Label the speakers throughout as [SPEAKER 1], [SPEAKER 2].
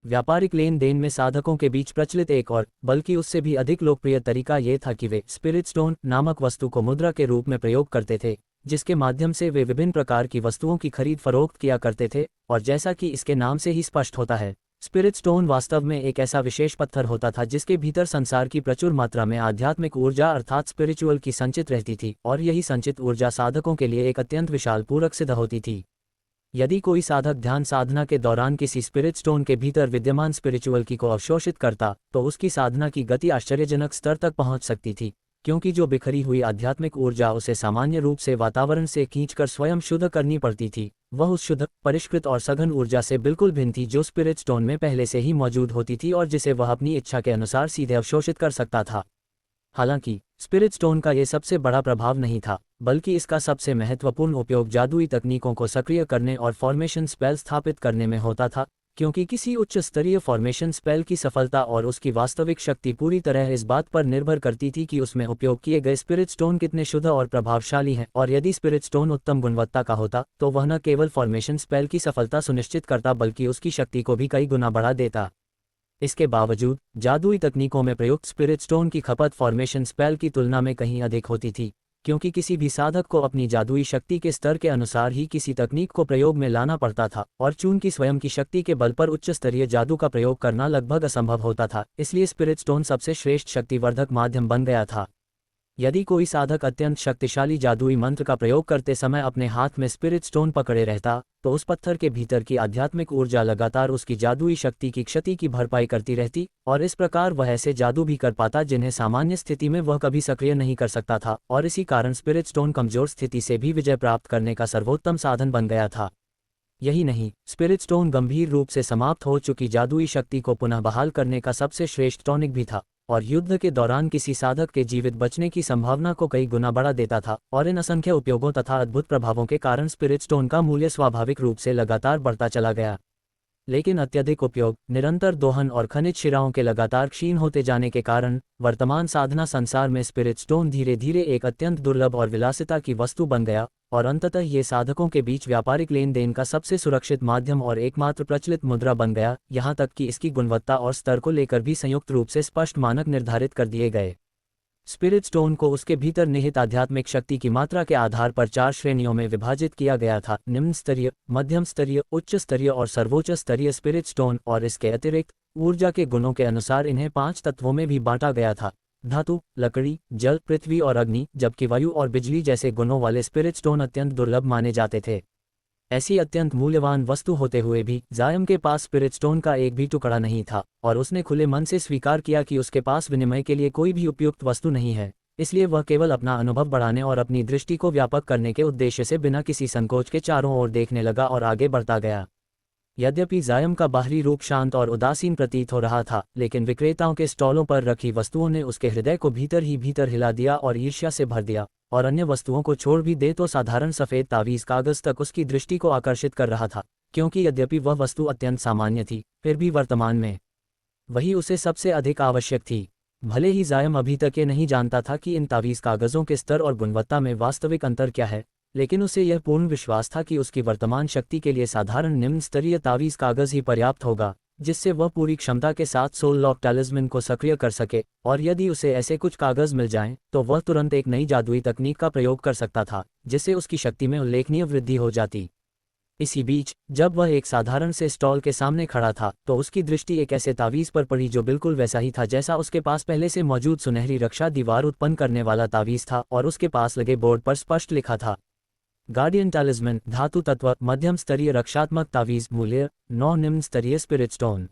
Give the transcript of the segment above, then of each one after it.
[SPEAKER 1] व्यापारिक लेन देन में साधकों के बीच प्रचलित एक और बल्कि उससे भी अधिक लोकप्रिय तरीका ये था कि वे स्पिरिट स्टोन नामक वस्तु को मुद्रा के रूप में प्रयोग करते थे, जिसके माध्यम से वे विभिन्न प्रकार की वस्तुओं की खरीद फरोख्त किया करते थे। और जैसा कि इसके नाम से ही स्पष्ट होता है, स्पिरिट स्टोन वास्तव में एक ऐसा विशेष पत्थर होता था जिसके भीतर संसार की प्रचुर मात्रा में आध्यात्मिक ऊर्जा अर्थात स्पिरिचुअल की संचित रहती थी, और यही संचित ऊर्जा साधकों के लिए एक अत्यंत विशाल पूरक सिद्ध होती थी। यदि कोई साधक ध्यान साधना के दौरान किसी स्पिरिट स्टोन के भीतर विद्यमान स्पिरिचुअल की को अवशोषित करता, तो उसकी साधना की गति आश्चर्यजनक स्तर तक पहुंच सकती थी, क्योंकि जो बिखरी हुई आध्यात्मिक ऊर्जा उसे सामान्य रूप से वातावरण से खींचकर स्वयं शुद्ध करनी पड़ती थी, वह उस शुद्ध, परिष्कृत और सघन ऊर्जा से बिल्कुल भिन्न थी जो स्पिरिट स्टोन में पहले से ही मौजूद होती थी और जिसे वह अपनी इच्छा के अनुसार सीधे अवशोषित कर सकता था। हालांकि स्पिरिट स्टोन का ये सबसे बड़ा प्रभाव नहीं था, बल्कि इसका सबसे महत्वपूर्ण उपयोग जादुई तकनीकों को सक्रिय करने और फॉर्मेशन स्पेल स्थापित करने में होता था, क्योंकि किसी उच्च स्तरीय फॉर्मेशन स्पेल की सफलता और उसकी वास्तविक शक्ति पूरी तरह इस बात पर निर्भर करती थी कि उसमें उपयोग किए गए स्पिरिट स्टोन कितने शुद्ध और प्रभावशाली हैं, और यदि स्पिरिट स्टोन उत्तम गुणवत्ता का होता तो वह न केवल फॉर्मेशन स्पेल की सफलता सुनिश्चित करता बल्कि उसकी शक्ति को भी कई गुना बढ़ा देता। इसके बावजूद जादुई तकनीकों में प्रयुक्त स्पिरिट स्टोन की खपत फॉर्मेशन स्पेल की तुलना में कहीं अधिक होती थी, क्योंकि किसी भी साधक को अपनी जादुई शक्ति के स्तर के अनुसार ही किसी तकनीक को प्रयोग में लाना पड़ता था, और चूंकि स्वयं की शक्ति के बल पर उच्च स्तरीय जादू का प्रयोग करना लगभग असंभव होता था, इसलिए स्पिरिट स्टोन सबसे श्रेष्ठ शक्तिवर्धक माध्यम बन गया था। यदि कोई साधक अत्यंत शक्तिशाली जादुई मंत्र का प्रयोग करते समय अपने हाथ में स्पिरिट स्टोन पकड़े रहता, तो उस पत्थर के भीतर की आध्यात्मिक ऊर्जा लगातार उसकी जादुई शक्ति की क्षति की भरपाई करती रहती, और इस प्रकार वह ऐसे जादू भी कर पाता जिन्हें सामान्य स्थिति में वह कभी सक्रिय नहीं कर सकता था, और इसी कारण स्पिरिट स्टोन कमजोर स्थिति से भी विजय प्राप्त करने का सर्वोत्तम साधन बन गया था। यही नहीं, स्पिरिट स्टोन गंभीर रूप से समाप्त हो चुकी जादुई शक्ति को पुनः बहाल करने का सबसे श्रेष्ठ टॉनिक भी था, और युद्ध के दौरान किसी साधक के जीवित बचने की संभावना को कई गुना बढ़ा देता था। और इन असंख्य उपयोगों तथा अद्भुत प्रभावों के कारण स्पिरिट स्टोन का मूल्य स्वाभाविक रूप से लगातार बढ़ता चला गया। लेकिन अत्यधिक उपयोग, निरंतर दोहन और खनिज शिराओं के लगातार क्षीण होते जाने के कारण वर्तमान साधना संसार में स्पिरिट स्टोन धीरे धीरे एक अत्यंत दुर्लभ और विलासिता की वस्तु बन गया, और अंततः ये साधकों के बीच व्यापारिक लेन देन का सबसे सुरक्षित माध्यम और एकमात्र प्रचलित मुद्रा बन गया, यहाँ तक कि इसकी गुणवत्ता और स्तर को लेकर भी संयुक्त रूप से स्पष्ट मानक निर्धारित कर दिए गए। स्पिरिट स्टोन को उसके भीतर निहित आध्यात्मिक शक्ति की मात्रा के आधार पर 4 श्रेणियों में विभाजित किया गया था: निम्न स्तरीय, मध्यम स्तरीय, उच्च स्तरीय और सर्वोच्च स्तरीय स्पिरिट स्टोन। और इसके अतिरिक्त ऊर्जा के गुणों के अनुसार इन्हें 5 तत्वों में भी बांटा गया था: धातु, लकड़ी, जल, पृथ्वी और अग्नि, जबकि वायु और बिजली जैसे गुणों वाले स्पिरिट स्टोन अत्यंत दुर्लभ माने जाते थे। ऐसी अत्यंत मूल्यवान वस्तु होते हुए भी जायम के पास स्पिरिट स्टोन का एक भी टुकड़ा नहीं था, और उसने खुले मन से स्वीकार किया कि उसके पास विनिमय के लिए कोई भी उपयुक्त वस्तु नहीं है। इसलिए वह केवल अपना अनुभव बढ़ाने और अपनी दृष्टि को व्यापक करने के उद्देश्य से बिना किसी संकोच के चारों ओर देखने लगा और आगे बढ़ता गया। यद्यपि जायम का बाहरी रूप शांत और उदासीन प्रतीत हो रहा था, लेकिन विक्रेताओं के स्टॉलों पर रखी वस्तुओं ने उसके हृदय को भीतर ही भीतर हिला दिया और ईर्ष्या से भर दिया, और अन्य वस्तुओं को छोड़ भी दे तो साधारण सफ़ेद तावीज़ कागज़ तक उसकी दृष्टि को आकर्षित कर रहा था, क्योंकि यद्यपि वह वस्तु अत्यंत सामान्य थी, फिर भी वर्तमान में वही उसे सबसे अधिक आवश्यक थी। भले ही जायम अभी तक ये नहीं जानता था कि इन तावीज़ कागज़ों के स्तर और गुणवत्ता में वास्तविक अंतर क्या है, लेकिन उसे यह पूर्ण विश्वास था कि उसकी वर्तमान शक्ति के लिए साधारण निम्न स्तरीय तावीज़ कागज़ ही पर्याप्त होगा, जिससे वह पूरी क्षमता के साथ सोल लॉक टैलिस्मन को सक्रिय कर सके। और यदि उसे ऐसे कुछ कागज़ मिल जाएं, तो वह तुरंत एक नई जादुई तकनीक का प्रयोग कर सकता था, जिससे उसकी शक्ति में उल्लेखनीय वृद्धि हो जाती। इसी बीच जब वह एक साधारण से स्टॉल के सामने खड़ा था, तो उसकी दृष्टि एक ऐसे तावीज़ पर पड़ी जो बिल्कुल वैसा ही था जैसा उसके पास पहले से मौजूद सुनहरी रक्षा दीवार उत्पन्न करने वाला तावीज़ था, और उसके पास लगे बोर्ड पर स्पष्ट लिखा था: गार्डियन टैलिस्मन, धातु तत्व, मध्यम स्तरीय रक्षात्मक तावीज़, मूल्य 9, निम्न स्तरीय स्पिरिट स्टोन।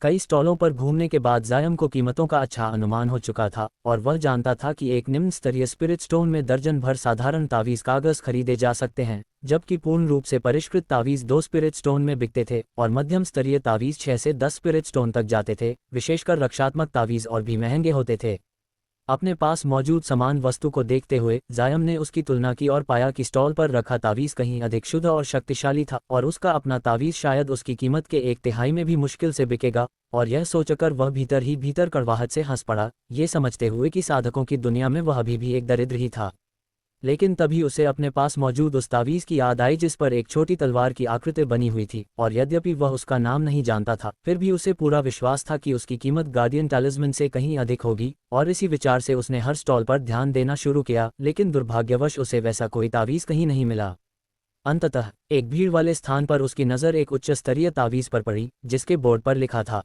[SPEAKER 1] कई स्टॉलों पर घूमने के बाद जायम को कीमतों का अच्छा अनुमान हो चुका था, और वह जानता था कि एक निम्न स्तरीय स्पिरिट स्टोन में दर्जन भर साधारण तावीज़ कागज़ खरीदे जा सकते हैं, जबकि पूर्ण रूप से परिष्कृत तावीज़ 2 स्पिरिट स्टोन में बिकते थे, और मध्यम स्तरीय तावीज़ 6 से 10 स्पिरिट स्टोन तक जाते थे। विशेषकर रक्षात्मक तावीज़ और भी महंगे होते थे। अपने पास मौजूद समान वस्तु को देखते हुए जायम ने उसकी तुलना की और पाया कि स्टॉल पर रखा तावीज़ कहीं अधिक शुद्ध और शक्तिशाली था, और उसका अपना तावीज़ शायद उसकी कीमत के 1/3 में भी मुश्किल से बिकेगा। और यह सोचकर वह भीतर ही भीतर कड़वाहट से हंस पड़ा, ये समझते हुए कि साधकों की दुनिया में वह अभी भी एक दरिद्र ही था। लेकिन तभी उसे अपने पास मौजूद उस तावीज़ की याद आई जिस पर एक छोटी तलवार की आकृति बनी हुई थी, और यद्यपि वह उसका नाम नहीं जानता था, फिर भी उसे पूरा विश्वास था कि उसकी कीमत गार्डियन टैलिस्मैन से कहीं अधिक होगी, और इसी विचार से उसने हर स्टॉल पर ध्यान देना शुरू किया, लेकिन दुर्भाग्यवश उसे वैसा कोई तावीज़ कहीं नहीं मिला। अंततः एक भीड़ वाले स्थान पर उसकी नज़र एक उच्च स्तरीय तावीज़ पर पड़ी, जिसके बोर्ड पर लिखा था,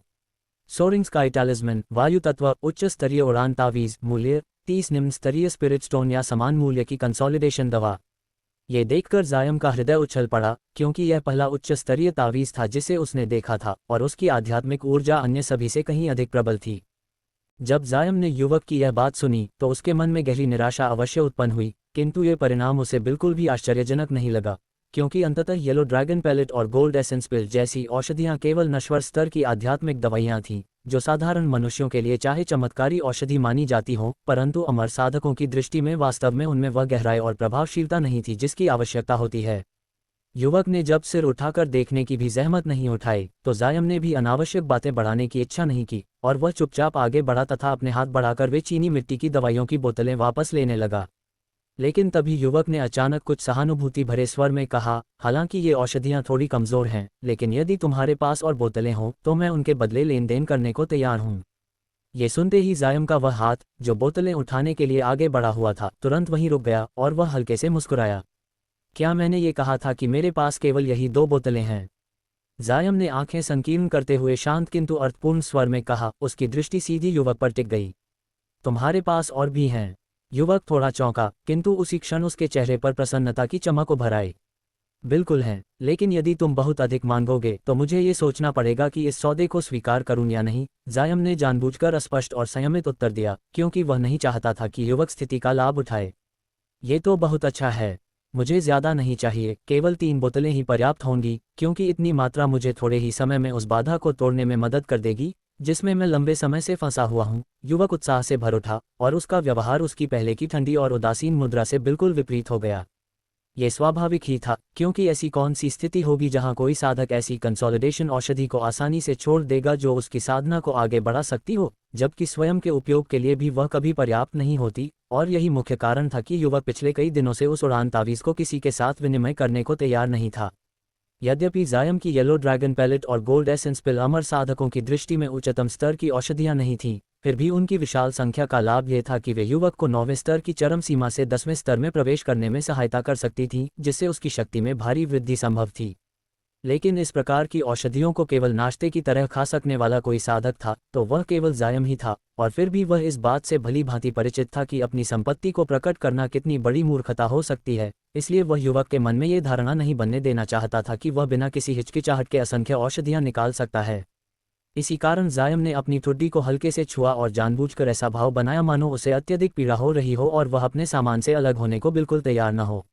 [SPEAKER 1] सोरिंग स्काई टैलिस्मैन, वायु तत्व, उच्च स्तरीय उड़ान तावीज़, मूल्य 30 निम्न स्तरीय स्पिरिट स्टोन या समान मूल्य की कंसोलिडेशन दवा। ये देखकर जायम का हृदय उछल पड़ा, क्योंकि यह पहला उच्च स्तरीय तावीज़ था जिसे उसने देखा था, और उसकी आध्यात्मिक ऊर्जा अन्य सभी से कहीं अधिक प्रबल थी। जब जायम ने युवक की यह बात सुनी तो उसके मन में गहरी निराशा अवश्य उत्पन्न हुई, किंतु ये परिणाम उसे बिल्कुल भी आश्चर्यजनक नहीं लगा, क्योंकि अंततः येलो ड्रैगन पैलेट और गोल्ड एसेंस पिल जैसी औषधियां केवल नश्वर स्तर की आध्यात्मिक दवाइयां थीं, जो साधारण मनुष्यों के लिए चाहे चमत्कारी औषधि मानी जाती हों, परंतु अमर साधकों की दृष्टि में वास्तव में उनमें वह गहराई और प्रभावशीलता नहीं थी जिसकी आवश्यकता होती है। युवक ने जब सिर उठाकर देखने की भी जहमत नहीं उठाई, तो जायम ने भी अनावश्यक बातें बढ़ाने की इच्छा नहीं की, और वह चुपचाप आगे बढ़ा तथा अपने हाथ बढ़ाकर वे चीनी मिट्टी की दवाइयों की बोतलें वापस लेने लगा। लेकिन तभी युवक ने अचानक कुछ सहानुभूति भरे स्वर में कहा, हालांकि ये औषधियां थोड़ी कमज़ोर हैं, लेकिन यदि तुम्हारे पास और बोतलें हों तो मैं उनके बदले लेन देन करने को तैयार हूँ। ये सुनते ही जायम का वह हाथ, जो बोतलें उठाने के लिए आगे बढ़ा हुआ था, तुरंत वहीं रुक गया, और वह हल्के से मुस्कुराया। क्या मैंने ये कहा था कि मेरे पास केवल यही 2 बोतलें हैं? जायम ने आंखें संकीर्ण करते हुए शांत किंतु अर्थपूर्ण स्वर में कहा, उसकी दृष्टि सीधी युवक पर टिक गई। तुम्हारे पास और भी हैं? युवक थोड़ा चौंका, किंतु उसी क्षण उसके चेहरे पर प्रसन्नता की चमक उभर आई। बिल्कुल हैं, लेकिन यदि तुम बहुत अधिक मांगोगे तो मुझे ये सोचना पड़ेगा कि इस सौदे को स्वीकार करूं या नहीं। जायम ने जानबूझकर स्पष्ट और संयमित उत्तर दिया, क्योंकि वह नहीं चाहता था कि युवक स्थिति का लाभ उठाए। ये तो बहुत अच्छा है, मुझे ज़्यादा नहीं चाहिए, केवल 3 बोतलें ही पर्याप्त होंगी, क्योंकि इतनी मात्रा मुझे थोड़े ही समय में उस बाधा को तोड़ने में मदद कर देगी जिसमें मैं लंबे समय से फंसा हुआ हूँ। युवक उत्साह से भर उठा, और उसका व्यवहार उसकी पहले की ठंडी और उदासीन मुद्रा से बिल्कुल विपरीत हो गया। ये स्वाभाविक ही था, क्योंकि ऐसी कौन सी स्थिति होगी जहां कोई साधक ऐसी कंसोलिडेशन औषधि को आसानी से छोड़ देगा जो उसकी साधना को आगे बढ़ा सकती हो, जबकि स्वयं के उपयोग के लिए भी वह कभी पर्याप्त नहीं होती। और यही मुख्य कारण था कि युवक पिछले कई दिनों से उस उड़ान तावीज़ को किसी के साथ विनिमय करने को तैयार नहीं था। यद्यपि जायम की येलो ड्रैगन पैलेट और गोल्ड एसेंस पिल अमर साधकों की दृष्टि में उच्चतम स्तर की औषधियां नहीं थीं, फिर भी उनकी विशाल संख्या का लाभ यह था कि वे युवक को 9वें स्तर की चरम सीमा से 10वें स्तर में प्रवेश करने में सहायता कर सकती थीं, जिससे उसकी शक्ति में भारी वृद्धि संभव थी। लेकिन इस प्रकार की औषधियों को केवल नाश्ते की तरह खा सकने वाला कोई साधक था तो वह केवल जायम ही था, और फिर भी वह इस बात से भली भांति परिचित था कि अपनी संपत्ति को प्रकट करना कितनी बड़ी मूर्खता हो सकती है। इसलिए वह युवक के मन में ये धारणा नहीं बनने देना चाहता था कि वह बिना किसी हिचकिचाहट के असंख्य औषधियां निकाल सकता है। इसी कारण जायम ने अपनी ठुड्डी को हल्के से छुआ और जानबूझकर ऐसा भाव बनाया मानो उसे अत्यधिक पीड़ा हो रही हो और वह अपने सामान से अलग होने को बिल्कुल तैयार न हो।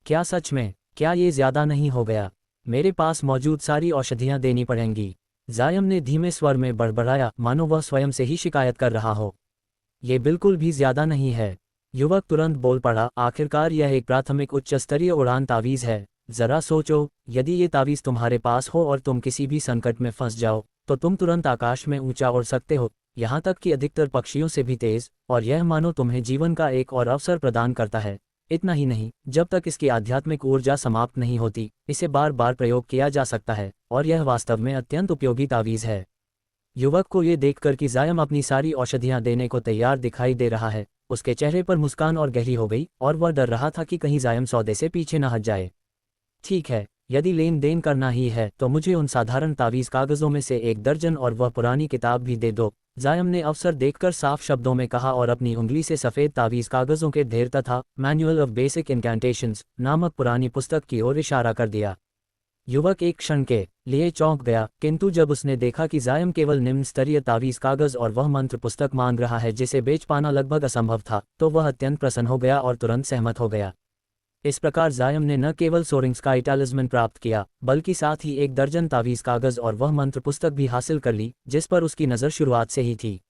[SPEAKER 1] क्या सच में? क्या ये ज्यादा नहीं हो गया? मेरे पास मौजूद सारी औषधियां देनी पड़ेंगी। जायम ने धीमे स्वर में बड़बड़ाया, मानो वह स्वयं से ही शिकायत कर रहा हो। ये बिल्कुल भी ज्यादा नहीं है। युवक तुरंत बोल पड़ा, आखिरकार यह एक प्राथमिक उच्च स्तरीय उड़ान तावीज़ है। जरा सोचो, यदि ये तावीज़ तुम्हारे पास हो और तुम किसी भी संकट में फंस जाओ तो तुम तुरंत आकाश में ऊंचा उड़ सकते हो, यहाँ तक कि अधिकतर पक्षियों से भी तेज, और यह मानो तुम्हें जीवन का एक और अवसर प्रदान करता है। इतना ही नहीं, जब तक इसकी आध्यात्मिक ऊर्जा समाप्त नहीं होती, इसे बार बार प्रयोग किया जा सकता है, और यह वास्तव में अत्यंत उपयोगी तावीज़ है। युवक को ये देखकर कि जायम अपनी सारी औषधियां देने को तैयार दिखाई दे रहा है, उसके चेहरे पर मुस्कान और गहरी हो गई, और वह डर रहा था कि कहीं जायम सौदे से पीछे न हट जाए। ठीक है, यदि लेन देन करना ही है तो मुझे उन साधारण तावीज़ कागज़ों में से 1 दर्जन और वह पुरानी किताब भी दे दो, जायम ने अवसर देखकर साफ शब्दों में कहा, और अपनी उंगली से सफ़ेद तावीज़ कागज़ों के ढेर तथा मैनुअल ऑफ बेसिक इनकैंटेशंस नामक पुरानी पुस्तक की ओर इशारा कर दिया। युवक एक क्षण के लिए चौंक गया, किंतु जब उसने देखा कि जायम केवल निम्न स्तरीय तावीज़ कागज़ और वह मंत्र पुस्तक मांग रहा है जिसे बेच पाना लगभग असंभव था, तो वह अत्यंत प्रसन्न हो गया और तुरंत सहमत हो गया। इस प्रकार जायम ने न केवल सोरिंग स्काई टैलिस्मैन प्राप्त किया, बल्कि साथ ही 1 दर्जन तावीज़ कागज़ और वह मंत्र पुस्तक भी हासिल कर ली, जिस पर उसकी नज़र शुरुआत से ही थी।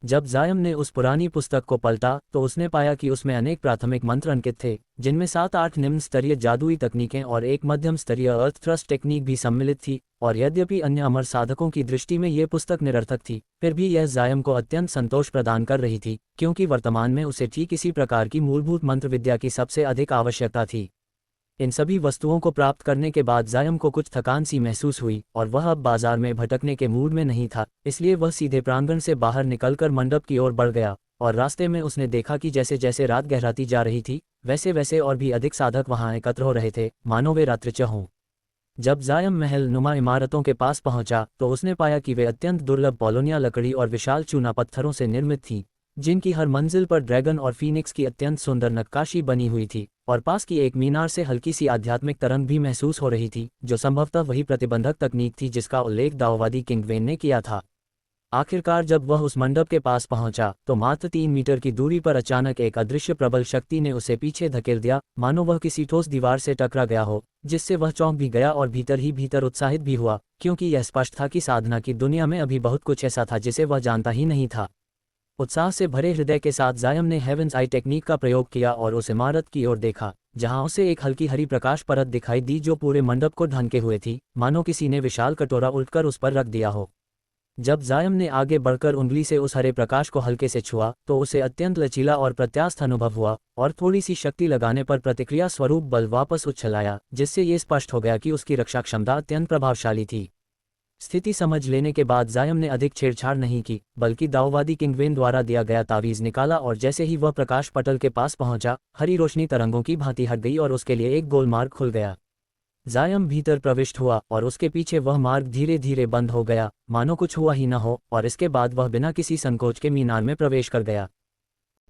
[SPEAKER 1] जब जायम ने उस पुरानी पुस्तक को पलटा तो उसने पाया कि उसमें अनेक प्राथमिक मंत्र अंकित थे, जिनमें 7-8 निम्न स्तरीय जादुई तकनीकें और एक मध्यम स्तरीय अर्थ थ्रस्ट टेक्निक भी सम्मिलित थी। और यद्यपि अन्य अमर साधकों की दृष्टि में ये पुस्तक निरर्थक थी, फिर भी यह जायम को अत्यंत संतोष प्रदान कर रही थी, क्योंकि वर्तमान में उसे ठीक इसी प्रकार की मूलभूत मंत्र विद्या की सबसे अधिक आवश्यकता थी। इन सभी वस्तुओं को प्राप्त करने के बाद जायम को कुछ थकान सी महसूस हुई और वह अब बाजार में भटकने के मूड में नहीं था, इसलिए वह सीधे प्रांगण से बाहर निकलकर मंडप की ओर बढ़ गया। और रास्ते में उसने देखा कि जैसे जैसे रात गहराती जा रही थी, वैसे वैसे और भी अधिक साधक वहां एकत्र हो रहे थे, मानो वे रात्रिच हों। जब जायम महल नुमा इमारतों के पास पहुंचा तो उसने पाया कि वे अत्यंत दुर्लभ पोलोनिया लकड़ी और विशाल चूना पत्थरों से निर्मित थीं, जिनकी हर मंजिल पर ड्रैगन और फीनिक्स की अत्यंत सुंदर नक्काशी बनी हुई थी। और पास की एक मीनार से हल्की सी आध्यात्मिक तरंग भी महसूस हो रही थी, जो संभवतः वही प्रतिबंधक तकनीक थी जिसका उल्लेख दाओवादी किंगवेन ने किया था। आखिरकार जब वह उस मंडप के पास पहुंचा तो मात्र 3 मीटर की दूरी पर अचानक एक अदृश्य प्रबल शक्ति ने उसे पीछे धकेल दिया, मानो वह किसी ठोस दीवार से टकरा गया हो, जिससे वह चौंक भी गया और भीतर ही भीतर उत्साहित भी हुआ, क्योंकि यह स्पष्ट था कि साधना की दुनिया में अभी बहुत कुछ ऐसा था जिसे वह जानता ही नहीं था। उत्साह से भरे हृदय के साथ जायम ने हेवेंस आई टेक्निक का प्रयोग किया और उस इमारत की ओर देखा, जहां उसे एक हल्की हरी प्रकाश परत दिखाई दी जो पूरे मंडप को ढांके हुए थी, मानो किसी ने विशाल कटोरा उल्टकर उस पर रख दिया हो। जब जायम ने आगे बढ़कर उंगली से उस हरे प्रकाश को हल्के से छुआ तो उसे अत्यंत लचीला और प्रत्यास्थ अनुभव हुआ और थोड़ी सी शक्ति लगाने पर प्रतिक्रिया स्वरूप बल वापस उछल आया, जिससे ये स्पष्ट हो गया कि उसकी रक्षा क्षमता अत्यंत प्रभावशाली थी। स्थिति समझ लेने के बाद जायम ने अधिक छेड़छाड़ नहीं की, बल्कि दाओवादी किंगवेन द्वारा दिया गया तावीज़ निकाला और जैसे ही वह प्रकाश पटल के पास पहुंचा, हरी रोशनी तरंगों की भांति हट गई और उसके लिए एक गोल मार्ग खुल गया। जायम भीतर प्रविष्ट हुआ और उसके पीछे वह मार्ग धीरे धीरे बंद हो गया, मानो कुछ हुआ ही न हो, और इसके बाद वह बिना किसी संकोच के मीनार में प्रवेश कर गया।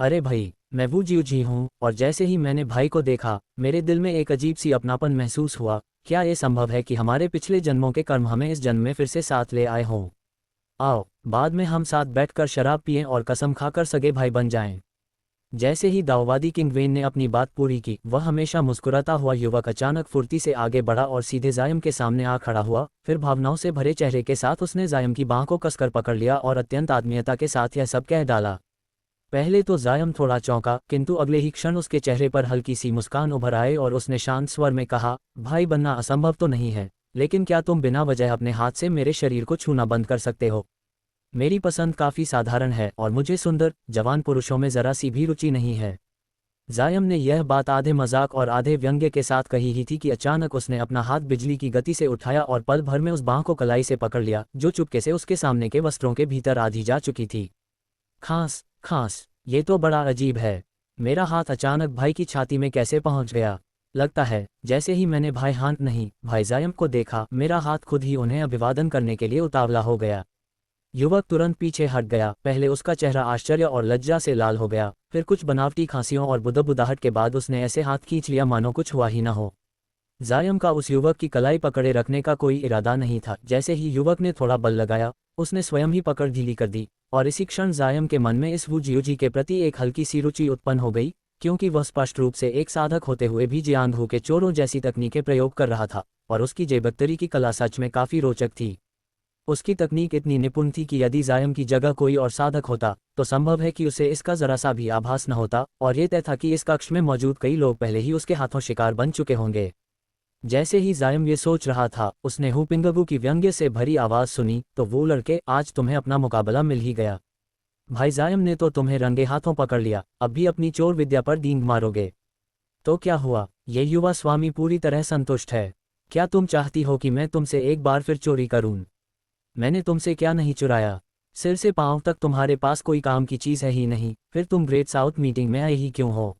[SPEAKER 1] अरे भाई, मैं वो जी हूँ, और जैसे ही मैंने भाई को देखा, मेरे दिल में एक अजीब सी अपनापन महसूस हुआ। क्या ये संभव है कि हमारे पिछले जन्मों के कर्म हमें इस जन्म में फिर से साथ ले आए हों? आओ, बाद में हम साथ बैठकर शराब पिएं और कसम खाकर सगे भाई बन जाएं। जैसे ही दाओवादी किंगवेन ने अपनी बात पूरी की, वह हमेशा मुस्कुराता हुआ युवक अचानक फुर्ती से आगे बढ़ा और सीधे जायम के सामने आ खड़ा हुआ। फिर भावनाओं से भरे चेहरे के साथ उसने जायम की बांह को कसकर पकड़ लिया और अत्यंत आत्मीयता के साथ यह सब कह डाला। पहले तो जायम थोड़ा चौंका, किंतु अगले ही क्षण उसके चेहरे पर हल्की सी मुस्कान उभर आए और उसने शांत स्वर में कहा, भाई बनना असंभव तो नहीं है, लेकिन क्या तुम बिना वजह अपने हाथ से मेरे शरीर को छूना बंद कर सकते हो? मेरी पसंद काफ़ी साधारण है और मुझे सुंदर, जवान पुरुषों में ज़रा सी भी रुचि नहीं है। जायम ने यह बात आधे मजाक और आधे व्यंग्य के साथ कही ही थी कि अचानक उसने अपना हाथ बिजली की गति से उठाया और पल भर में उस बांह को कलाई से पकड़ लिया, जो चुपके से उसके सामने के वस्त्रों के भीतर आधी जा चुकी थी। खांस खांस, ये तो बड़ा अजीब है। मेरा हाथ अचानक भाई की छाती में कैसे पहुंच गया? लगता है जैसे ही मैंने भाई जायम को देखा, मेरा हाथ खुद ही उन्हें अभिवादन करने के लिए उतावला हो गया। युवक तुरंत पीछे हट गया। पहले उसका चेहरा आश्चर्य और लज्जा से लाल हो गया, फिर कुछ बनावटी खांसियों और बुदबुदाहट के बाद उसने ऐसे हाथ खींच लिया मानो कुछ हुआ ही न हो। जायम का उस युवक की कलाई पकड़े रखने का कोई इरादा नहीं था। जैसे ही युवक ने थोड़ा बल लगाया, उसने स्वयं ही पकड़ ढीली कर दी, और इसी क्षण जायम के मन में इस वू जियोजी के प्रति एक हल्की सी रुचि उत्पन्न हो गई, क्योंकि वह स्पष्ट रूप से एक साधक होते हुए भी जियांगहू के चोरों जैसी तकनीकें प्रयोग कर रहा था, और उसकी जेबकतरी की कला सच में काफ़ी रोचक थी। उसकी तकनीक इतनी निपुण थी कि यदि जायम की जगह कोई और साधक होता तो संभव है कि उसे इसका जरा सा भी आभास न होता, और ये तय था कि इस कक्ष में मौजूद कई लोग पहले ही उसके हाथों शिकार बन चुके होंगे। जैसे ही जायम ये सोच रहा था, उसने हुपिंगबू की व्यंग्य से भरी आवाज़ सुनी, तो वो लड़के, आज तुम्हें अपना मुकाबला मिल ही गया। भाई जायम ने तो तुम्हें रंगे हाथों पकड़ लिया, अब भी अपनी चोर विद्या पर डींग मारोगे? तो क्या हुआ, ये युवा स्वामी पूरी तरह संतुष्ट है। क्या तुम चाहती हो कि मैं तुमसे एक बार फिर चोरी करूं? मैंने तुमसे क्या नहीं चुराया? सिर से पांव तक तुम्हारे पास कोई काम की चीज़ है ही नहीं, फिर तुम ग्रेट साउथ मीटिंग में आए ही क्यों हो?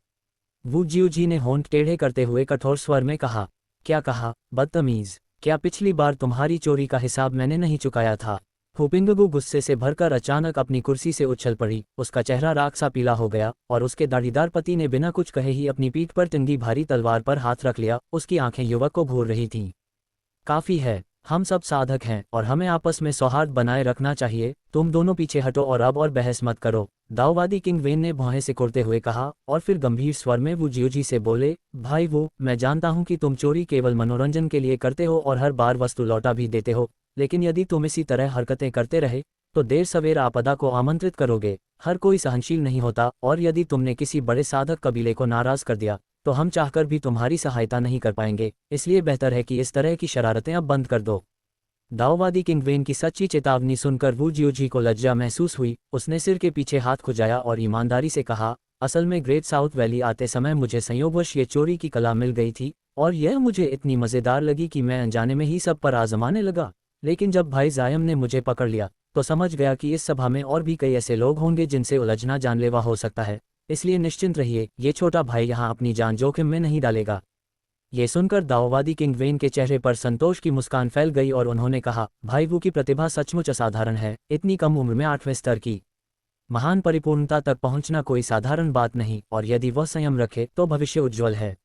[SPEAKER 1] वू जियोजी ने होंठ टेढ़े करते हुए कठोर स्वर में कहा। क्या कहा, बदतमीज? क्या पिछली बार तुम्हारी चोरी का हिसाब मैंने नहीं चुकाया था? हुपिंगबू गुस्से से भरकर अचानक अपनी कुर्सी से उछल पड़ी। उसका चेहरा राख सा पीला हो गया और उसके दाढ़ीदार पति ने बिना कुछ कहे ही अपनी पीठ पर टंगी भारी तलवार पर हाथ रख लिया। उसकी आंखें युवक को घूर रही थीं। काफ़ी है, हम सब साधक हैं और हमें आपस में सौहार्द बनाए रखना चाहिए। तुम दोनों पीछे हटो और अब और बहस मत करो, दाओवादी किंगवेन ने भौहें सिकुड़ते हुए कहा, और फिर गंभीर स्वर में वो जियोजी से बोले, भाई वो, मैं जानता हूं कि तुम चोरी केवल मनोरंजन के लिए करते हो और हर बार वस्तु लौटा भी देते हो, लेकिन यदि तुम इसी तरह हरकतें करते रहे तो देर सवेर आपदा को आमंत्रित करोगे। हर कोई सहनशील नहीं होता, और यदि तुमने किसी बड़े साधक कबीले को नाराज कर दिया तो हम चाहकर भी तुम्हारी सहायता नहीं कर पाएंगे। इसलिए बेहतर है कि इस तरह की शरारतें अब बंद कर दो। दाओवादी किंगवेन की सच्ची चेतावनी सुनकर वू जियोजी को लज्जा महसूस हुई। उसने सिर के पीछे हाथ खुजाया और ईमानदारी से कहा, असल में ग्रेट साउथ वैली आते समय मुझे संयोगवश ये चोरी की कला मिल गई थी, और यह मुझे इतनी मज़ेदार लगी कि मैं अनजाने में ही सब पर आजमाने लगा। लेकिन जब भाई जायम ने मुझे पकड़ लिया तो समझ गया कि इस सभा में और भी कई ऐसे लोग होंगे जिनसे उलझना जानलेवा हो सकता है। इसलिए निश्चिंत रहिए, ये छोटा भाई यहाँ अपनी जान जोखिम में नहीं डालेगा। ये सुनकर दाओवादी किंगवेन के चेहरे पर संतोष की मुस्कान फैल गई और उन्होंने कहा, भाई वू की प्रतिभा सचमुच असाधारण है। इतनी कम उम्र में 8वें स्तर की महान परिपूर्णता तक पहुंचना कोई साधारण बात नहीं, और यदि वह संयम रखे तो भविष्य उज्ज्वल है।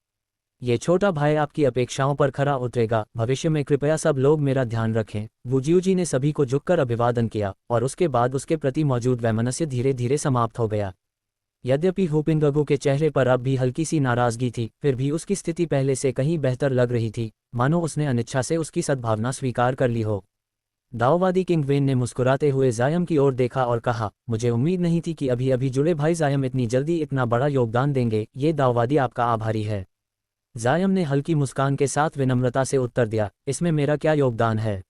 [SPEAKER 1] ये छोटा भाई आपकी अपेक्षाओं पर खरा उतरेगा। भविष्य में कृपया सब लोग मेरा ध्यान रखें। वुजियोजी ने सभी को झुककर अभिवादन किया और उसके बाद उसके प्रति मौजूद वैमनस्य धीरे धीरे समाप्त हो गया। यद्यपि हुपिंगगु के चेहरे पर अब भी हल्की सी नाराजगी थी, फिर भी उसकी स्थिति पहले से कहीं बेहतर लग रही थी, मानो उसने अनिच्छा से उसकी सद्भावना स्वीकार कर ली हो। दाओवादी किंगवेन ने मुस्कुराते हुए जायम की ओर देखा और कहा, मुझे उम्मीद नहीं थी कि अभी अभी जुड़े भाई जायम इतनी जल्दी इतना बड़ा योगदान देंगे। ये दाओवादी आपका आभारी है। जायम ने हल्की मुस्कान के साथ विनम्रता से उत्तर दिया, इसमें मेरा क्या योगदान है?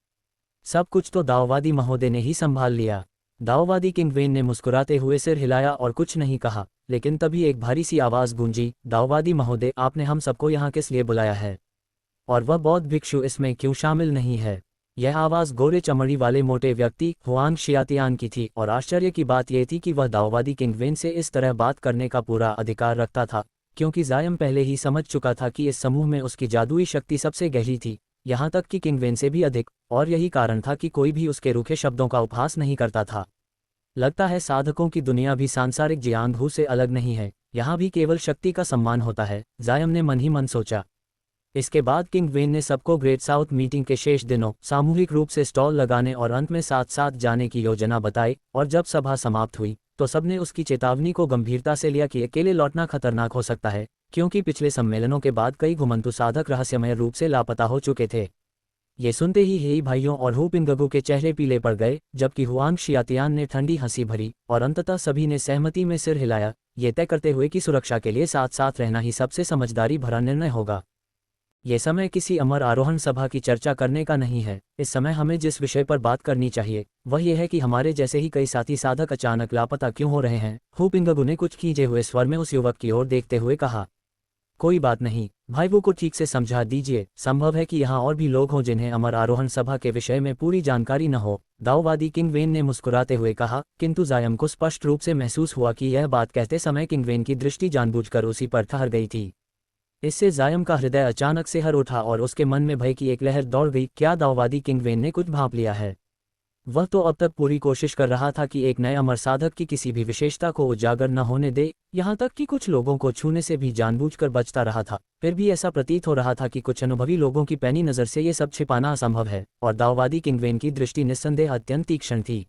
[SPEAKER 1] सब कुछ तो दाओवादी महोदय ने ही संभाल लिया। दाओवादी किंगवेन ने मुस्कुराते हुए सिर हिलाया और कुछ नहीं कहा, लेकिन तभी एक भारी सी आवाज़ गूंजी, दाओवादी महोदय, आपने हम सबको यहाँ किस लिए बुलाया है? और वह बौद्ध भिक्षु इसमें क्यों शामिल नहीं है? यह आवाज़ गोरे चमड़ी वाले मोटे व्यक्ति हुआंग शियातियान की थी, और आश्चर्य की बात यह थी कि वह दाओवादी किंगवेन से इस तरह बात करने का पूरा अधिकार रखता था, क्योंकि जायम पहले ही समझ चुका था कि इस समूह में उसकी जादुई शक्ति सबसे गहरी थी, यहाँ तक कि किंगवेन से भी अधिक, और यही कारण था कि कोई भी उसके रूखे शब्दों का उपहास नहीं करता था। लगता है साधकों की दुनिया भी सांसारिक जियांगहू से अलग नहीं है, यहाँ भी केवल शक्ति का सम्मान होता है, जायम ने मन ही मन सोचा। इसके बाद किंगवेन ने सबको ग्रेट साउथ मीटिंग के शेष दिनों सामूहिक रूप से स्टॉल लगाने और अंत में साथ साथ जाने की योजना बताई, और जब सभा समाप्त हुई तो सबने उसकी चेतावनी को गंभीरता से लिया कि अकेले लौटना खतरनाक हो सकता है, क्योंकि पिछले सम्मेलनों के बाद कई घुमंतु साधक रहस्यमय रूप से लापता हो चुके थे। ये सुनते ही हेई भाइयों और हुपिंगगु के चेहरे पीले पड़ गए, जबकि हुआंग शियातियान ने ठंडी हंसी भरी, और अंततः सभी ने सहमति में सिर हिलाया, ये तय करते हुए कि सुरक्षा के लिए साथ साथ रहना ही सबसे समझदारी भरा निर्णय होगा। ये समय किसी अमर आरोहण सभा की चर्चा करने का नहीं है। इस समय हमें जिस विषय पर बात करनी चाहिए वह यह है कि हमारे जैसे ही कई साथी साधक अचानक लापता क्यों हो रहे हैं। हुपिंगगु ने कुछ खींचे हुए स्वर में उस युवक की ओर देखते हुए कहा, कोई बात नहीं, भाई वो को ठीक से समझा दीजिए। संभव है कि यहाँ और भी लोग हों जिन्हें अमर आरोहण सभा के विषय में पूरी जानकारी न हो। दाओवादी किंगवेन ने मुस्कुराते हुए कहा, किंतु जायम को स्पष्ट रूप से महसूस हुआ कि यह बात कहते समय किंगवेन की दृष्टि जानबूझकर उसी पर ठहर गई थी। इससे जायम का हृदय अचानक से हर उठा और उसके मन में भय की एक लहर दौड़ गई। क्या दाओवादी किंगवेन ने कुछ भांप लिया है? वह तो अब तक पूरी कोशिश कर रहा था कि एक नए अमर साधक की किसी भी विशेषता को उजागर न होने दे, यहाँ तक कि कुछ लोगों को छूने से भी जानबूझकर बचता रहा था। फिर भी ऐसा प्रतीत हो रहा था कि कुछ अनुभवी लोगों की पैनी नज़र से ये सब छिपाना असंभव है, और दाओवादी किंगवेन की दृष्टि निस्संदेह अत्यंत तीक्ष्ण थी।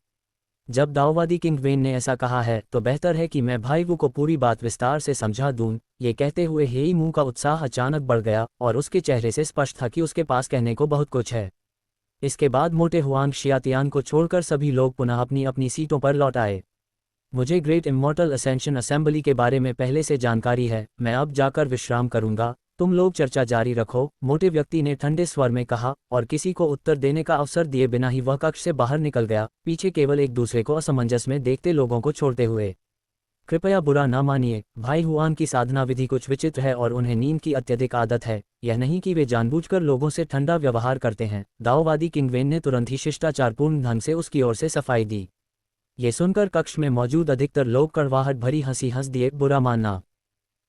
[SPEAKER 1] जब दाओवादी किंगवेन ने ऐसा कहा है तो बेहतर है कि मैं भाई वू को पूरी बात विस्तार से समझा दूं। ये कहते हुए हेई मुंह का उत्साह अचानक बढ़ गया और उसके चेहरे से स्पष्ट था कि उसके पास कहने को बहुत कुछ है। इसके बाद मोटे हुआंग शियातियान को छोड़कर सभी लोग पुनः अपनी अपनी सीटों पर लौट आए। मुझे ग्रेट इमॉर्टल असेंशन असेंबली के बारे में पहले से जानकारी है, मैं अब जाकर विश्राम करूंगा। तुम लोग चर्चा जारी रखो, मोटे व्यक्ति ने ठंडे स्वर में कहा, और किसी को उत्तर देने का अवसर दिए बिना ही वह कक्ष से बाहर निकल गया, पीछे केवल एक दूसरे को असमंजस में देखते लोगों को छोड़ते हुए। कृपया बुरा ना मानिए, भाई हुआन की साधना विधि कुछ विचित्र है और उन्हें नींद की अत्यधिक आदत है, यह नहीं कि वे जानबूझकर लोगों से ठंडा व्यवहार करते हैं। दाओवादी किंगवेन ने तुरंत ही शिष्टाचारपूर्ण ढंग से उसकी ओर से सफाई दी। ये सुनकर कक्ष में मौजूद अधिकतर लोग कड़वाहट भरी हंसी हंस दिए। बुरा मानना?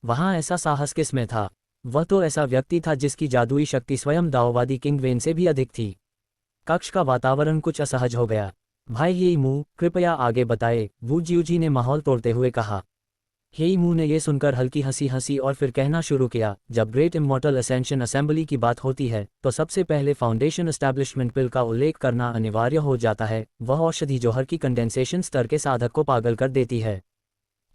[SPEAKER 1] वहाँ ऐसा साहस किस में था? वह तो ऐसा व्यक्ति था जिसकी जादुई शक्ति स्वयं दाओवादी किंगवेन से भी अधिक थी। कक्ष का वातावरण कुछ असहज हो गया। भाई हेई मू, कृपया आगे बताए, वू जियोजी ने माहौल तोड़ते हुए कहा। हेई मू ने यह सुनकर हल्की हंसी हंसी और फिर कहना शुरू किया, जब ग्रेट इमॉर्टल असेंशन असेंबली की बात होती है तो सबसे पहले फाउंडेशन एस्टैब्लिशमेंट पिल का उल्लेख करना अनिवार्य हो जाता है। वह औषधि जौहर की कंडेंसेशन स्तर के साधक को पागल कर देती है।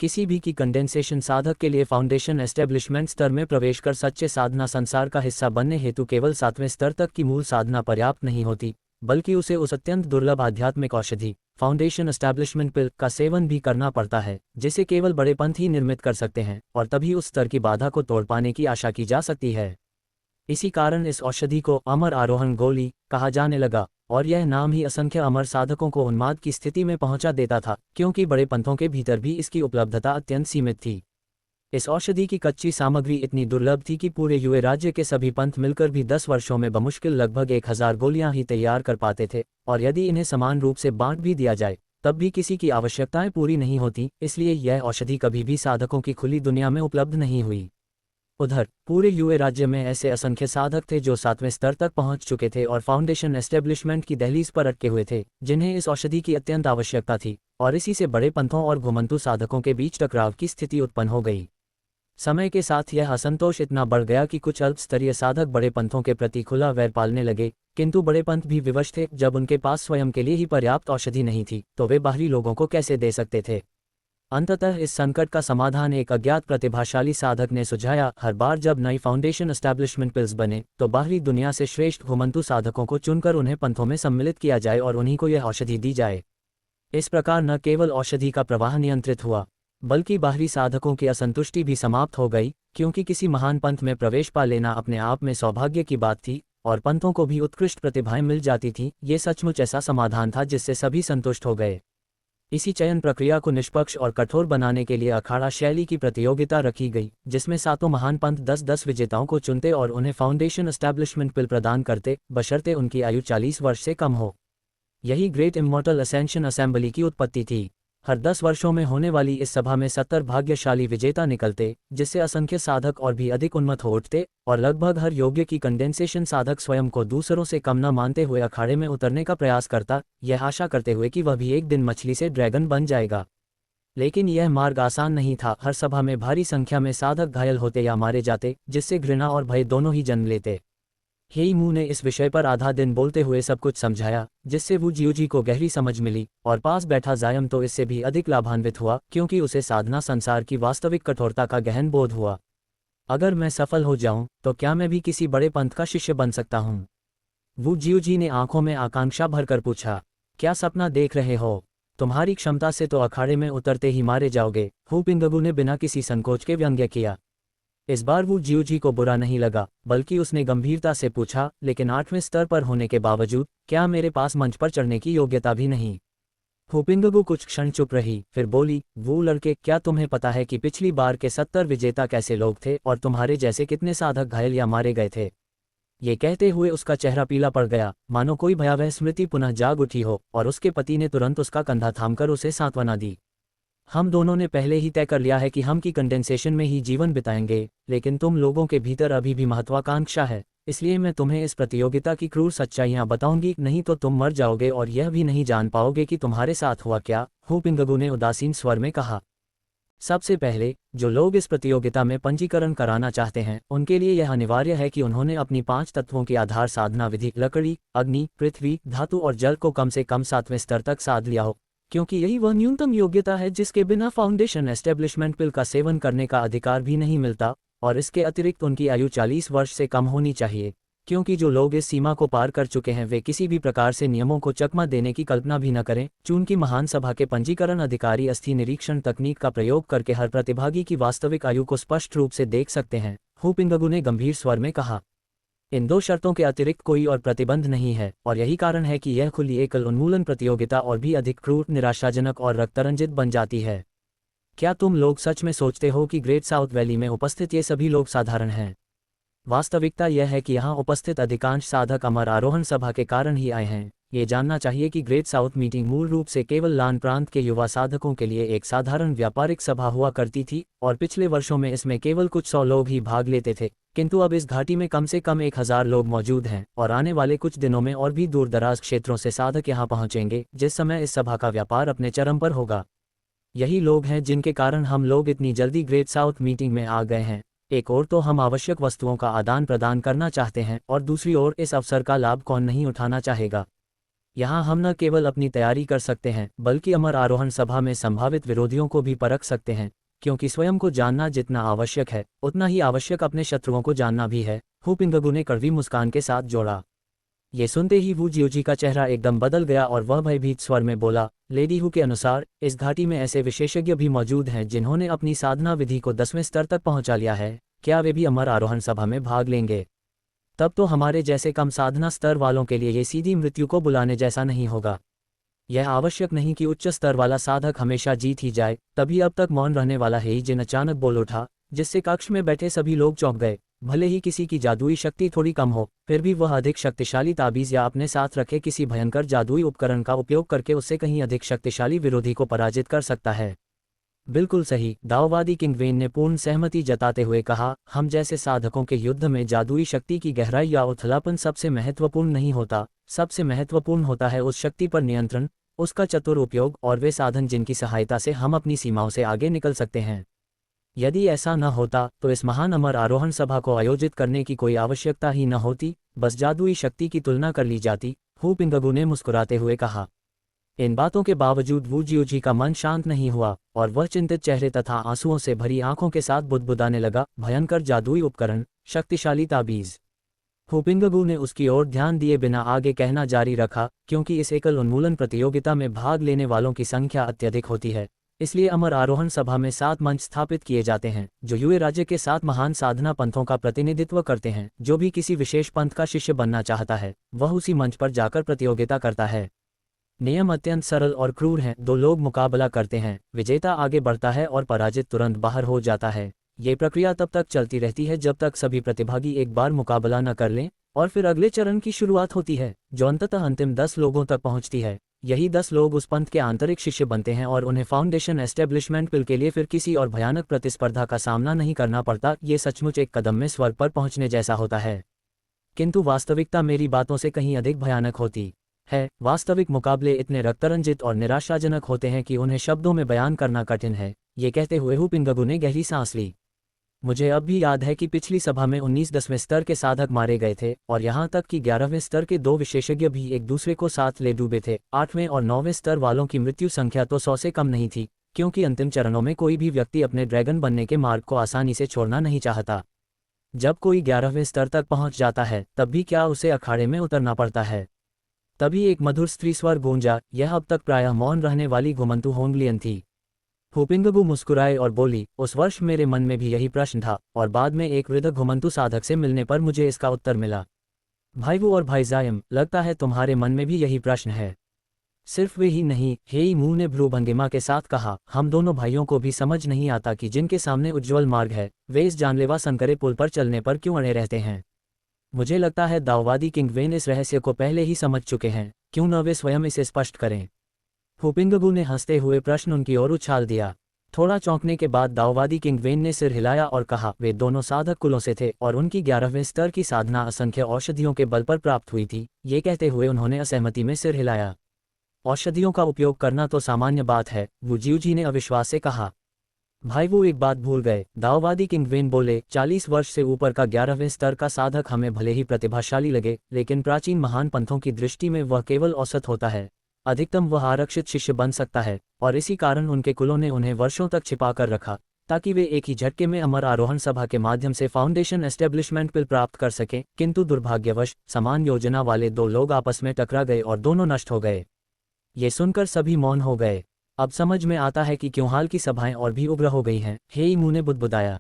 [SPEAKER 1] किसी भी की कंडेंसेशन साधक के लिए फाउंडेशन एस्टेब्लिशमेंट स्तर में प्रवेश कर सच्चे साधना संसार का हिस्सा बनने हेतु केवल 7वें स्तर तक की मूल साधना पर्याप्त नहीं होती, बल्कि उसे उस अत्यंत दुर्लभ आध्यात्मिक औषधि फाउंडेशन एस्टैब्लिशमेंट पिल का सेवन भी करना पड़ता है, जिसे केवल बड़े पंथ ही निर्मित कर सकते हैं और तभी उस स्तर की बाधा को तोड़ पाने की आशा की जा सकती है। इसी कारण इस औषधि को अमर आरोहण गोली कहा जाने लगा और यह नाम ही असंख्य अमर साधकों को उन्माद की स्थिति में पहुंचा देता था, क्योंकि बड़े पंथों के भीतर भी इसकी उपलब्धता अत्यंत सीमित थी। इस औषधि की कच्ची सामग्री इतनी दुर्लभ थी कि पूरे यूए राज्य के सभी पंथ मिलकर भी 10 वर्षों में बमुश्किल लगभग 1000 गोलियां ही तैयार कर पाते थे, और यदि इन्हें समान रूप से बांट भी दिया जाए तब भी किसी की आवश्यकताएं पूरी नहीं होती, इसलिए यह औषधि कभी भी साधकों की खुली दुनिया में उपलब्ध नहीं हुई। उधर पूरे यूए राज्य में ऐसे असंख्य साधक थे जो 7वें स्तर तक पहुंच चुके थे और फाउंडेशन एस्टेब्लिशमेंट की दहलीज पर अटके हुए थे, जिन्हें इस औषधि की अत्यंत आवश्यकता थी, और इसी से बड़े पंथों और घुमंतु साधकों के बीच टकराव की स्थिति उत्पन्न हो गई। समय के साथ यह असंतोष इतना बढ़ गया कि कुछ अल्प स्तरीय साधक बड़े पंथों के प्रति खुला वैर पालने लगे, किंतु बड़े पंथ भी विवश थे। जब उनके पास स्वयं के लिए ही पर्याप्त औषधि नहीं थी तो वे बाहरी लोगों को कैसे दे सकते थे। अंततः इस संकट का समाधान एक अज्ञात प्रतिभाशाली साधक ने सुझाया। हर बार जब नई फाउंडेशन एस्टैब्लिशमेंट पिल्स बने तो बाहरी दुनिया से श्रेष्ठ घुमंतु साधकों को चुनकर उन्हें पंथों में सम्मिलित किया जाए और उन्हीं को यह औषधि दी जाए। इस प्रकार न केवल औषधि का प्रवाह नियंत्रित हुआ, बल्कि बाहरी साधकों की असंतुष्टि भी समाप्त हो गई, क्योंकि किसी महान पंथ में प्रवेश पा लेना अपने आप में सौभाग्य की बात थी और पंथों को भी उत्कृष्ट प्रतिभाएं मिल जाती थीं। ये सचमुच ऐसा समाधान था जिससे सभी संतुष्ट हो गए। इसी चयन प्रक्रिया को निष्पक्ष और कठोर बनाने के लिए अखाड़ा शैली की प्रतियोगिता रखी गई, जिसमें सातों महान पंथ 10-10 विजेताओं को चुनते और उन्हें फाउंडेशन एस्टैब्लिशमेंट पिल प्रदान करते, बशर्ते उनकी आयु 40 वर्ष से कम हो। यही ग्रेट इमॉर्टल असेंशन असेंबली की उत्पत्ति थी। हर 10 वर्षों में होने वाली इस सभा में 70 भाग्यशाली विजेता निकलते, जिससे असंख्य साधक और भी अधिक उन्मत्त हो उठते और लगभग हर योग्य की कंडेंसेशन साधक स्वयं को दूसरों से कम न मानते हुए अखाड़े में उतरने का प्रयास करता, यह आशा करते हुए कि वह भी एक दिन मछली से ड्रैगन बन जाएगा। लेकिन यह मार्ग आसान नहीं था। हर सभा में भारी संख्या में साधक घायल होते या मारे जाते, जिससे घृणा और भय दोनों ही जन्म लेते। हेई मू ने इस विषय पर आधा दिन बोलते हुए सब कुछ समझाया, जिससे वू जियोजी को गहरी समझ मिली, और पास बैठा जायम तो इससे भी अधिक लाभान्वित हुआ, क्योंकि उसे साधना संसार की वास्तविक कठोरता का गहन बोध हुआ। अगर मैं सफल हो जाऊं तो क्या मैं भी किसी बड़े पंथ का शिष्य बन सकता हूं? वू जियोजी ने आंखों में आकांक्षा भरकर पूछा। क्या सपना देख रहे हो? तुम्हारी क्षमता से तो अखाड़े में उतरते ही मारे जाओगे, हू पिंगबू ने बिना किसी संकोच के व्यंग्य किया। इस बार वू जियोजी को बुरा नहीं लगा, बल्कि उसने गंभीरता से पूछा, लेकिन 8वें स्तर पर होने के बावजूद क्या मेरे पास मंच पर चढ़ने की योग्यता भी नहीं? हू पिंगबू कुछ क्षण चुप रही, फिर बोली, वो लड़के, क्या तुम्हें पता है कि पिछली बार के 70 विजेता कैसे लोग थे और तुम्हारे जैसे कितने साधक घायल या मारे गए थे? ये कहते हुए उसका चेहरा पीला पड़ गया, मानो कोई भयावह स्मृति पुनः जाग उठी हो, और उसके पति ने तुरंत उसका कंधा थामकर उसे सांत्वना दी। हम दोनों ने पहले ही तय कर लिया है कि हम की कंडेंसेशन में ही जीवन बिताएंगे, लेकिन तुम लोगों के भीतर अभी भी महत्वाकांक्षा है, इसलिए मैं तुम्हें इस प्रतियोगिता की क्रूर सच्चाइयां बताऊंगी, नहीं तो तुम मर जाओगे और यह भी नहीं जान पाओगे कि तुम्हारे साथ हुआ क्या, हू पिंगबू ने उदासीन स्वर में कहा। सबसे पहले, जो लोग इस प्रतियोगिता में पंजीकरण कराना चाहते हैं, उनके लिए यह अनिवार्य है कि उन्होंने अपनी 5 तत्वों की आधार साधना विधि लकड़ी, अग्नि, पृथ्वी, धातु और जल को कम से कम 7वें स्तर तक साध लिया हो, क्योंकि यही वह न्यूनतम योग्यता है जिसके बिना फाउंडेशन एस्टेब्लिशमेंट पिल का सेवन करने का अधिकार भी नहीं मिलता, और इसके अतिरिक्त उनकी आयु 40 वर्ष से कम होनी चाहिए, क्योंकि जो लोग इस सीमा को पार कर चुके हैं वे किसी भी प्रकार से नियमों को चकमा देने की कल्पना भी न करें। चून की महान सभा के पंजीकरण अधिकारी अस्थि निरीक्षण तकनीक का प्रयोग करके हर प्रतिभागी की वास्तविक आयु को स्पष्ट रूप से देख सकते हैं, हू पिंगबू ने गंभीर स्वर में कहा। इन 2 शर्तों के अतिरिक्त कोई और प्रतिबंध नहीं है, और यही कारण है कि यह खुली एकल उन्मूलन प्रतियोगिता और भी अधिक क्रूर, निराशाजनक और रक्तरंजित बन जाती है। क्या तुम लोग सच में सोचते हो कि ग्रेट साउथ वैली में उपस्थित ये सभी लोग साधारण हैं? वास्तविकता यह है कि यहाँ उपस्थित अधिकांश साधक अमर आरोहण सभा के कारण ही आए हैं। ये जानना चाहिए कि ग्रेट साउथ मीटिंग मूल रूप से केवल लान प्रांत के युवा साधकों के लिए एक साधारण व्यापारिक सभा हुआ करती थी, और पिछले वर्षों में इसमें केवल कुछ 100 लोग ही भाग लेते थे, किंतु अब इस घाटी में कम से कम 1000 लोग मौजूद हैं, और आने वाले कुछ दिनों में और भी दूर दराज क्षेत्रों से साधक यहाँ पहुँचेंगे, जिस समय इस सभा का व्यापार अपने चरम पर होगा। यही लोग हैं जिनके कारण हम लोग इतनी जल्दी ग्रेट साउथ मीटिंग में आ गए हैं। एक ओर तो हम आवश्यक वस्तुओं का आदान प्रदान करना चाहते हैं, और दूसरी ओर इस अवसर का लाभ कौन नहीं उठाना चाहेगा। यहाँ हम न केवल अपनी तैयारी कर सकते हैं, बल्कि अमर आरोहण सभा में संभावित विरोधियों को भी परख सकते हैं, क्योंकि स्वयं को जानना जितना आवश्यक है, उतना ही आवश्यक अपने शत्रुओं को जानना भी है, हू पिंगबू ने कड़वी मुस्कान के साथ जोड़ा। ये सुनते ही वू जियोजी का चेहरा एकदम बदल गया और वह भयभीत स्वर में बोला, लेडी हु के अनुसार इस घाटी में ऐसे विशेषज्ञ भी मौजूद हैं जिन्होंने अपनी साधना विधि को 10वें स्तर तक पहुंचा लिया है, क्या वे भी अमर आरोहण सभा में भाग लेंगे? तब तो हमारे जैसे कम साधना स्तर वालों के लिए ये सीधी मृत्यु को बुलाने जैसा नहीं होगा। यह आवश्यक नहीं कि उच्च स्तर वाला साधक हमेशा जीत ही जाए। तभी अब तक मौन रहने वाला हे जिन अचानक बोल उठा, जिससे कक्ष में बैठे सभी लोग चौंक गए। भले ही किसी की जादुई शक्ति थोड़ी कम हो, फिर भी वह अधिक शक्तिशाली ताबीज या अपने साथ रखे किसी भयंकर जादुई उपकरण का उपयोग करके उससे कहीं अधिक शक्तिशाली विरोधी को पराजित कर सकता है। बिल्कुल सही, दाओवादी किंग वेन ने पूर्ण सहमति जताते हुए कहा, हम जैसे साधकों के युद्ध में जादुई शक्ति की गहराई या उथलापन सबसे महत्वपूर्ण नहीं होता। सबसे महत्वपूर्ण होता है उस शक्ति पर नियंत्रण, उसका चतुर उपयोग और वे साधन जिनकी सहायता से हम अपनी सीमाओं से आगे निकल सकते हैं। यदि ऐसा न होता तो इस महान अमर आरोहण सभा को आयोजित करने की कोई आवश्यकता ही न होती, बस जादुई शक्ति की तुलना कर ली जाती, हु पिंगगू ने मुस्कुराते हुए कहा। इन बातों के बावजूद वू जियोजी का मन शांत नहीं हुआ और वह चिंतित चेहरे तथा आंसुओं से भरी आंखों के साथ बुदबुदाने लगा, भयंकर जादुई उपकरण, शक्तिशाली ताबीज। हु पिंगगू ने उसकी ओर ध्यान दिए बिना आगे कहना जारी रखा, क्योंकि इस एकल उन्मूलन प्रतियोगिता में भाग लेने वालों की संख्या अत्यधिक होती है, इसलिए अमर आरोहण सभा में 7 मंच स्थापित किए जाते हैं जो यूए राज्य के 7 महान साधना पंथों का प्रतिनिधित्व करते हैं। जो भी किसी विशेष पंथ का शिष्य बनना चाहता है वह उसी मंच पर जाकर प्रतियोगिता करता है। नियम अत्यंत सरल और क्रूर हैं। 2 लोग मुकाबला करते हैं, विजेता आगे बढ़ता है और पराजित तुरंत बाहर हो जाता है। ये प्रक्रिया तब तक चलती रहती है जब तक सभी प्रतिभागी एक बार मुकाबला न कर लें, और फिर अगले चरण की शुरुआत होती है जो अंततः अंतिम 10 लोगों तक पहुंचती है। यही 10 लोग उस पंथ के आंतरिक शिष्य बनते हैं और उन्हें फाउंडेशन एस्टेब्लिशमेंट पिल के लिए फिर किसी और भयानक प्रतिस्पर्धा का सामना नहीं करना पड़ता। ये सचमुच एक कदम में स्वर्ग पर पहुंचने जैसा होता है, किंतु वास्तविकता मेरी बातों से कहीं अधिक भयानक होती है। वास्तविक मुकाबले इतने रक्तरंजित और निराशाजनक होते हैं कि उन्हें शब्दों में बयान करना कठिन है। ये कहते हुए हु पिंगगू ने गहरी सांस ली। मुझे अब भी याद है कि पिछली सभा में 19 10वें स्तर के साधक मारे गए थे और यहाँ तक कि 11वें स्तर के 2 विशेषज्ञ भी एक दूसरे को साथ ले डूबे थे। 8वें और 9वें स्तर वालों की मृत्यु संख्या तो 100 से कम नहीं थी, क्योंकि अंतिम चरणों में कोई भी व्यक्ति अपने ड्रैगन बनने के मार्ग को आसानी से छोड़ना नहीं चाहता। जब कोई 11वें स्तर तक पहुँच जाता है तब भी क्या उसे अखाड़े में उतरना पड़ता है। तभी एक मधुर स्त्री स्वर गूंजा। यह अब तक प्रायः मौन रहने वाली घुमंतु होंगलियन थी। हु पिंगगू मुस्कुराए और बोली, उस वर्ष मेरे मन में भी यही प्रश्न था और बाद में एक वृद्ध घुमंतु साधक से मिलने पर मुझे इसका उत्तर मिला। भाई वू और भाई जायम, लगता है तुम्हारे मन में भी यही प्रश्न है। सिर्फ वे ही नहीं, हेई मू ने भ्रूभंगिमा के साथ कहा, हम दोनों भाइयों को भी समझ नहीं आता कि जिनके सामने उज्ज्वल मार्ग है वे इस जानलेवा संकरे पुल पर चलने पर क्यों अड़े रहते हैं। मुझे लगता है दाओवादी किंग वेन इस रहस्य को पहले ही समझ चुके हैं, क्यों न वे स्वयं इसे स्पष्ट करें। हु पिंगगू ने हंसते हुए प्रश्न उनकी ओर उछाल दिया। थोड़ा चौंकने के बाद दाओवादी किंग वेन ने सिर हिलाया और कहा, वे दोनों साधक कुलों से थे और उनकी 11वें स्तर की साधना असंख्य औषधियों के बल पर प्राप्त हुई थी। ये कहते हुए उन्होंने असहमति में सिर हिलाया। औषधियों का उपयोग करना तो सामान्य बात है, वू जियोजी ने अविश्वास से कहा। भाई वो एक बात भूल गए, दाओवादी किंग वेन बोले, 40 वर्ष से ऊपर का 11वें स्तर का साधक हमें भले ही प्रतिभाशाली लगे, लेकिन प्राचीन महान पंथों की दृष्टि में वह केवल औसत होता है। अधिकतम वह आरक्षित शिष्य बन सकता है और इसी कारण उनके कुलों ने उन्हें वर्षों तक छिपा कर रखा, ताकि वे एक ही झटके में अमर आरोहण सभा के माध्यम से फाउंडेशन एस्टेब्लिशमेंट पिल प्राप्त कर सकें। किंतु दुर्भाग्यवश समान योजना वाले 2 लोग आपस में टकरा गए और दोनों नष्ट हो गए। ये सुनकर सभी मौन हो गए। अब समझ में आता है कि क्यों हाल की सभाएं और भी उग्र हो गई हैं, हेई मू ने बुदबुदाया।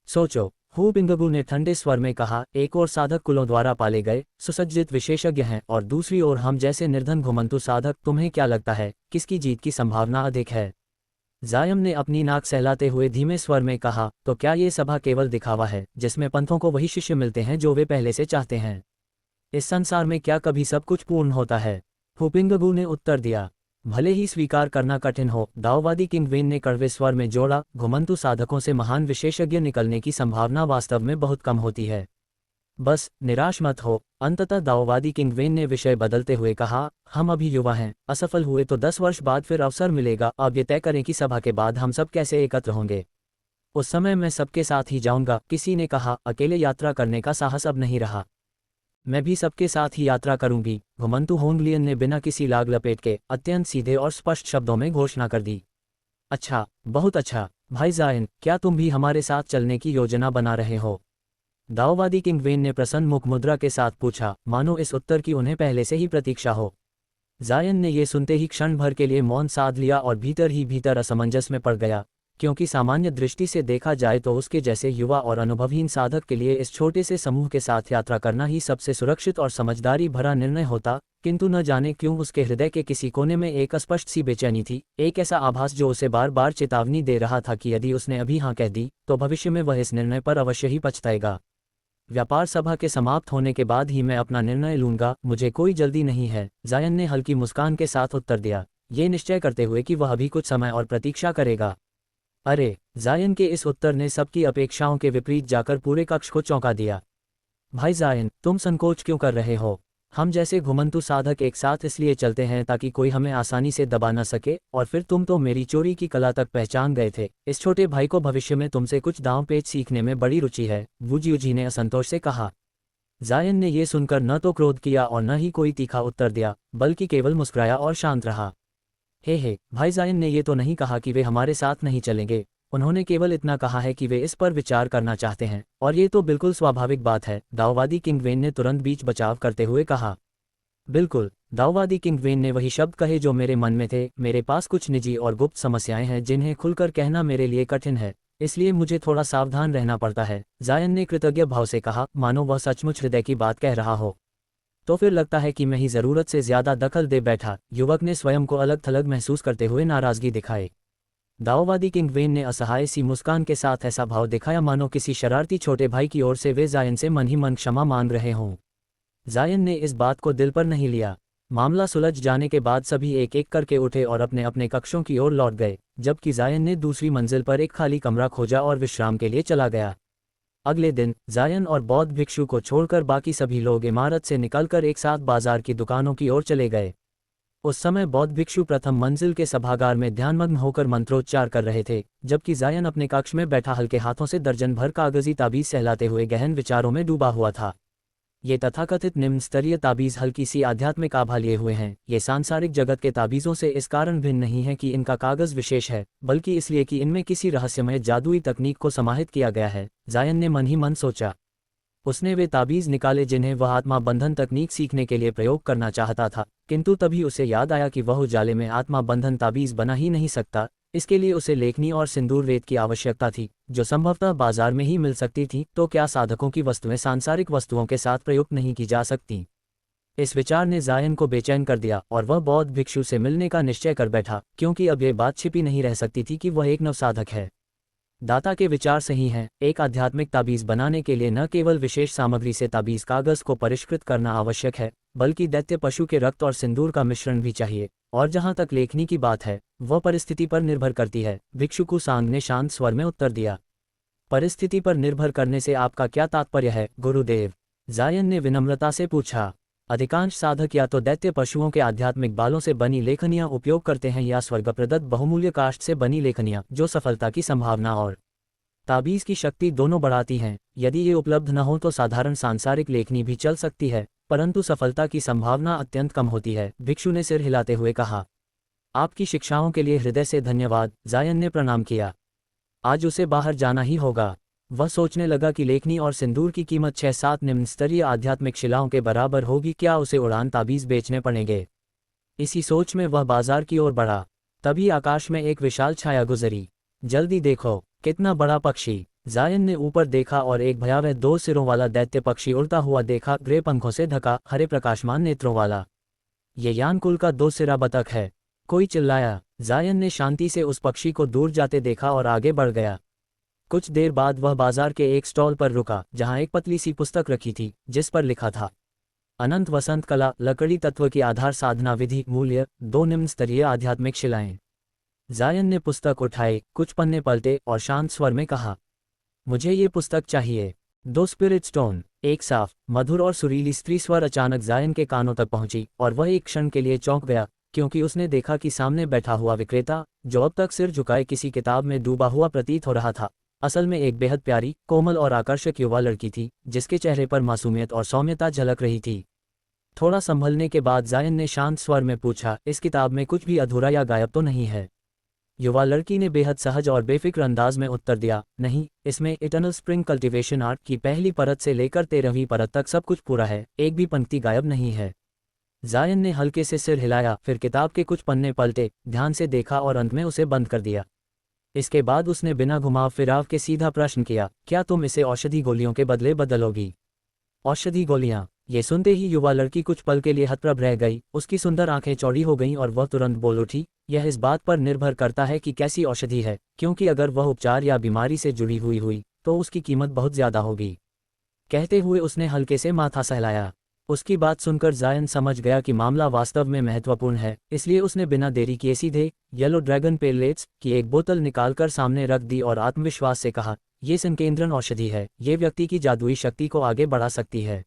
[SPEAKER 1] सोचो, हु पिंगगू ने ठंडे स्वर में कहा, एक और साधक कुलों द्वारा पाले गए सुसज्जित विशेषज्ञ हैं और दूसरी ओर हम जैसे निर्धन घुमंतु साधक। तुम्हें क्या लगता है किसकी जीत की संभावना अधिक है? जायम ने अपनी नाक सहलाते हुए धीमे स्वर में कहा, तो क्या ये सभा केवल दिखावा है जिसमें पंथों को वही शिष्य मिलते हैं जो वे पहले से चाहते हैं? इस संसार में क्या कभी सब कुछ पूर्ण होता है? हु पिंगगू ने उत्तर दिया। भले ही स्वीकार करना कठिन हो, दाओवादी किंग वेन ने कड़वे स्वर में जोड़ा, घुमंतु साधकों से महान विशेषज्ञ निकलने की संभावना वास्तव में बहुत कम होती है। बस निराश मत हो। अंततः दाओवादी किंग वेन ने विषय बदलते हुए कहा, हम अभी युवा हैं, असफल हुए तो 10 वर्ष बाद फिर अवसर मिलेगा। अब ये तय करें कि सभा के बाद हम सब कैसे एकत्र होंगे। उस समय मैं सबके साथ ही जाऊंगा। किसी ने कहा, अकेले यात्रा करने का साहस अब नहीं रहा। मैं भी सबके साथ ही यात्रा करूंगी, घुमंतु होंगलियन ने बिना किसी लाग लपेट के अत्यंत सीधे और स्पष्ट शब्दों में घोषणा कर दी। अच्छा, बहुत अच्छा। भाई जायन, क्या तुम भी हमारे साथ चलने की योजना बना रहे हो? दाओवादी किंग वेन ने प्रसन्न मुख मुद्रा के साथ पूछा, मानो इस उत्तर की उन्हें पहले से ही प्रतीक्षा हो। जायन ने ये सुनते ही क्षण भर के लिए मौन साध लिया और भीतर ही भीतर असमंजस में पड़ गया, क्योंकि सामान्य दृष्टि से देखा जाए तो उसके जैसे युवा और अनुभवहीन साधक के लिए इस छोटे से समूह के साथ यात्रा करना ही सबसे सुरक्षित और समझदारी भरा निर्णय होता, किंतु न जाने क्यों उसके हृदय के किसी कोने में एक अस्पष्ट सी बेचैनी थी, एक ऐसा आभास जो उसे बार बार चेतावनी दे रहा था कि यदि उसने अभी हाँ कह दी तो भविष्य में वह इस निर्णय पर अवश्य ही पछताएगा। व्यापार सभा के समाप्त होने के बाद ही मैं अपना निर्णय लूंगा, मुझे कोई जल्दी नहीं है, जायन ने हल्की मुस्कान के साथ उत्तर दिया, ये निश्चय करते हुए कि वह अभी कुछ समय और प्रतीक्षा करेगा। अरे, जायन के इस उत्तर ने सबकी अपेक्षाओं के विपरीत जाकर पूरे कक्ष को चौंका दिया। भाई जायन, तुम संकोच क्यों कर रहे हो? हम जैसे घुमंतु साधक एक साथ इसलिए चलते हैं ताकि कोई हमें आसानी से दबा न सके, और फिर तुम तो मेरी चोरी की कला तक पहचान गए थे। इस छोटे भाई को भविष्य में तुमसे कुछ दांव पेच सीखने में बड़ी रुचि है, वुजियुजी ने असंतोष से कहा। जायन ने ये सुनकर न तो क्रोध किया और न ही कोई तीखा उत्तर दिया, बल्कि केवल मुस्कुराया और शांत रहा। हे, भाई जायन ने ये तो नहीं कहा कि वे हमारे साथ नहीं चलेंगे, उन्होंने केवल इतना कहा है कि वे इस पर विचार करना चाहते हैं, और ये तो बिल्कुल स्वाभाविक बात है, दाओवादी किंग वेन ने तुरंत बीच बचाव करते हुए कहा। बिल्कुल, दाओवादी किंग वेन ने वही शब्द कहे जो मेरे मन में थे, मेरे पास कुछ निजी और गुप्त समस्याएं हैं जिन्हें खुलकर कहना मेरे लिए कठिन है, इसलिए मुझे थोड़ा सावधान रहना पड़ता है, जायन ने कृतज्ञ भाव से कहा, मानो वह सचमुच हृदय की बात कह रहा हो। तो फिर लगता है कि मैं ही जरूरत से ज्यादा दखल दे बैठा, युवक ने स्वयं को अलग थलग महसूस करते हुए नाराजगी दिखाई। दाओवादी किंग वेन ने असहाय सी मुस्कान के साथ ऐसा भाव दिखाया मानो किसी शरारती छोटे भाई की ओर से वे जायन से मन ही मन क्षमा मांग रहे हों। जायन ने इस बात को दिल पर नहीं लिया। मामला सुलझ जाने के बाद सभी एक एक करके उठे और अपने अपने कक्षों की ओर लौट गए, जबकि जायन ने दूसरी मंजिल पर एक खाली कमरा खोजा और विश्राम के लिए चला गया। अगले दिन जायन और बौद्ध भिक्षु को छोड़कर बाकी सभी लोग इमारत से निकलकर एक साथ बाजार की दुकानों की ओर चले गए। उस समय बौद्ध भिक्षु प्रथम मंजिल के सभागार में ध्यानमग्न होकर मंत्रोच्चार कर रहे थे, जबकि जायन अपने कक्ष में बैठा हल्के हाथों से दर्जन भर कागजी ताबीज सहलाते हुए गहन विचारों में डूबा हुआ था। ये तथाकथित निम्न स्तरीय ताबीज हल्की सी आध्यात्मिक आभा लिए हुए हैं। ये सांसारिक जगत के ताबीजों से इस कारण भिन्न नहीं है कि इनका कागज विशेष है, बल्कि इसलिए कि इनमें किसी रहस्यमय जादुई तकनीक को समाहित किया गया है, जायन ने मन ही मन सोचा। उसने वे ताबीज निकाले जिन्हें वह आत्मा बंधन तकनीक सीखने के लिए प्रयोग करना चाहता था, किंतु तभी उसे याद आया कि वह उजाले में आत्मा बंधन ताबीज बना ही नहीं सकता, इसके लिए उसे लेखनी और सिंदूर रेत की आवश्यकता थी, जो संभवतः बाजार में ही मिल सकती थी। तो क्या साधकों की वस्तुएं सांसारिक वस्तुओं के साथ प्रयुक्त नहीं की जा सकती? इस विचार ने जायन को बेचैन कर दिया और वह बौद्ध भिक्षु से मिलने का निश्चय कर बैठा, क्योंकि अब ये बात छिपी नहीं रह सकती थी कि वह एक नवसाधक है। दाता के विचार सही हैं, एक आध्यात्मिक ताबीज बनाने के लिए न केवल विशेष सामग्री से ताबीज कागज को परिष्कृत करना आवश्यक है, बल्कि दैत्य पशु के रक्त और सिंदूर का मिश्रण भी चाहिए। और जहां तक लेखनी की बात है, वह परिस्थिति पर निर्भर करती है, भिक्षुकु सांग ने शांत स्वर में उत्तर दिया। परिस्थिति पर निर्भर करने से आपका क्या तात्पर्य है, गुरुदेव? जायन ने विनम्रता से पूछा। अधिकांश साधक या तो दैत्य पशुओं के आध्यात्मिक बालों से बनी लेखनियां उपयोग करते हैं या स्वर्ग प्रदत्त बहुमूल्य काष्ठ से बनी लेखनियां, जो सफलता की संभावना और ताबीज की शक्ति दोनों बढ़ाती हैं। यदि ये उपलब्ध न हो तो साधारण सांसारिक लेखनी भी चल सकती है, परंतु सफलता की संभावना अत्यंत कम होती है, भिक्षु ने सिर हिलाते हुए कहा। आपकी शिक्षाओं के लिए हृदय से धन्यवाद, जायन ने प्रणाम किया। आज उसे बाहर जाना ही होगा। वह सोचने लगा कि लेखनी और सिंदूर की कीमत 6-7 निम्न स्तरीय आध्यात्मिक शिलाओं के बराबर होगी, क्या उसे उड़ान ताबीज बेचने पड़ेंगे? इसी सोच में वह बाजार की ओर बढ़ा। तभी आकाश में एक विशाल छाया गुजरी। जल्दी देखो, कितना बड़ा पक्षी! जायन ने ऊपर देखा और एक भयावह 2 सिरों वाला दैत्य पक्षी उड़ता हुआ देखा, ग्रे पंखों से ढका, हरे प्रकाशमान नेत्रों वाला। ये यानकुल का 2 सिरा बतख है। कोई चिल्लाया। जायन ने शांति से उस पक्षी को दूर जाते देखा और आगे बढ़ गया। कुछ देर बाद वह बाजार के एक स्टॉल पर रुका, जहां एक पतली सी पुस्तक रखी थी, जिस पर लिखा था, अनंत वसंत कला, लकड़ी तत्व की आधार साधना विधि, मूल्य 2 निम्न स्तरीय आध्यात्मिक शिलाएं। जायन ने पुस्तक उठाई, कुछ पन्ने पलटे और शांत स्वर में कहा, मुझे ये पुस्तक चाहिए। 2 स्पिरिट स्टोन। एक साफ, मधुर और सुरीली स्त्री स्वर अचानक जायन के कानों तक पहुंची और वह एक क्षण के लिए चौंक गया, क्योंकि उसने देखा कि सामने बैठा हुआ विक्रेता, जो अब तक सिर झुकाए किसी किताब में डूबा हुआ प्रतीत हो रहा था, असल में एक बेहद प्यारी, कोमल और आकर्षक युवा लड़की थी, जिसके चेहरे पर मासूमियत और सौम्यता झलक रही थी। थोड़ा संभलने के बाद जायन ने शांत स्वर में पूछा, इस किताब में कुछ भी अधूरा या गायब तो नहीं है? युवा लड़की ने बेहद सहज और बेफिक्र अंदाज में उत्तर दिया, नहीं, इसमें इटर्नल स्प्रिंग कल्टीवेशन आर्ट की पहली परत से लेकर 13वीं परत तक सब कुछ पूरा है, एक भी पंक्ति गायब नहीं है। जायन ने हल्के से सिर हिलाया, फिर किताब के कुछ पन्ने पलटे, ध्यान से देखा और अंत में उसे बंद कर दिया। इसके बाद उसने बिना घुमाव फिराव के सीधा प्रश्न किया, क्या तुम इसे औषधि गोलियों के बदले बदलोगी? औषधि गोलियां? ये सुनते ही युवा लड़की कुछ पल के लिए हतप्रभ रह गई, उसकी सुंदर आंखें चौड़ी हो गईं और वह तुरंत बोल उठी, यह इस बात पर निर्भर करता है कि कैसी औषधि है, क्योंकि अगर वह उपचार या बीमारी से जुड़ी हुई तो उसकी कीमत बहुत ज़्यादा होगी। कहते हुए उसने हल्के से माथा सहलाया। उसकी बात सुनकर जायन समझ गया कि मामला वास्तव में महत्वपूर्ण है, इसलिए उसने बिना देरी किए सीधे येलो ड्रैगन पेलेट्स की एक बोतल निकालकर सामने रख दी और आत्मविश्वास से कहा, ये संकेंद्रण औषधि है, ये व्यक्ति की जादुई शक्ति को आगे बढ़ा सकती है।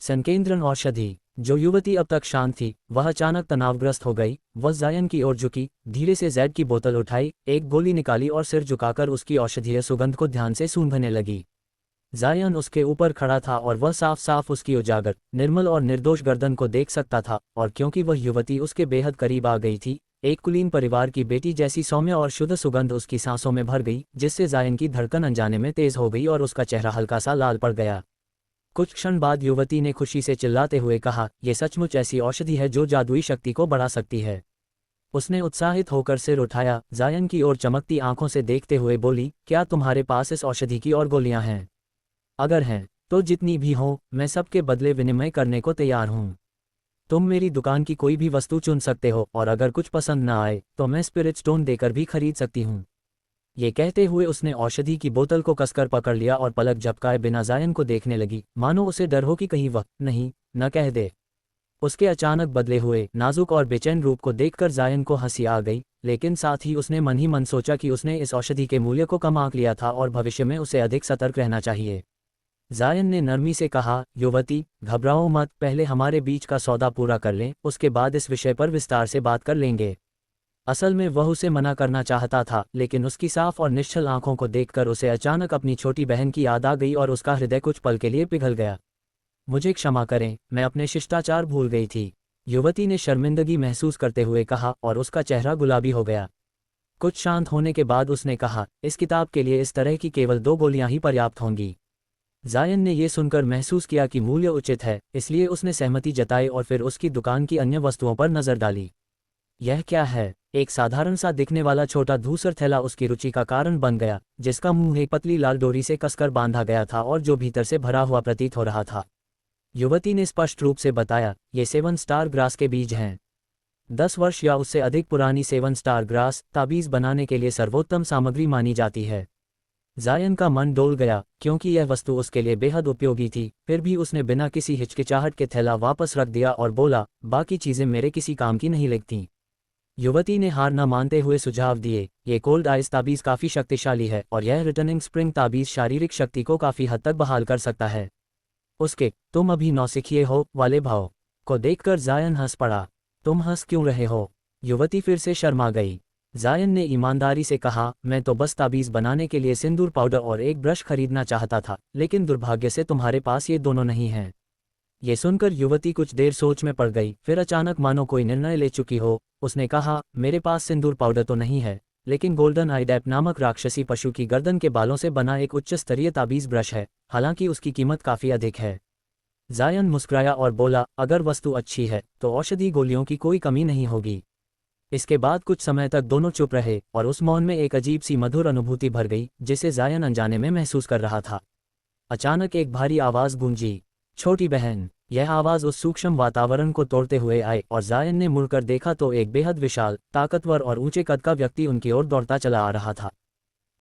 [SPEAKER 1] संकेंद्रण औषधि? जो युवती अब तक शांत थी, वह अचानक तनावग्रस्त हो गई। वह जायन की ओर झुकी, धीरे से जैड की बोतल उठाई, एक गोली निकाली और सिर झुकाकर उसकी औषधीय सुगंध को ध्यान से सूंघने लगी। जायन उसके ऊपर खड़ा था और वह साफ साफ उसकी उजागर, निर्मल और निर्दोष गर्दन को देख सकता था, और क्योंकि वह युवती उसके बेहद करीब आ गई थी, एक कुलीन परिवार की बेटी जैसी सौम्य और शुद्ध सुगंध उसकी सांसों में भर गई, जिससे जायन की धड़कन अनजाने में तेज हो गई और उसका चेहरा हल्का सा लाल पड़ गया। कुछ क्षण बाद युवती ने खुशी से चिल्लाते हुए कहा, यह सचमुच ऐसी औषधि है जो जादुई शक्ति को बढ़ा सकती है। उसने उत्साहित होकर सिर उठाया, जायन की ओर चमकती आंखों से देखते हुए बोली, क्या तुम्हारे पास इस औषधि की और गोलियां हैं? अगर हैं, तो जितनी भी हो, मैं सबके बदले विनिमय करने को तैयार हूं। तुम मेरी दुकान की कोई भी वस्तु चुन सकते हो, और अगर कुछ पसंद न आए तो मैं स्पिरिट स्टोन देकर भी खरीद सकती हूँ। ये कहते हुए उसने औषधि की बोतल को कसकर पकड़ लिया और पलक झपकाए बिना जायन को देखने लगी, मानो उसे डर हो कि कहीं वह नहीं न कह दे। उसके अचानक बदले हुए नाजुक और बेचैन रूप को देखकर जायन को हंसी आ गई, लेकिन साथ ही उसने मन ही मन सोचा कि उसने इस औषधि के मूल्य को कम आंक लिया था और भविष्य में उसे अधिक सतर्क रहना चाहिए। जायन ने नरमी से कहा, युवती, घबराओ मत, पहले हमारे बीच का सौदा पूरा कर लें, उसके बाद इस विषय पर विस्तार से बात कर लेंगे। असल में वह उसे मना करना चाहता था, लेकिन उसकी साफ और निश्चल आंखों को देखकर उसे अचानक अपनी छोटी बहन की याद आ गई और उसका हृदय कुछ पल के लिए पिघल गया। मुझे क्षमा करें, मैं अपने शिष्टाचार भूल गई थी, युवती ने शर्मिंदगी महसूस करते हुए कहा, और उसका चेहरा गुलाबी हो गया। कुछ शांत होने के बाद उसने कहा, इस किताब के लिए इस तरह की केवल 2 गोलियां ही पर्याप्त होंगी। जायन ने यह सुनकर महसूस किया कि मूल्य उचित है, इसलिए उसने सहमति जताई और फिर उसकी दुकान की अन्य वस्तुओं पर नजर डाली। यह क्या है? एक साधारण सा दिखने वाला छोटा धूसर थैला उसकी रुचि का कारण बन गया, जिसका मुंह एक पतली लाल डोरी से कसकर बांधा गया था और जो भीतर से भरा हुआ प्रतीत हो रहा था। युवती ने स्पष्ट रूप से बताया, ये 7 स्टार ग्रास के बीज हैं। 10 वर्ष या उससे अधिक पुरानी 7 स्टार ग्रास ताबीज बनाने के लिए सर्वोत्तम सामग्री मानी जाती है। जायन का मन डोल गया, क्योंकि यह वस्तु उसके लिए बेहद उपयोगी थी। फिर भी उसने बिना किसी हिचकिचाहट के थैला वापस रख दिया और बोला, बाकी चीजें मेरे किसी काम की नहीं लगती। युवती ने हार न मानते हुए सुझाव दिए, ये कोल्ड आइस ताबीज काफ़ी शक्तिशाली है और यह रिटर्निंग स्प्रिंग ताबीज शारीरिक शक्ति को काफ़ी हद तक बहाल कर सकता है। उसके तुम अभी नौसिखिए हो वाले भाव को देखकर जायन हंस पड़ा। तुम हंस क्यों रहे हो? युवती फिर से शर्मा गई। जायन ने ईमानदारी से कहा, मैं तो बस ताबीज बनाने के लिए सिंदूर पाउडर और एक ब्रश खरीदना चाहता था, लेकिन दुर्भाग्य से तुम्हारे पास ये दोनों नहीं हैं। ये सुनकर युवती कुछ देर सोच में पड़ गई, फिर अचानक मानो कोई निर्णय ले चुकी हो, उसने कहा, मेरे पास सिंदूर पाउडर तो नहीं है, लेकिन गोल्डन आइडेप नामक राक्षसी पशु की गर्दन के बालों से बना एक उच्च स्तरीय ताबीज ब्रश है, हालांकि उसकी कीमत काफ़ी अधिक है। जायन मुस्कुराया और बोला, अगर वस्तु अच्छी है तो औषधि गोलियों की कोई कमी नहीं होगी। इसके बाद कुछ समय तक दोनों चुप रहे और उस मौन में एक अजीब सी मधुर अनुभूति भर गई, जिसे जायन अनजाने में महसूस कर रहा था। अचानक एक भारी आवाज़ गूंजी, छोटी बहन। यह आवाज़ उस सूक्ष्म वातावरण को तोड़ते हुए आई और जायन ने मुड़कर देखा तो एक बेहद विशाल, ताकतवर और ऊंचे कद का व्यक्ति उनकी ओर दौड़ता चला आ रहा था।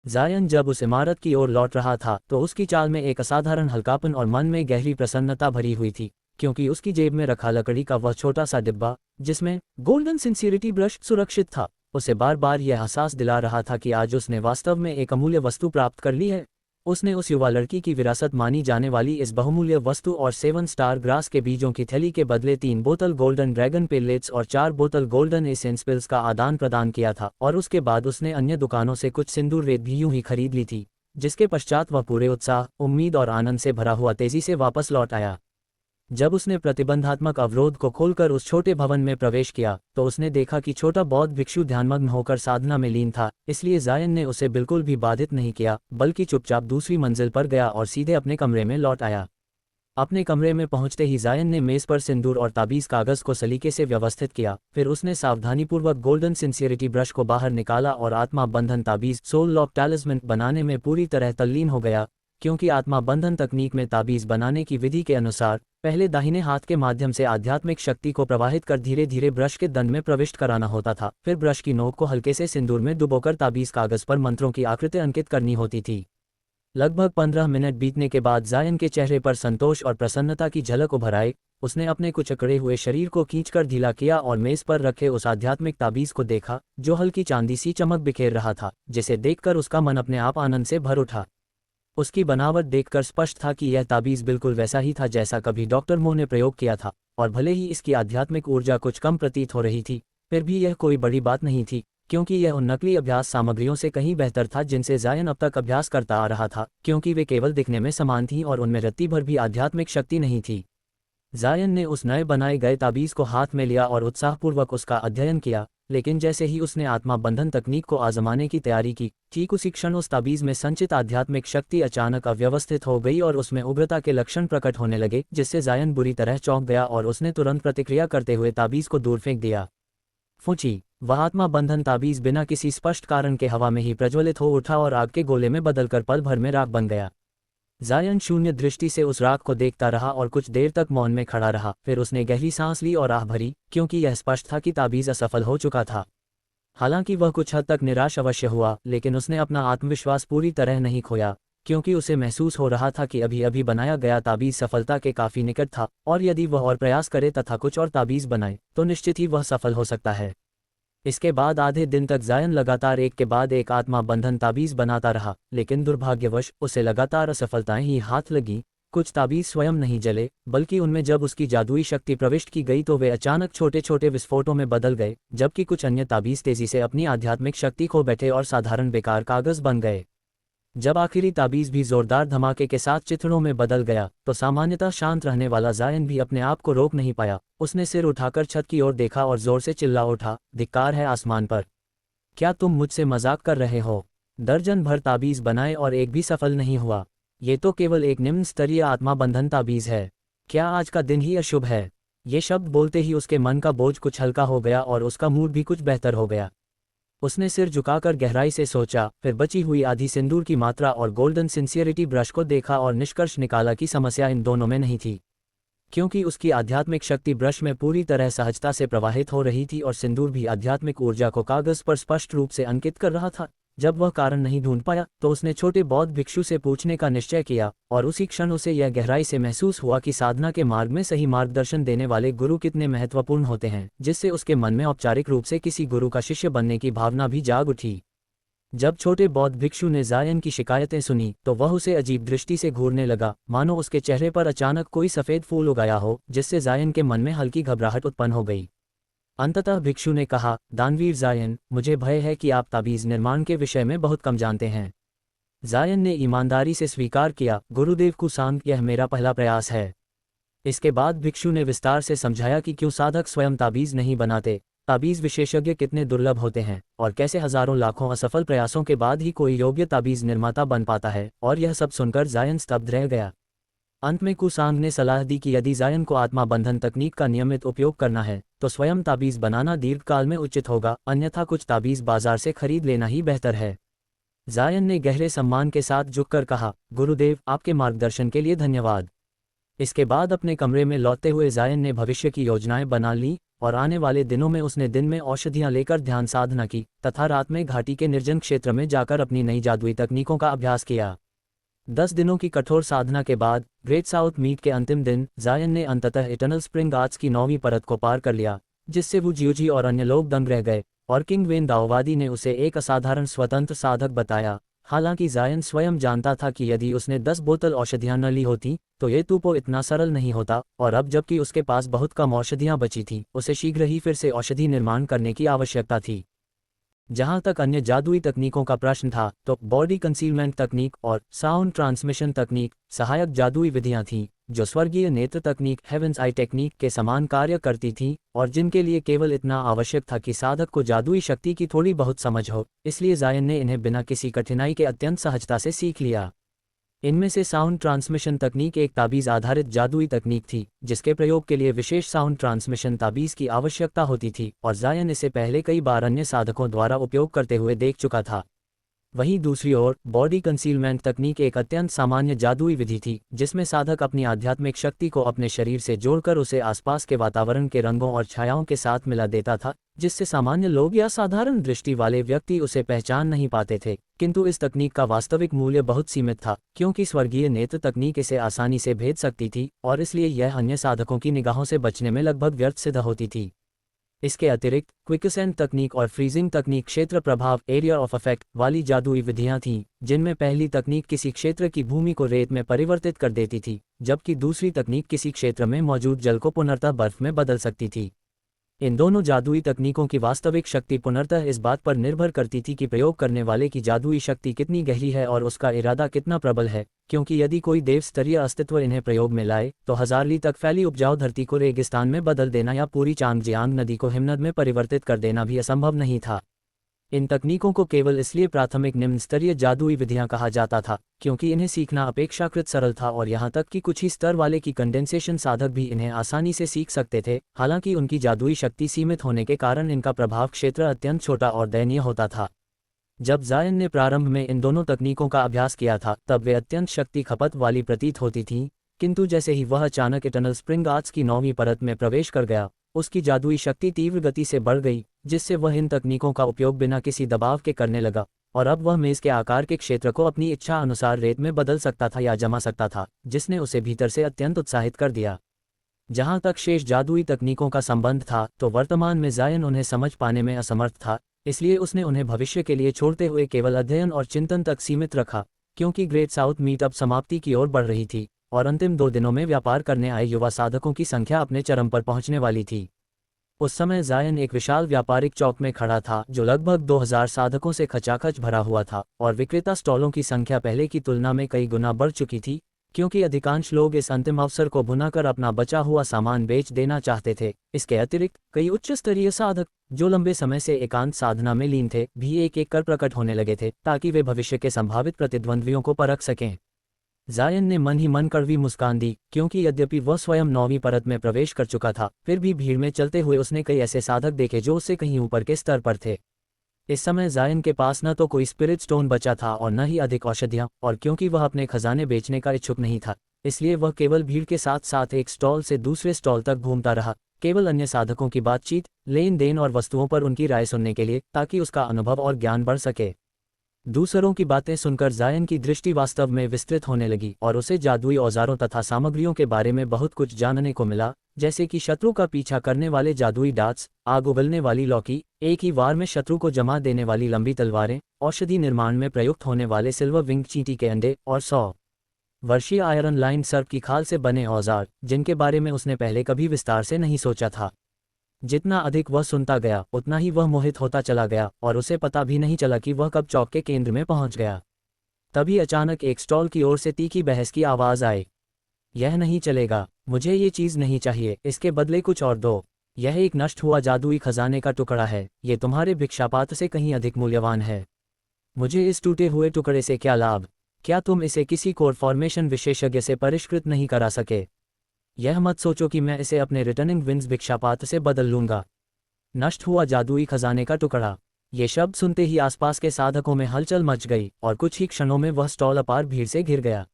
[SPEAKER 1] जायन जब उस इमारत की ओर लौट रहा था तो उसकी चाल में एक असाधारण हल्कापन और मन में गहरी प्रसन्नता भरी हुई थी, क्योंकि उसकी जेब में रखा लकड़ी का वह छोटा सा डिब्बा, जिसमें गोल्डन सिंसियरिटी ब्रश सुरक्षित था, उसे बार बार यह एहसास दिला रहा था कि आज उसने वास्तव में एक अमूल्य वस्तु प्राप्त कर ली है। उसने उस युवा लड़की की विरासत मानी जाने वाली इस बहुमूल्य वस्तु और 7 स्टार ग्रास के बीजों की थैली के बदले 3 बोतल गोल्डन ड्रैगन पेलेट्स और 4 बोतल गोल्डन एसेंस पिल्स का आदान प्रदान किया था, और उसके बाद उसने अन्य दुकानों से कुछ सिंदूर रेत भी यूं ही खरीद ली थी, जिसके पश्चात वह पूरे उत्साह, उम्मीद और आनंद से भरा हुआ तेजी से वापस लौट आया। जब उसने प्रतिबंधात्मक अवरोध को खोलकर उस छोटे भवन में प्रवेश किया तो उसने देखा कि छोटा बौद्ध भिक्षु ध्यानमग्न होकर साधना में लीन था। इसलिए जायन ने उसे बिल्कुल भी बाधित नहीं किया, बल्कि चुपचाप दूसरी मंजिल पर गया और सीधे अपने कमरे में लौट आया। अपने कमरे में पहुंचते ही जायन ने मेज पर सिंदूर और ताबीज कागज को सलीके से व्यवस्थित किया। फिर उसने सावधानीपूर्वक गोल्डन सिंसियरिटी ब्रश को बाहर निकाला और आत्मा बंधन ताबीज सोल लॉक टैलिस्मैन बनाने में पूरी तरह तल्लीन हो गया, क्योंकि आत्मा बंधन तकनीक में ताबीज बनाने की विधि के अनुसार पहले दाहिने हाथ के माध्यम से आध्यात्मिक शक्ति को प्रवाहित कर धीरे धीरे ब्रश के दंड में प्रविष्ट कराना होता था। फिर ब्रश की नोक को हल्के से सिंदूर में डुबोकर ताबीज कागज पर मंत्रों की आकृति अंकित करनी होती थी। लगभग 15 मिनट बीतने के बाद जायन के चेहरे पर संतोष और प्रसन्नता की झलक उभर आई। उसने अपने कुछ अकड़े हुए शरीर को खींचकर ढीला किया और मेज पर रखे उस आध्यात्मिक ताबीज को देखा, जो हल्की चांदी सी चमक बिखेर रहा था, जिसे देखकर उसका मन अपने आप आनंद से भर उठा। उसकी बनावट देखकर स्पष्ट था कि यह ताबीज बिल्कुल वैसा ही था जैसा कभी डॉक्टर मो ने प्रयोग किया था, और भले ही इसकी आध्यात्मिक ऊर्जा कुछ कम प्रतीत हो रही थी, फिर भी यह कोई बड़ी बात नहीं थी, क्योंकि यह उन नकली अभ्यास सामग्रियों से कहीं बेहतर था जिनसे जायन अब तक अभ्यास करता आ रहा था, क्योंकि वे केवल दिखने में समान थीं और उनमें रत्ती भर भी आध्यात्मिक शक्ति नहीं थी। जायन ने उस नए बनाए गए ताबीज को हाथ में लिया और उत्साहपूर्वक उसका अध्ययन किया, लेकिन जैसे ही उसने आत्मा बंधन तकनीक को आजमाने की तैयारी की, ठीक उसी क्षण उस ताबीज में संचित आध्यात्मिक शक्ति अचानक अव्यवस्थित हो गई और उसमें उग्रता के लक्षण प्रकट होने लगे, जिससे जायन बुरी तरह चौंक गया और उसने तुरंत प्रतिक्रिया करते हुए ताबीज को दूर फेंक दिया। फूंची! वह आत्मा बंधन ताबीज बिना किसी स्पष्ट कारण के हवा में ही प्रज्वलित हो उठा और आग के गोले में बदलकर पल भर में राख बन गया। जायन शून्य दृष्टि से उस राख को देखता रहा और कुछ देर तक मौन में खड़ा रहा। फिर उसने गहरी सांस ली और आह भरी, क्योंकि यह स्पष्ट था कि ताबीज असफल हो चुका था। हालांकि वह कुछ हद तक निराश अवश्य हुआ, लेकिन उसने अपना आत्मविश्वास पूरी तरह नहीं खोया, क्योंकि उसे महसूस हो रहा था कि अभी अभी बनाया गया ताबीज सफलता के काफी निकट था, और यदि वह और प्रयास करे तथा कुछ और ताबीज बनाए तो निश्चित ही वह सफल हो सकता है। इसके बाद आधे दिन तक जायन लगातार एक के बाद एक आत्मा बंधन ताबीज बनाता रहा, लेकिन दुर्भाग्यवश उसे लगातार असफलताएं ही हाथ लगीं। कुछ ताबीज स्वयं नहीं जले, बल्कि उनमें जब उसकी जादुई शक्ति प्रविष्ट की गई तो वे अचानक छोटे छोटे विस्फोटों में बदल गए, जबकि कुछ अन्य ताबीज तेजी से अपनी आध्यात्मिक शक्ति खो बैठे और साधारण बेकार कागज बन गए। जब आखिरी ताबीज भी जोरदार धमाके के साथ चिथड़ों में बदल गया तो सामान्यतः शांत रहने वाला जायन भी अपने आप को रोक नहीं पाया। उसने सिर उठाकर छत की ओर देखा और जोर से चिल्ला उठा, धिक्कार है आसमान पर! क्या तुम मुझसे मजाक कर रहे हो? दर्जन भर ताबीज बनाए और एक भी सफल नहीं हुआ। ये तो केवल एक निम्न स्तरीय आत्मा बंधन ताबीज है। क्या आज का दिन ही अशुभ है? ये शब्द बोलते ही उसके मन का बोझ कुछ हल्का हो गया और उसका मूड भी कुछ बेहतर हो गया। उसने सिर झुकाकर गहराई से सोचा, फिर बची हुई आधी सिंदूर की मात्रा और गोल्डन सिंसियरिटी ब्रश को देखा और निष्कर्ष निकाला कि समस्या इन दोनों में नहीं थी, क्योंकि उसकी आध्यात्मिक शक्ति ब्रश में पूरी तरह सहजता से प्रवाहित हो रही थी और सिंदूर भी आध्यात्मिक ऊर्जा को कागज पर स्पष्ट रूप से अंकित कर रहा था। जब वह कारण नहीं ढूंढ पाया तो उसने छोटे बौद्ध भिक्षु से पूछने का निश्चय किया, और उसी क्षण उसे यह गहराई से महसूस हुआ कि साधना के मार्ग में सही मार्गदर्शन देने वाले गुरु कितने महत्वपूर्ण होते हैं, जिससे उसके मन में औपचारिक रूप से किसी गुरु का शिष्य बनने की भावना भी जाग उठी। जब छोटे बौद्ध भिक्षु ने जायन की शिकायतें सुनी तो वह उसे अजीब दृष्टि से घूरने लगा, मानो उसके चेहरे पर अचानक कोई सफ़ेद फूल उगाया हो, जिससे जायन के मन में हल्की घबराहट उत्पन्न हो गई। अंततः भिक्षु ने कहा, दानवीर जायन, मुझे भय है कि आप ताबीज निर्माण के विषय में बहुत कम जानते हैं। जायन ने ईमानदारी से स्वीकार किया, गुरुदेव कुसांग, यह मेरा पहला प्रयास है। इसके बाद भिक्षु ने विस्तार से समझाया कि क्यों साधक स्वयं ताबीज नहीं बनाते, ताबीज विशेषज्ञ कितने दुर्लभ होते हैं, और कैसे हजारों लाखों असफल प्रयासों के बाद ही कोई योग्य ताबीज निर्माता बन पाता है। और यह सब सुनकर जायन स्तब्ध रह गया। अंत में कुसांग ने सलाह दी कि यदि जायन को आत्मा बंधन तकनीक का नियमित उपयोग करना है तो स्वयं ताबीज बनाना दीर्घकाल में उचित होगा, अन्यथा कुछ ताबीज बाजार से खरीद लेना ही बेहतर है। जायन ने गहरे सम्मान के साथ झुककर कहा, गुरुदेव, आपके मार्गदर्शन के लिए धन्यवाद। इसके बाद अपने कमरे में लौटते हुए जायन ने भविष्य की योजनाएं बना ली, और आने वाले दिनों में उसने दिन में औषधियां लेकर ध्यान साधना की तथा रात में घाटी के निर्जन क्षेत्र में जाकर अपनी नई जादुई तकनीकों का अभ्यास किया। 10 दिनों की कठोर साधना के बाद ग्रेट साउथ मीट के अंतिम दिन जायन ने अंततः इटर्नल स्प्रिंग आर्ट्स की 9वीं परत को पार कर लिया, जिससे वू जियोजी और अन्य लोग दंग रह गए, और किंग वेन दाओवादी ने उसे एक असाधारण स्वतंत्र साधक बताया। हालांकि जायन स्वयं जानता था कि यदि उसने 10 बोतल औषधियां न ली होती तो ये तूपो इतना सरल नहीं होता, और अब जबकि उसके पास बहुत कम औषधियां बची थीं, उसे शीघ्र ही फिर से औषधि निर्माण करने की आवश्यकता थी। जहां तक अन्य जादुई तकनीकों का प्रश्न था तो बॉडी कंसीलमेंट तकनीक और साउंड ट्रांसमिशन तकनीक सहायक जादुई विधियां थीं, जो स्वर्गीय नेत्र तकनीक हेवेंस आई टेक्निक के समान कार्य करती थीं और जिनके लिए केवल इतना आवश्यक था कि साधक को जादुई शक्ति की थोड़ी बहुत समझ हो, इसलिए जायन ने इन्हें बिना किसी कठिनाई के अत्यंत सहजता से सीख लिया। इनमें से साउंड ट्रांसमिशन तकनीक एक ताबीज़ आधारित जादुई तकनीक थी, जिसके प्रयोग के लिए विशेष साउंड ट्रांसमिशन ताबीज़ की आवश्यकता होती थी और जायन इसे पहले कई बार अन्य साधकों द्वारा उपयोग करते हुए देख चुका था। वहीं दूसरी ओर बॉडी कंसीलमेंट तकनीक एक अत्यंत सामान्य जादुई विधि थी, जिसमें साधक अपनी आध्यात्मिक शक्ति को अपने शरीर से जोड़कर उसे आसपास के वातावरण के रंगों और छायाओं के साथ मिला देता था, जिससे सामान्य लोग या साधारण दृष्टि वाले व्यक्ति उसे पहचान नहीं पाते थे। किंतु इस तकनीक का वास्तविक मूल्य बहुत सीमित था, क्योंकि स्वर्गीय नेत्र तकनीक इसे आसानी से भेद सकती थी और इसलिए यह अन्य साधकों की निगाहों से बचने में लगभग व्यर्थ सिद्ध होती थी। इसके अतिरिक्त क्विकसेंट तकनीक और फ्रीजिंग तकनीक क्षेत्र प्रभाव एरिया ऑफ इफेक्ट वाली जादुई विधियां थीं, जिनमें पहली तकनीक किसी क्षेत्र की भूमि को रेत में परिवर्तित कर देती थी, जबकि दूसरी तकनीक किसी क्षेत्र में मौजूद जल को पुनर्तः बर्फ में बदल सकती थी। इन दोनों जादुई तकनीकों की वास्तविक शक्ति पुनर्तः इस बात पर निर्भर करती थी कि प्रयोग करने वाले की जादुई शक्ति कितनी गहरी है और उसका इरादा कितना प्रबल है, क्योंकि यदि कोई देव स्तरीय अस्तित्व इन्हें प्रयोग में लाए तो हजार ली तक फैली उपजाऊ धरती को रेगिस्तान में बदल देना या पूरी चांगजियांग नदी को हिमनद में परिवर्तित कर देना भी असंभव नहीं था। इन तकनीकों को केवल इसलिए प्राथमिक निम्न स्तरीय जादुई विधियां कहा जाता था, क्योंकि इन्हें सीखना अपेक्षाकृत सरल था और यहाँ तक कि कुछ ही स्तर वाले की कंडेंसेशन साधक भी इन्हें आसानी से सीख सकते थे। हालांकि उनकी जादुई शक्ति सीमित होने के कारण इनका प्रभाव क्षेत्र अत्यंत छोटा और दयनीय होता था। जब जायन ने प्रारंभ में इन दोनों तकनीकों का अभ्यास किया था तब वे अत्यंत शक्ति खपत वाली प्रतीत होती थीं, किंतु जैसे ही वह अचानक इटर्नल स्प्रिंग आर्ट्स की 9वीं परत में प्रवेश कर गया, उसकी जादुई शक्ति तीव्र गति से बढ़ गई, जिससे वह इन तकनीकों का उपयोग बिना किसी दबाव के करने लगा और अब वह मेज़ के आकार के क्षेत्र को अपनी इच्छा अनुसार रेत में बदल सकता था या जमा सकता था, जिसने उसे भीतर से अत्यंत उत्साहित कर दिया। जहां तक शेष जादुई तकनीकों का संबंध था तो वर्तमान में जायन उन्हें समझ पाने में असमर्थ था, इसलिए उसने उन्हें भविष्य के लिए छोड़ते हुए केवल अध्ययन और चिंतन तक सीमित रखा, क्योंकि ग्रेट साउथ मीट अब समाप्ति की ओर बढ़ रही थी और अंतिम 2 दिनों में व्यापार करने आए युवा साधकों की संख्या अपने चरम पर पहुंचने वाली थी। उस समय जायन एक विशाल व्यापारिक चौक में खड़ा था जो लगभग 2000 साधकों से खचाखच भरा हुआ था और विक्रेता स्टॉलों की संख्या पहले की तुलना में कई गुना बढ़ चुकी थी, क्योंकि अधिकांश लोग इस अंतिम अवसर को भुनाकर अपना बचा हुआ सामान बेच देना चाहते थे। इसके अतिरिक्त कई उच्च स्तरीय साधक जो लंबे समय से एकांत साधना में लीन थे भी एक एक कर प्रकट होने लगे थे, ताकि वे भविष्य के संभावित प्रतिद्वंद्वियों को परख सकें। जायन ने मन ही मन कड़वी मुस्कान दी, क्योंकि यद्यपि वह स्वयं 9वीं परत में प्रवेश कर चुका था, फिर भी भीड़ में चलते हुए उसने कई ऐसे साधक देखे जो उससे कहीं ऊपर के स्तर पर थे। इस समय जायन के पास न तो कोई स्पिरिट स्टोन बचा था और न ही अधिक औषधियां, और क्योंकि वह अपने खजाने बेचने का इच्छुक नहीं था, इसलिए वह केवल भीड़ के साथ साथ एक स्टॉल से दूसरे स्टॉल तक घूमता रहा, केवल अन्य साधकों की बातचीत, लेन देन और वस्तुओं पर उनकी राय सुनने के लिए, ताकि उसका अनुभव और ज्ञान बढ़ सके। दूसरों की बातें सुनकर जायन की दृष्टि वास्तव में विस्तृत होने लगी और उसे जादुई औजारों तथा सामग्रियों के बारे में बहुत कुछ जानने को मिला, जैसे कि शत्रु का पीछा करने वाले जादुई डार्ट्स, आग उगलने वाली लौकी, एक ही वार में शत्रु को जमा देने वाली लंबी तलवारें, औषधि निर्माण में प्रयुक्त होने वाले सिल्वर विंग चींटी के अंडे और 100 वर्षीय आयरन लाइन सर्प की खाल से बने औजार, जिनके बारे में उसने पहले कभी विस्तार से नहीं सोचा था। जितना अधिक वह सुनता गया उतना ही वह मोहित होता चला गया और उसे पता भी नहीं चला कि वह कब चौक के केंद्र में पहुंच गया। तभी अचानक एक स्टॉल की ओर से तीखी बहस की आवाज आई। यह नहीं चलेगा, मुझे ये चीज नहीं चाहिए, इसके बदले कुछ और दो। यह एक नष्ट हुआ जादुई खजाने का टुकड़ा है, ये तुम्हारे भिक्षापात्र से कहीं अधिक मूल्यवान है। मुझे इस टूटे हुए टुकड़े से क्या लाभ? क्या तुम इसे किसी कोड फॉर्मेशन विशेषज्ञ से परिष्कृत नहीं करा सके? यह मत सोचो कि मैं इसे अपने रिटर्निंग विंड्स भिक्षापात्र से बदल लूंगा। नष्ट हुआ जादुई खजाने का टुकड़ा। ये शब्द सुनते ही आसपास के साधकों में हलचल मच गई और कुछ ही क्षणों में वह स्टॉल अपार भीड़ से घिर गया।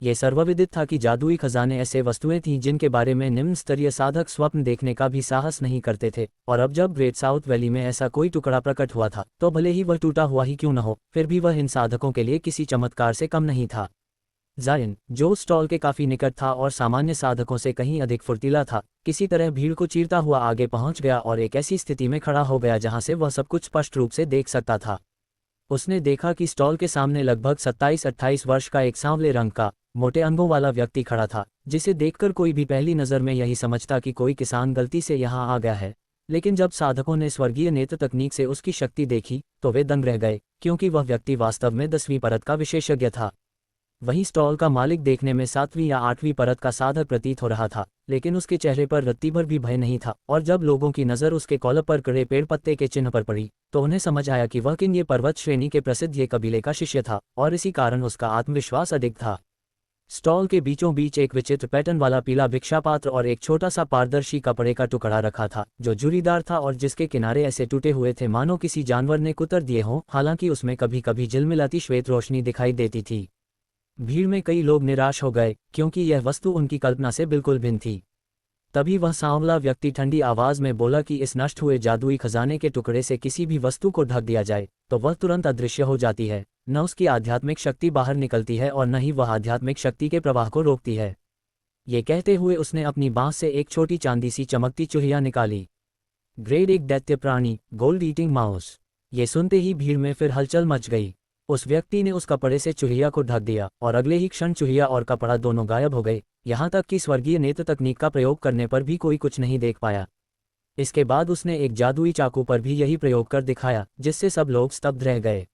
[SPEAKER 1] ये सर्वविदित था कि जादुई खजाने ऐसे वस्तुएं थीं जिनके बारे में निम्न स्तरीय साधक स्वप्न देखने का भी साहस नहीं करते थे, और अब जब ग्रेट साउथ वैली में ऐसा कोई टुकड़ा प्रकट हुआ था तो भले ही वह टूटा हुआ ही क्यों न हो, फिर भी वह इन साधकों के लिए किसी चमत्कार से कम नहीं था। जायन, जो स्टॉल के काफी निकट था और सामान्य साधकों से कहीं अधिक फुर्तीला था, किसी तरह भीड़ को चीरता हुआ आगे पहुंच गया और एक ऐसी स्थिति में खड़ा हो गया जहां से वह सब कुछ स्पष्ट रूप से देख सकता था। उसने देखा कि स्टॉल के सामने लगभग 27-28 वर्ष का एक सांवले रंग का, मोटे अंगों वाला व्यक्ति खड़ा था, जिसे देखकर कोई भी पहली नज़र में यही समझता कि कोई किसान गलती से यहाँ आ गया है। लेकिन जब साधकों ने स्वर्गीय नेत्र तकनीक से उसकी शक्ति देखी तो वे दंग रह गए, क्योंकि वह व्यक्ति वास्तव में 10वीं परत का विशेषज्ञ था। वहीं स्टॉल का मालिक देखने में 7वीं या 8वीं परत का साधक प्रतीत हो रहा था, लेकिन उसके चेहरे पर रत्ती भर भी भय नहीं था। और जब लोगों की नज़र उसके कॉलर पर कड़े पेड़ पत्ते के चिन्ह पर पड़ी, तो उन्हें समझ आया कि वह किन ये पर्वत श्रेणी के प्रसिद्ध ये कबीले का शिष्य था, और इसी कारण उसका आत्मविश्वास अधिक था। स्टॉल के बीचों बीच एक विचित्र पैटर्न वाला पीला भिक्षापात्र और एक छोटा सा पारदर्शी कपड़े का टुकड़ा रखा था, जो जुरीदार था और जिसके किनारे ऐसे टूटे हुए थे मानो किसी जानवर ने कुतर दिए हों। हालांकि उसमें कभी कभी झिलमिलाती श्वेत रोशनी दिखाई देती थी। भीड़ में कई लोग निराश हो गए, क्योंकि यह वस्तु उनकी कल्पना से बिल्कुल भिन्न थी। तभी वह सांवला व्यक्ति ठंडी आवाज में बोला कि इस नष्ट हुए जादुई खजाने के टुकड़े से किसी भी वस्तु को ढक दिया जाए तो वह तुरंत अदृश्य हो जाती है। न उसकी आध्यात्मिक शक्ति बाहर निकलती है और न ही वह आध्यात्मिक शक्ति के प्रवाह को रोकती है। ये कहते हुए उसने अपनी बांस से एक छोटी चांदी सी चमकती चुहिया निकाली। ग्रेड 1 दैत्य प्राणी, गोल्ड ईटिंग माउस। ये सुनते ही भीड़ में फिर हलचल मच गई। उस व्यक्ति ने उस कपड़े से चुहिया को ढक दिया और अगले ही क्षण चुहिया और कपड़ा दोनों गायब हो गए। यहाँ तक कि स्वर्गीय नेत्र तकनीक का प्रयोग करने पर भी कोई कुछ नहीं देख पाया। इसके बाद उसने एक जादुई चाकू पर भी यही प्रयोग कर दिखाया, जिससे सब लोग स्तब्ध रह गए।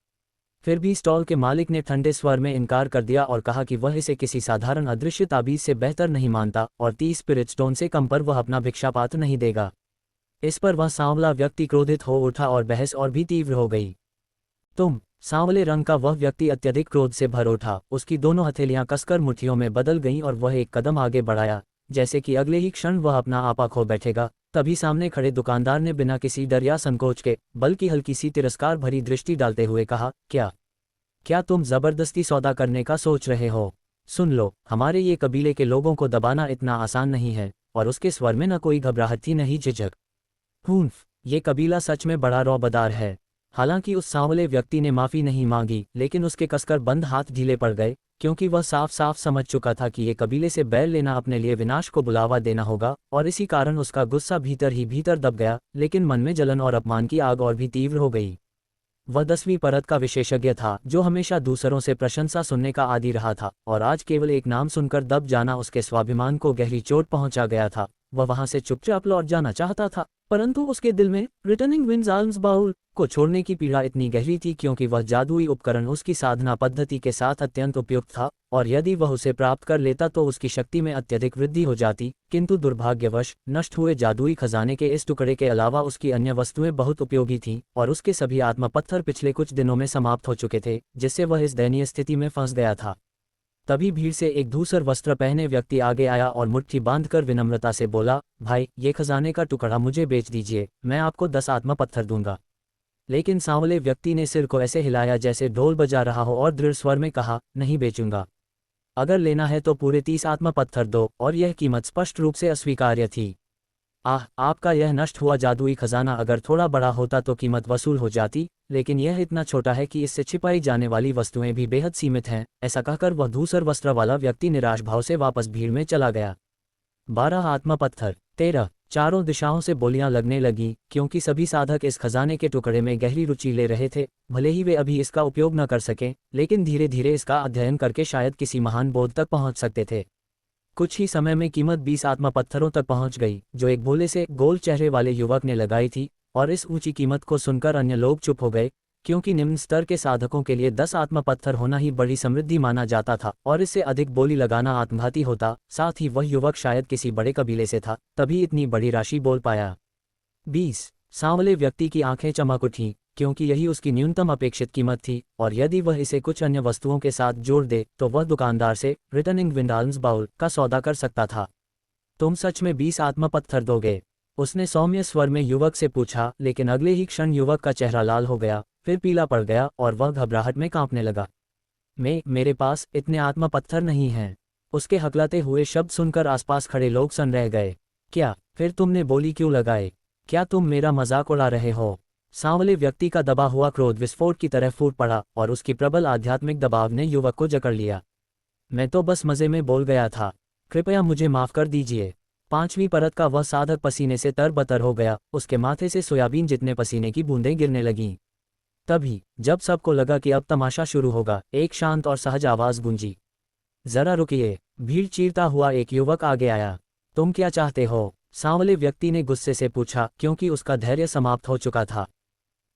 [SPEAKER 1] फिर भी स्टॉल के मालिक ने ठंडे स्वर में इनकार कर दिया और कहा कि वह इसे किसी साधारण अदृश्य ताबीज से बेहतर नहीं मानता और 30 स्पिरिट स्टोन से कम पर वह अपना भिक्षापात्र नहीं देगा। इस पर वह सांवला व्यक्ति क्रोधित हो उठा और बहस और भी तीव्र हो गई। तुम! सांवले रंग का वह व्यक्ति अत्यधिक क्रोध से भर उठा। उसकी दोनों हथेलियां कसकर मुट्ठियों में बदल गईं और वह एक कदम आगे बढ़ाया, जैसे कि अगले ही क्षण वह अपना आपा खो बैठेगा। तभी सामने खड़े दुकानदार ने बिना किसी डर या संकोच के, बल्कि हल्की सी तिरस्कार भरी दृष्टि डालते हुए कहा, क्या तुम जबरदस्ती सौदा करने का सोच रहे हो? सुन लो, हमारे ये कबीले के लोगों को दबाना इतना आसान नहीं है। और उसके स्वर में न कोई घबराहट थी, न ही झिझक। ये कबीला सच में बड़ा रौबदार है। हालांकि उस सांवले व्यक्ति ने माफी नहीं मांगी, लेकिन उसके कसकर बंद हाथ ढीले पड़ गए, क्योंकि वह साफ साफ समझ चुका था कि ये कबीले से बैर लेना अपने लिए विनाश को बुलावा देना होगा। और इसी कारण उसका गुस्सा भीतर ही भीतर दब गया, लेकिन मन में जलन और अपमान की आग और भी तीव्र हो गई। वह 10वीं परत का विशेषज्ञ था, जो हमेशा दूसरों से प्रशंसा सुनने का आदी रहा था, और आज केवल एक नाम सुनकर दब जाना उसके स्वाभिमान को गहरी चोट पहुंचा गया था। वह वहां से चुपचाप लौट जाना चाहता था, परंतु उसके दिल में रिटर्निंग विंड्स आर्म्स बाउल को छोड़ने की पीड़ा इतनी गहरी थी, क्योंकि वह जादुई उपकरण उसकी साधना पद्धति के साथ अत्यंत उपयुक्त था, और यदि वह उसे प्राप्त कर लेता तो उसकी शक्ति में अत्यधिक वृद्धि हो जाती। किंतु दुर्भाग्यवश नष्ट हुए जादुई खजाने के इस टुकड़े के अलावा उसकी अन्य वस्तुएं बहुत उपयोगी थीं, और उसके सभी आत्मा पत्थर पिछले कुछ दिनों में समाप्त हो चुके थे, जिससे वह इस दयनीय स्थिति में फंस गया था। तभी भीड़ से एक धूसर वस्त्र पहने व्यक्ति आगे आया और मुट्ठी बांधकर विनम्रता से बोला, भाई, ये खजाने का टुकड़ा मुझे बेच दीजिए, मैं आपको 10 आत्मा पत्थर दूंगा। लेकिन सांवले व्यक्ति ने सिर को ऐसे हिलाया जैसे ढोल बजा रहा हो और दृढ़ स्वर में कहा, नहीं बेचूंगा। अगर लेना है तो पूरे 30 आत्मा पत्थर दो। और यह कीमत स्पष्ट रूप से अस्वीकार्य थी। आपका यह नष्ट हुआ जादुई खजाना अगर थोड़ा बड़ा होता तो कीमत वसूल हो जाती, लेकिन यह इतना छोटा है कि इससे छिपाई जाने वाली वस्तुएं भी बेहद सीमित हैं। ऐसा कहकर वह धूसर वस्त्र वाला व्यक्ति निराश भाव से वापस भीड़ में चला गया। 12 आत्मा पत्थर। 13। चारों दिशाओं से बोलियां लगने लगीं, क्योंकि सभी साधक इस खजाने के टुकड़े में गहरी रुचि ले रहे थे। भले ही वे अभी इसका उपयोग न कर सकें, लेकिन धीरे धीरे इसका अध्ययन करके शायद किसी महान बोध तक पहुंच सकते थे। कुछ ही समय में कीमत 20 आत्मा पत्थरों तक पहुंच गई, जो एक भोले से गोल चेहरे वाले युवक ने लगाई थी। और इस ऊंची कीमत को सुनकर अन्य लोग चुप हो गए, क्योंकि निम्न स्तर के साधकों के लिए 10 आत्मा पत्थर होना ही बड़ी समृद्धि माना जाता था, और इससे अधिक बोली लगाना आत्मघाती होता। साथ ही वह युवक शायद किसी बड़े कबीले से था, तभी इतनी बड़ी राशि बोल पाया। 20। सांवले व्यक्ति की आंखें चमक उठीं, क्योंकि यही उसकी न्यूनतम अपेक्षित कीमत थी, और यदि वह इसे कुछ अन्य वस्तुओं के साथ जोड़ दे तो वह दुकानदार से रिटर्निंग विंड आर्म्स बाउल का सौदा कर सकता था। तुम सच में 20 आत्मा पत्थर दोगे? उसने सौम्य स्वर में युवक से पूछा, लेकिन अगले ही क्षण युवक का चेहरा लाल हो गया, फिर पीला पड़ गया और वह घबराहट में कांपने लगा। मेरे पास इतने आत्मा पत्थर नहीं हैं। उसके हकलाते हुए शब्द सुनकर आसपास खड़े लोग सन रह गए। क्या? फिर तुमने बोली क्यों लगाए? क्या तुम मेरा मजाक उड़ा रहे हो? सांवले व्यक्ति का दबा हुआ क्रोध विस्फोट की तरह फूट पड़ा, और उसकी प्रबल आध्यात्मिक दबाव ने युवक को जकड़ लिया। मैं तो बस मजे में बोल गया था, कृपया मुझे माफ कर दीजिए। 5वीं परत का वह साधक पसीने से तरबतर हो गया, उसके माथे से सोयाबीन जितने पसीने की बूंदें गिरने लगीं। तभी जब सबको लगा कि अब तमाशा शुरू होगा, एक शांत और सहज आवाज गूंजी, जरा रुकिए। भीड़ चीरता हुआ एक युवक आगे आया। तुम क्या चाहते हो? सांवले व्यक्ति ने गुस्से से पूछा, क्योंकि उसका धैर्य समाप्त हो चुका था।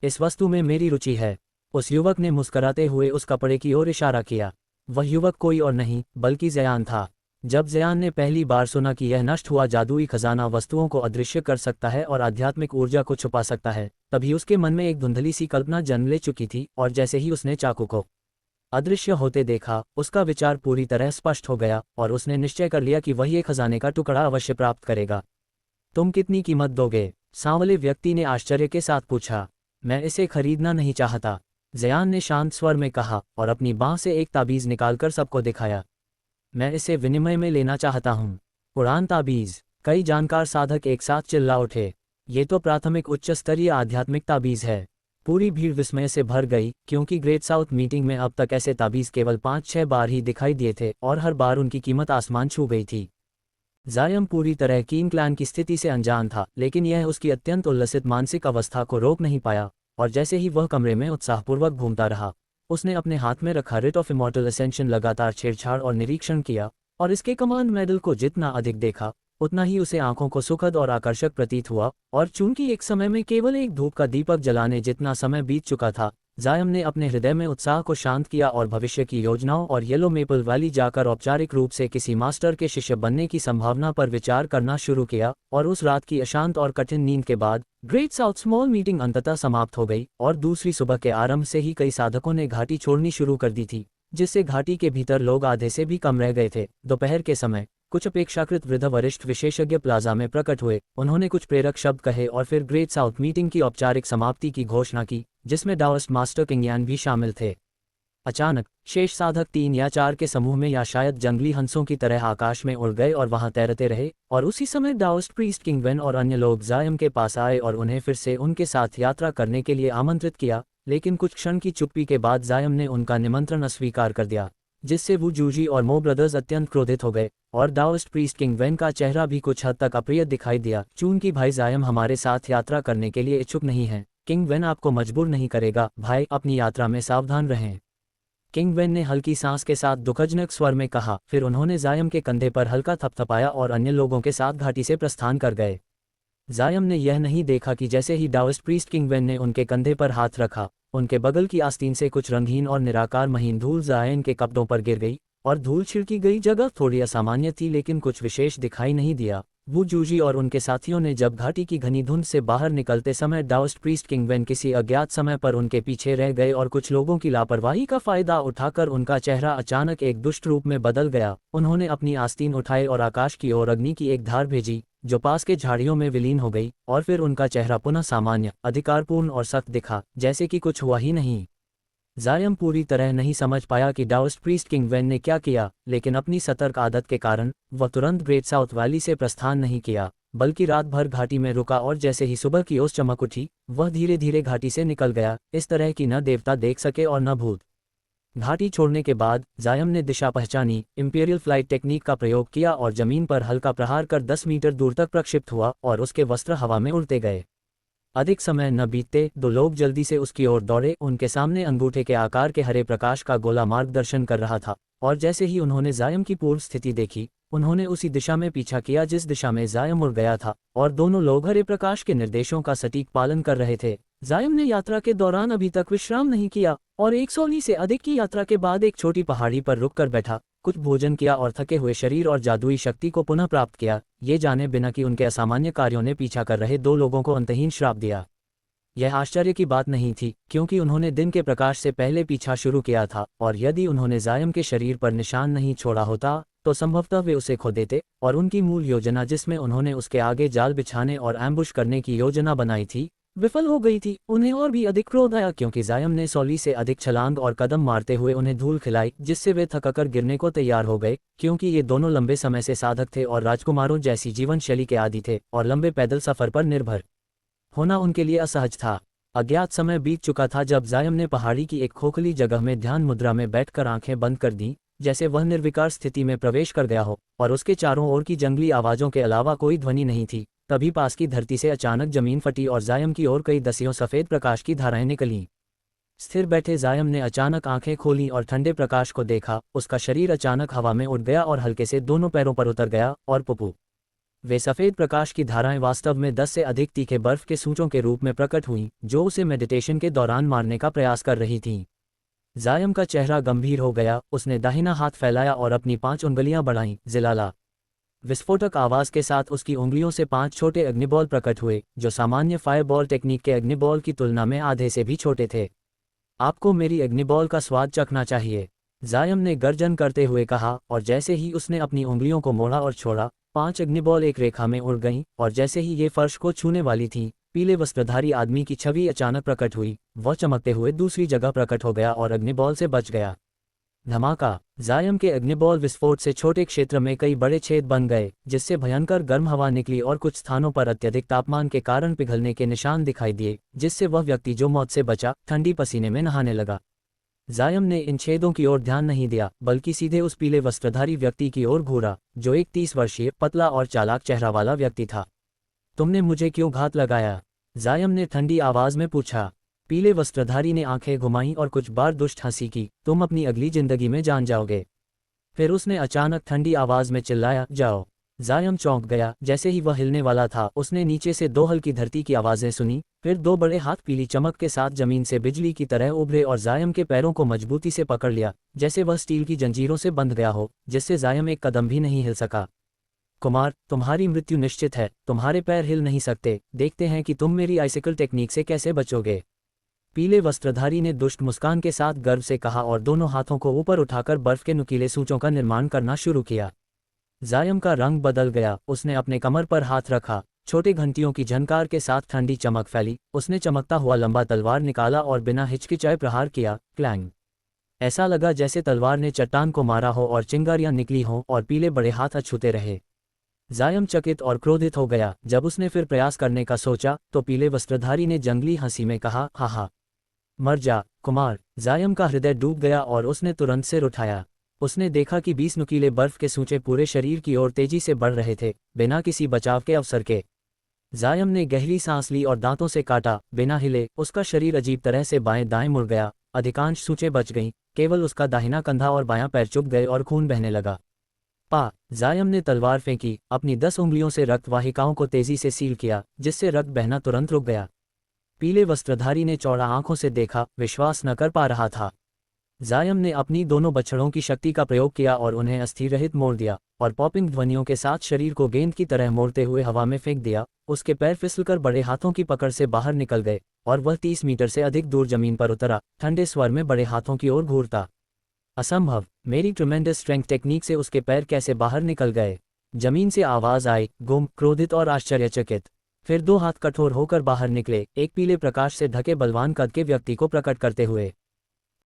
[SPEAKER 1] इस वस्तु में मेरी रुचि है। उस युवक ने मुस्कुराते हुए उस कपड़े की ओर इशारा किया। वह युवक कोई और नहीं बल्कि ज़यान था। जब ज़यान ने पहली बार सुना कि यह नष्ट हुआ जादुई खजाना वस्तुओं को अदृश्य कर सकता है और आध्यात्मिक ऊर्जा को छुपा सकता है, तभी उसके मन में एक धुंधली सी कल्पना जन्म ले चुकी थी, और जैसे ही उसने चाकू को अदृश्य होते देखा, उसका विचार पूरी तरह स्पष्ट हो गया और उसने निश्चय कर लिया कि वह ये खजाने का टुकड़ा अवश्य प्राप्त करेगा। तुम कितनी कीमत दोगे? सांवले व्यक्ति ने आश्चर्य के साथ पूछा। मैं इसे खरीदना नहीं चाहता, ज़यान ने शांत स्वर में कहा और अपनी बाँह से एक ताबीज़ निकालकर सबको दिखाया। मैं इसे विनिमय में लेना चाहता हूँ। पुरान ताबीज़। कई जानकार साधक एक साथ चिल्ला उठे। ये तो प्राथमिक उच्च स्तरीय आध्यात्मिक ताबीज़ है। पूरी भीड़ विस्मय से भर गई, क्योंकि ग्रेट साउथ मीटिंग में अब तक ऐसे ताबीज़ केवल 5-6 बार ही दिखाई दिए थे और हर बार उनकी कीमत आसमान छू गई थी। ज़ायम पूरी तरह कीन क्लैन की स्थिति से अनजान था, लेकिन यह उसकी अत्यंत उल्लसित मानसिक अवस्था को रोक नहीं पाया, और जैसे ही वह कमरे में उत्साहपूर्वक घूमता रहा, उसने अपने हाथ में रखा रिट ऑफ इमॉर्टल असेंशन लगातार छेड़छाड़ और निरीक्षण किया, और इसके कमांड मेडल को जितना अधिक देखा, उतना ही उसे आंखों को सुखद और आकर्षक प्रतीत हुआ। और चूंकि एक समय में केवल एक धूप का दीपक जलाने जितना समय बीत चुका था, ज़ायम ने अपने हृदय में उत्साह को शांत किया और भविष्य की योजनाओं और येलो मेपल वैली जाकर औपचारिक रूप से किसी मास्टर के शिष्य बनने की संभावना पर विचार करना शुरू किया। और उस रात की अशांत और कठिन नींद के बाद ग्रेट साउथ स्मॉल मीटिंग अंततः समाप्त हो गई, और दूसरी सुबह के आरंभ से ही कई साधकों ने घाटी छोड़नी शुरू कर दी थी, जिससे घाटी के भीतर लोग आधे से भी कम रह गए थे। दोपहर के समय कुछ अपेक्षाकृत वृद्ध वरिष्ठ विशेषज्ञ प्लाजा में प्रकट हुए। उन्होंने कुछ प्रेरक शब्द कहे और फिर ग्रेट साउथ मीटिंग की औपचारिक समाप्ति की घोषणा की, जिसमें डाओस्ट मास्टर किंगयान भी शामिल थे। अचानक शेष साधक 3 या 4 के समूह में या शायद जंगली हंसों की तरह आकाश में उड़ गए और वहां तैरते रहे, और उसी समय डाओस्ट प्रीस्ट किंग वेन और अन्य लोग ज़ायम के पास आए और उन्हें फिर से उनके साथ यात्रा करने के लिए आमंत्रित किया। लेकिन कुछ क्षण की चुप्पी के बाद ज़ायम ने उनका निमंत्रण अस्वीकार कर दिया, जिससे वू जूजी और मो ब्रदर्स अत्यंत क्रोधित हो गए, और डाओस्ट प्रीस्ट किंग वेन का चेहरा भी कुछ हद तक अप्रिय दिखाई दिया। चूंकि भाई ज़ायम हमारे साथ यात्रा करने के लिए इच्छुक नहीं है, किंग वेन आपको मजबूर नहीं करेगा। भाई, अपनी यात्रा में सावधान रहें, किंग वेन ने हल्की सांस के साथ दुखजनक स्वर में कहा। फिर उन्होंने ज़ायम के कंधे पर हल्का थपथपाया और अन्य लोगों के साथ घाटी से प्रस्थान कर गए। ज़ायम ने यह नहीं देखा कि जैसे ही डाओस्ट प्रीस्ट किंग वेन ने उनके कंधे पर हाथ रखा, उनके बगल की आस्तीन से कुछ रंगीन और निराकार महीन धूल ज़ायम के कपड़ों पर गिर गई, और धूल छिड़की गई जगह थोड़ी असामान्य थी, लेकिन कुछ विशेष दिखाई नहीं दिया। वू जूजी और उनके साथियों ने जब घाटी की घनी धुंध से बाहर निकलते समय डाओस्ट प्रीस्ट किंग वेन किसी अज्ञात समय पर उनके पीछे रह गए, और कुछ लोगों की लापरवाही का फायदा उठाकर उनका चेहरा अचानक एक दुष्ट रूप में बदल गया। उन्होंने अपनी आस्तीन उठाई और आकाश की ओर अग्नि की एक धार भेजी, जो पास के झाड़ियों में विलीन हो गई, और फिर उनका चेहरा पुनः सामान्य, अधिकारपूर्ण और सख्त दिखा, जैसे कि कुछ हुआ ही नहीं। ज़ायम पूरी तरह नहीं समझ पाया कि डाओस्ट प्रीस्ट किंग वेन ने क्या किया, लेकिन अपनी सतर्क आदत के कारण वह तुरंत ग्रेट साउथ वैली से प्रस्थान नहीं किया, बल्कि रात भर घाटी में रुका, और जैसे ही सुबह की ओस चमक उठी, वह धीरे धीरे घाटी से निकल गया, इस तरह कि न देवता देख सके और न भूत। घाटी छोड़ने के बाद ज़ायम ने दिशा पहचानी, इंपीरियल फ्लाइट टेक्निक का प्रयोग किया और जमीन पर हल्का प्रहार कर 10 मीटर दूर तक प्रक्षिप्त हुआ, और उसके वस्त्र हवा में उड़ते गए। अधिक समय न बीतते 2 लोग जल्दी से उसकी ओर दौड़े। उनके सामने अंगूठे के आकार के हरे प्रकाश का गोला मार्गदर्शन कर रहा था, और जैसे ही उन्होंने ज़ायम की पूर्व स्थिति देखी, उन्होंने उसी दिशा में पीछा किया जिस दिशा में ज़ायम उड़ गया था, और दोनों लोग हरे प्रकाश के निर्देशों का सटीक पालन कर रहे थे। ज़ायम ने यात्रा के दौरान अभी तक विश्राम नहीं किया, और 100 से अधिक की यात्रा के बाद एक छोटी पहाड़ी पर रुककर बैठा, कुछ भोजन किया और थके हुए शरीर और जादुई शक्ति को पुनः प्राप्त किया, ये जाने बिना कि उनके असामान्य कार्यों ने पीछा कर रहे 2 लोगों को अंतहीन श्राप दिया। यह आश्चर्य की बात नहीं थी, क्योंकि उन्होंने दिन के प्रकाश से पहले पीछा शुरू किया था, और यदि उन्होंने ज़ायम के शरीर पर निशान नहीं छोड़ा होता, तो संभवतः वे उसे खो देते, और उनकी मूल योजना, जिसमें उन्होंने उसके आगे जाल बिछाने और एम्बुश करने की योजना बनाई थी, विफल हो गई थी। उन्हें और भी अधिक क्रोध आया, क्योंकि ज़ायम ने 100 से अधिक छलांग और कदम मारते हुए उन्हें धूल खिलाई, जिससे वे थककर गिरने को तैयार हो गए, क्योंकि ये दोनों लंबे समय से साधक थे और राजकुमारों जैसी जीवन शैली के आदी थे, और लंबे पैदल सफर पर निर्भर होना उनके लिए असहज था। अज्ञात समय बीत चुका था जब ज़ायम ने पहाड़ी की एक खोखली जगह में ध्यान मुद्रा में बैठकर आंखें बंद कर दी, जैसे वह निर्विकार स्थिति में प्रवेश कर गया हो, और उसके चारों ओर की जंगली आवाज़ों के अलावा कोई ध्वनि नहीं थी। तभी पास की धरती से अचानक जमीन फटी और ज़ायम की ओर कई दसियों सफ़ेद प्रकाश की धाराएं निकलीं। स्थिर बैठे ज़ायम ने अचानक आंखें खोलीं और ठंडे प्रकाश को देखा। उसका शरीर अचानक हवा में उड़ गया और हल्के से दोनों पैरों पर उतर गया, और पुपू। वे सफ़ेद प्रकाश की धाराएं वास्तव में 10 से अधिक तीखे बर्फ के सूचों के रूप में प्रकट हुईं, जो उसे मेडिटेशन के दौरान मारने का प्रयास कर रही थीं। जायम का चेहरा गंभीर हो गया, उसने दाहिना हाथ फैलाया और अपनी 5 उंगलियां बढ़ाईं, जिलाला। विस्फोटक आवाज के साथ उसकी उंगलियों से 5 छोटे अग्निबॉल प्रकट हुए, जो सामान्य फायरबॉल टेक्निक के अग्निबॉल की तुलना में आधे से भी छोटे थे। आपको मेरी अग्निबॉल का स्वाद चखना चाहिए, जायम ने गर्जन करते हुए कहा, और जैसे ही उसने अपनी उंगलियों को मोड़ा और छोड़ा, 5 अग्निबॉल एक रेखा में उड़ गईं, और जैसे ही ये फर्श को छूने वाली थीं, पीले वस्त्रधारी आदमी की छवि अचानक प्रकट हुई। वह चमकते हुए दूसरी जगह प्रकट हो गया और अग्निबॉल से बच गया। धमाका! जायम के अग्निबॉल विस्फोट से छोटे क्षेत्र में कई बड़े छेद बन गए, जिससे भयंकर गर्म हवा निकली और कुछ स्थानों पर अत्यधिक तापमान के कारण पिघलने के निशान दिखाई दिए, जिससे वह व्यक्ति जो मौत से बचा, ठंडी पसीने में नहाने लगा। जायम ने इन छेदों की ओर ध्यान नहीं दिया, बल्कि सीधे उस पीले वस्त्रधारी व्यक्ति की ओर घूरा, जो एक 30 वर्षीय, पतला और चालाक चेहरा वाला व्यक्ति था। तुमने मुझे क्यों घात लगाया? जायम ने ठंडी आवाज में पूछा। पीले वस्त्रधारी ने आंखें घुमाईं और कुछ बार दुष्ट हंसी की, तुम अपनी अगली जिंदगी में जान जाओगे। फिर उसने अचानक ठंडी आवाज में चिल्लाया, जाओ। जायम चौंक गया, जैसे ही वह हिलने वाला था, उसने नीचे से 2 हल्की धरती की आवाजें सुनी, फिर 2 बड़े हाथ पीली चमक के साथ जमीन से बिजली की तरह उभरे और जायम के पैरों को मजबूती से पकड़ लिया, जैसे वह स्टील की जंजीरों से बंध गया हो, जिससे जायम एक कदम भी नहीं हिल सका। कुमार, तुम्हारी मृत्यु निश्चित है, तुम्हारे पैर हिल नहीं सकते, देखते हैं कि तुम मेरी आइसिकल टेक्निक से कैसे बचोगे। पीले वस्त्रधारी ने दुष्ट मुस्कान के साथ गर्व से कहा और दोनों हाथों को ऊपर उठाकर बर्फ के नुकीले सूचों का निर्माण करना शुरू किया। जायम का रंग बदल गया, उसने अपने कमर पर हाथ रखा, छोटे घंटियों की झनकार के साथ ठंडी चमक फैली, उसने चमकता हुआ लंबा तलवार निकाला और बिना हिचकिचाए प्रहार किया, क्लैंग। ऐसा लगा जैसे तलवार ने चट्टान को मारा हो और चिंगारियां निकली हों और पीले बड़े हाथ अछूते रहे। जायम चकित और क्रोधित हो गया। जब उसने फिर प्रयास करने का सोचा, तो पीले वस्त्रधारी ने जंगली हंसी में कहा, हा हा, मर जा, कुमार। जायम का हृदय डूब गया और उसने तुरंत सिर उठाया। उसने देखा कि 20 नुकीले बर्फ के सूचे पूरे शरीर की ओर तेजी से बढ़ रहे थे, बिना किसी बचाव के अवसर के। जायम ने गहरी सांस ली और दांतों से काटा, बिना हिले, उसका शरीर अजीब तरह से बाएं दाएं मुड़ गया, अधिकांश सूचें बच गईं, केवल उसका दाहिना कंधा और बायां पैर चुभ गए और खून बहने लगा। जायम ने तलवार फेंकी, अपनी 10 उंगलियों से रक्त वाहिकाओं को तेजी से सील किया, जिससे रक्त बहना तुरंत रुक गया। पीले वस्त्रधारी ने चौड़ा आंखों से देखा, विश्वास न कर पा रहा था। जायम ने अपनी दोनों बछड़ों की शक्ति का प्रयोग किया और उन्हें अस्थिर रहित मोड़ दिया, और पॉपिंग ध्वनियों के साथ शरीर को गेंद की तरह मोड़ते हुए हवा में फेंक दिया। उसके पैर फिसलकर बड़े हाथों की पकड़ से बाहर निकल गए, और वह 30 मीटर से अधिक दूर जमीन पर उतरा, ठंडे स्वर में बड़े हाथों की ओर घूरता। असंभव, मेरी ट्रिमेंडस स्ट्रेंथ टेक्निक से उसके पैर कैसे बाहर निकल गए? जमीन से आवाज आई, गुम, क्रोधित और आश्चर्यचकित। फिर 2 हाथ कठोर होकर बाहर निकले, एक पीले प्रकाश से ढके बलवान कद के व्यक्ति को प्रकट करते हुए।